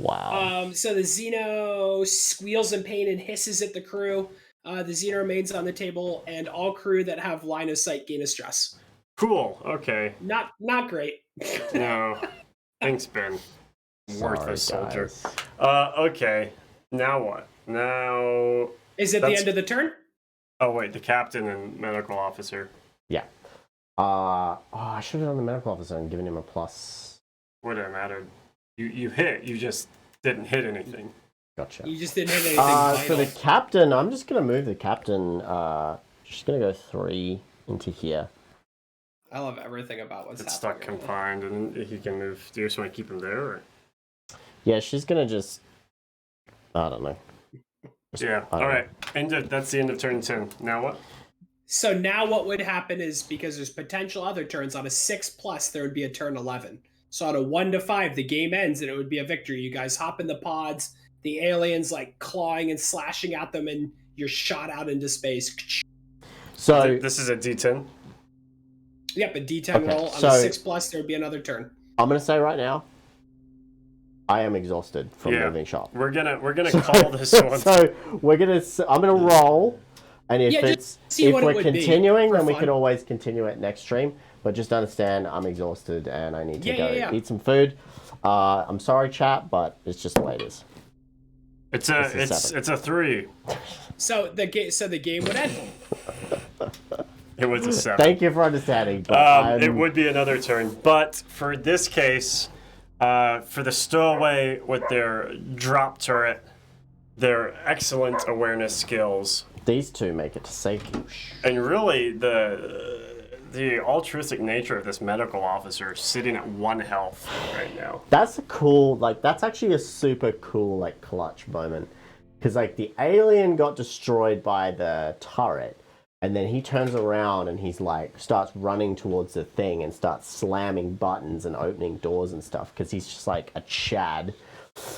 wow. So the Xeno squeals in pain and hisses at the crew. The Xeno remains on the table, and all crew that have line of sight gain a stress. Cool. Okay. Not great. No. Thanks, Ben. Worthless soldier. Guys. Okay. Now what? Now. Is it the end of the turn? Oh wait, the captain and medical officer. Yeah. I should have done the medical officer and given him a plus. Would it matter? You hit. You just didn't hit anything. Gotcha. You just didn't hit anything vital. For the captain, I'm just gonna move the captain. Just gonna go 3 into here. I love everything about what's It's happening. stuck confined, and he can move. Do you just want to keep him there? Or? Yeah, she's gonna just. I don't know. Yeah. All right. That's the end of turn 10. Now what? So now what would happen is, because there's potential other turns, on a 6+, there would be a turn 11. So on a 1 to 5, the game ends and it would be a victory. You guys hop in the pods, the aliens like clawing and slashing at them, and you're shot out into space. So This is a D10. Yep, a D10 roll. On a 6+, there would be another turn. I'm gonna say right now, I am exhausted from moving shop. We're gonna call this one. So I'm gonna roll, and if we're continuing, then we can always continue it next stream. But just understand, I'm exhausted and I need to go eat some food. I'm sorry, chat, but it's just the way it is. It's a 3. So the game would end. It was a 7. Thank you for understanding. But it would be another turn, but for this case, for the stowaway with their drop turret, their excellent awareness skills, these two make it to safety. and really the altruistic nature of this medical officer sitting at 1 health right now. That's a cool, like, that's actually a super cool, like, clutch moment. Because, like, the alien got destroyed by the turret, and then he turns around and he's, like, starts running towards the thing and starts slamming buttons and opening doors and stuff, because he's just, like, a Chad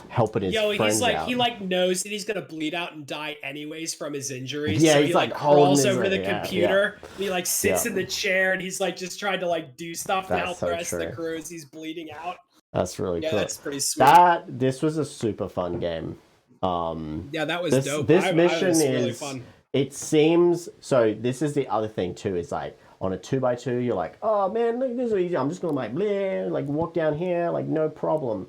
helping his friends out. He knows that he's gonna bleed out and die anyways from his injuries. Yeah, so he's he like crawls holding over to the his- yeah, computer. And he like sits in the chair and he's like just trying to like do stuff to That's help so the rest of the true. crew as he's bleeding out. That's really Yeah, cool. that's pretty sweet. This was a super fun game. Yeah, that was this, dope. This mission was is really fun. It seems so. This is the other thing too. Is like on a 2x2, you're like, oh man, look, this is easy. I'm just gonna like, bleh, like walk down here, like no problem.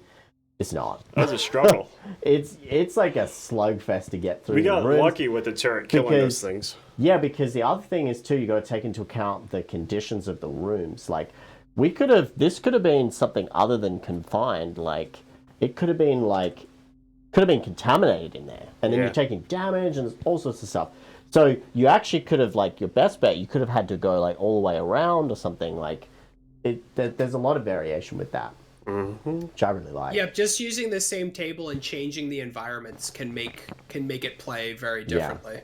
It's not. That was a struggle. It's like a slugfest to get through. We got rooms. lucky with the turret killing those things. Yeah, because the other thing is too, you got to take into account the conditions of the rooms. Like, this could have been something other than confined. Like, it could have been contaminated in there, and then you're taking damage and all sorts of stuff. So you actually could have, like, your best bet, you could have had to go like all the way around or something. Like, there's a lot of variation with that. Mm-hmm. Which I really like. Yeah, just using the same table and changing the environments can make it play very differently. Yeah,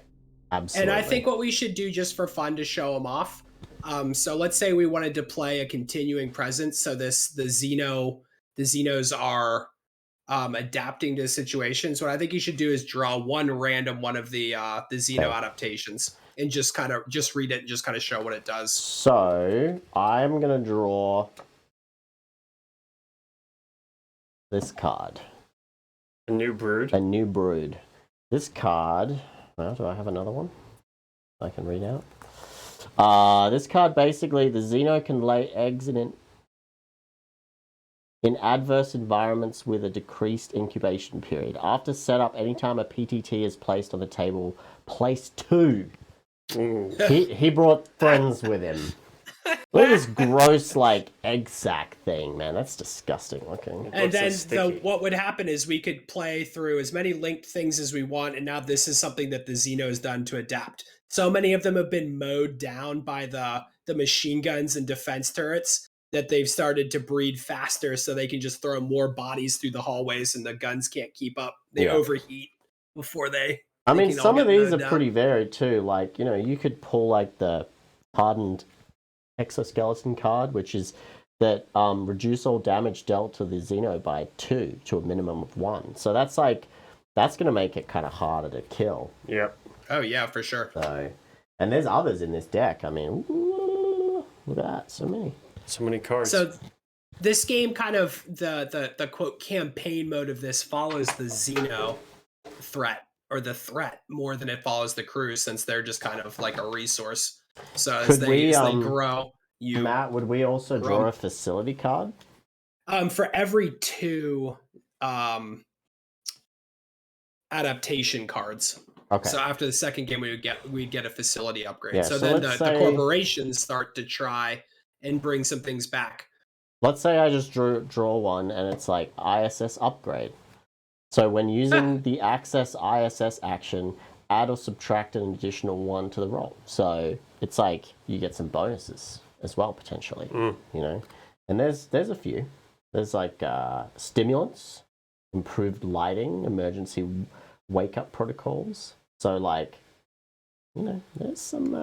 absolutely. And I think what we should do just for fun to show them off. So let's say we wanted to play a continuing presence. So the Xenos are adapting to situations. What I think you should do is draw one random one of the Xeno adaptations and just read it and just kind of show what it does. So I'm gonna draw this card. A new brood. A new brood. This card. Well, do I have another one I can read out? This card basically, the Xeno can lay eggs in adverse environments with a decreased incubation period. After setup, anytime a PTT is placed on the table, place 2. He brought friends with him. Look at this gross, like, egg sack thing, man. That's disgusting looking. And then what would happen is we could play through as many linked things as we want, and now this is something that the Xeno has done to adapt. So many of them have been mowed down by the machine guns and defense turrets that they've started to breed faster so they can just throw more bodies through the hallways and the guns can't keep up. They overheat before they... I mean, some of these are pretty varied too. Like, you know, you could pull like the hardened exoskeleton card, which is that reduce all damage dealt to the Xeno by 2 to a minimum of 1. So that's going to make it kind of harder to kill. Yep. Oh yeah, for sure. So, and there's others in this deck. I mean, look at that, so many cards. So this game kind of the quote campaign mode of this follows the Xeno threat, or the threat, more than it follows the crew, since they're just kind of like a resource. So as they grow, Matt, would we also draw a facility card? For every 2 adaptation cards. Okay. So after the second game, we'd get a facility upgrade. Yeah, so then the corporations start to try and bring some things back. Let's say I just draw one, and it's like ISS upgrade. So when using the access ISS action, add or subtract an additional 1 to the roll. So it's like you get some bonuses as well, potentially. You know, and there's a few. There's like stimulants, improved lighting, emergency wake up protocols. So like, you know, there's some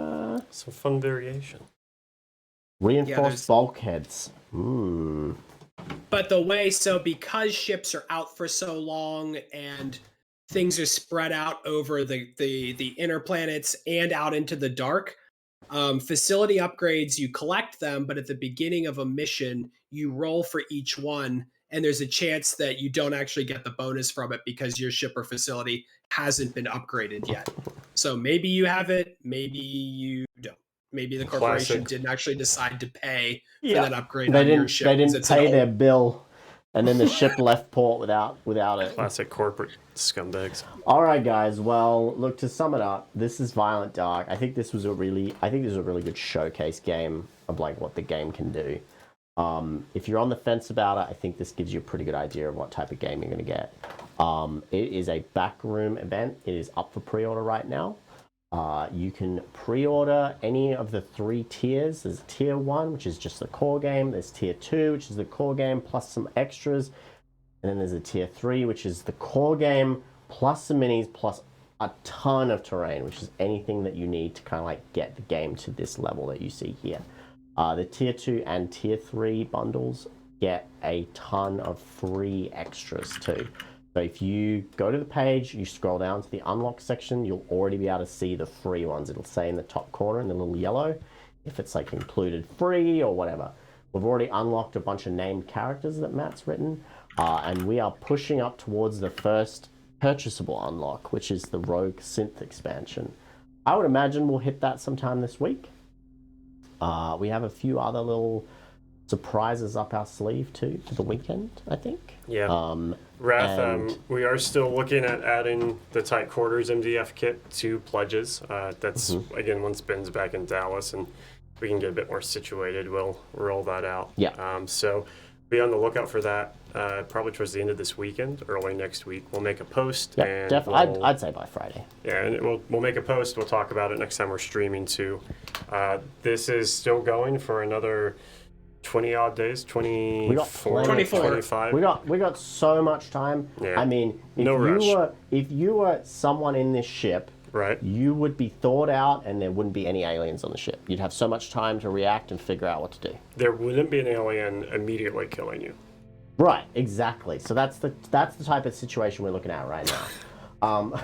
fun variation. Reinforced bulkheads. But because ships are out for so long and things are spread out over the inner planets and out into the dark, facility upgrades, you collect them, but at the beginning of a mission, you roll for each one, and there's a chance that you don't actually get the bonus from it because your ship or facility hasn't been upgraded yet. So maybe you have it, maybe you don't. Maybe the corporation didn't actually decide to pay for that upgrade on your ship. They didn't pay their bill, and then the ship left port without it. Classic corporate scumbags. All right, guys. Well, look, to sum it up, this is Violent Dark. I think this was a really good showcase game of like what the game can do. If you're on the fence about it, I think this gives you a pretty good idea of what type of game you're going to get. It is a backroom event. It is up for pre-order right now. You can pre-order any of the 3 tiers. There's tier 1, which is just the core game. There's tier 2, which is the core game plus some extras. And then there's a tier 3, which is the core game plus some minis plus a ton of terrain, which is anything that you need to kind of like get the game to this level that you see here. The tier 2 and tier 3 bundles get a ton of free extras too. So if you go to the page, you scroll down to the unlock section, you'll already be able to see the free ones. It'll say in the top corner in the little yellow if it's like included free or whatever. We've already unlocked a bunch of named characters that Matt's written, and we are pushing up towards the first purchasable unlock, which is the Rogue Synth expansion. I would imagine we'll hit that sometime this week. We have a few other little surprises up our sleeve too for the weekend, I think. Yeah. Wrath, we are still looking at adding the Tight Quarters MDF kit to pledges. That's, again, once Ben's back in Dallas and we can get a bit more situated, we'll roll that out. Yeah. So be on the lookout for that probably towards the end of this weekend, early next week. We'll make a post. Yeah, and definitely. I'd say by Friday. Yeah, and we'll make a post. We'll talk about it next time we're streaming too. This is still going for another 20 odd days, 24, 25. We got so much time. Yeah. I mean, if you were someone in this ship, right, you would be thawed out and there wouldn't be any aliens on the ship. You'd have so much time to react and figure out what to do. There wouldn't be an alien immediately killing you. Right, exactly. So that's the type of situation we're looking at right now.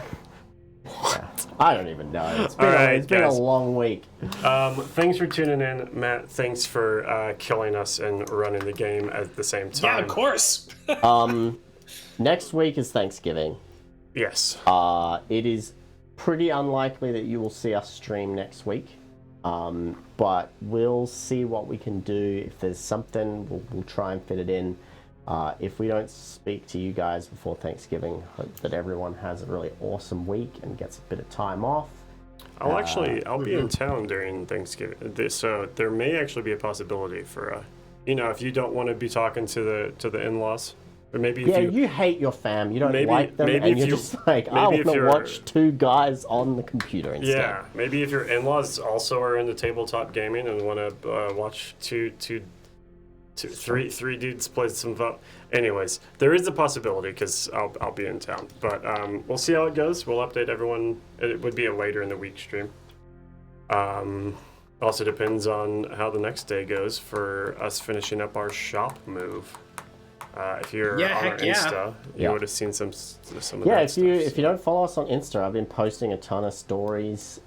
Yeah, I don't even know. It's been a long week. Thanks for tuning in, Matt. Thanks for killing us and running the game at the same time. Yeah, of course. Next week is Thanksgiving. Yes. It is pretty unlikely that you will see us stream next week. But we'll see what we can do. If there's something, we'll try and fit it in. If we don't speak to you guys before Thanksgiving, hope that everyone has a really awesome week and gets a bit of time off. I'll be in town during Thanksgiving, so there may actually be a possibility for, if you don't want to be talking to the in-laws, or maybe you hate your fam, you don't like them, and you're just like, I want to watch 2 guys on the computer instead. Yeah, maybe if your in-laws also are into tabletop gaming and want to watch three dudes play some vote. Anyways, there is a possibility because I'll be in town, but we'll see how it goes. We'll update everyone. It would be a later in the week stream. Also depends on how the next day goes for us finishing up our shop move. If you're on our Insta, you would have seen some of that stuff. If you don't follow us on Insta, I've been posting a ton of stories,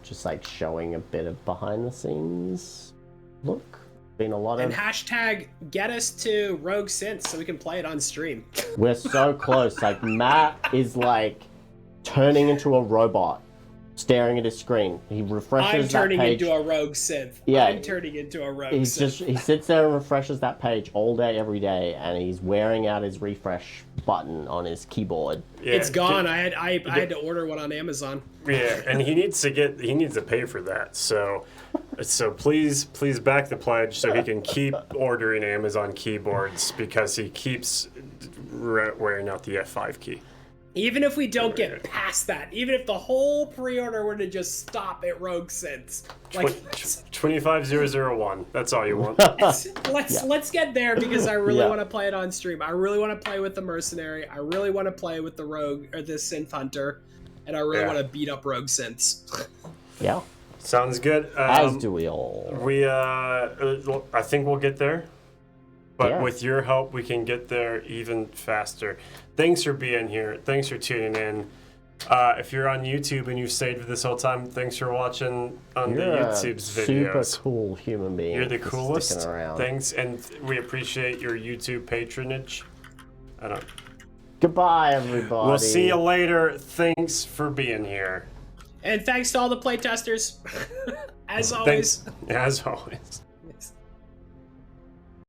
just like showing a bit of behind the scenes look. Been a lot of... And hashtag get us to Rogue Synth so we can play it on stream. We're so close. Like, Matt is like turning into a robot, staring at his screen. He refreshes that page. I'm turning into a Rogue Synth. Yeah. I'm turning into a Rogue Synth. He sits there and refreshes that page all day, every day, and he's wearing out his refresh button on his keyboard. Yeah, it's gone. I had to order one on Amazon. Yeah, and he needs to pay for that. So please back the pledge so he can keep ordering Amazon keyboards because he keeps wearing out the F5 key. Even if we don't get past that, even if the whole pre-order were to just stop at Rogue Synths, like 25001. That's all you want. Let's get there because I really want to play it on stream. I really want to play with the Mercenary. I really want to play with the Rogue or the Synth Hunter, and I really want to beat up Rogue Synths. Yeah. Sounds good. As do we all. I think we'll get there. But with your help, we can get there even faster. Thanks for being here. Thanks for tuning in. If you're on YouTube and you've stayed for this whole time, thanks for watching on the YouTube's videos. Super cool human being. You're the coolest. Thanks, and we appreciate your YouTube patronage. Goodbye, everybody. We'll see you later. Thanks for being here. And thanks to all the playtesters. As always. As always.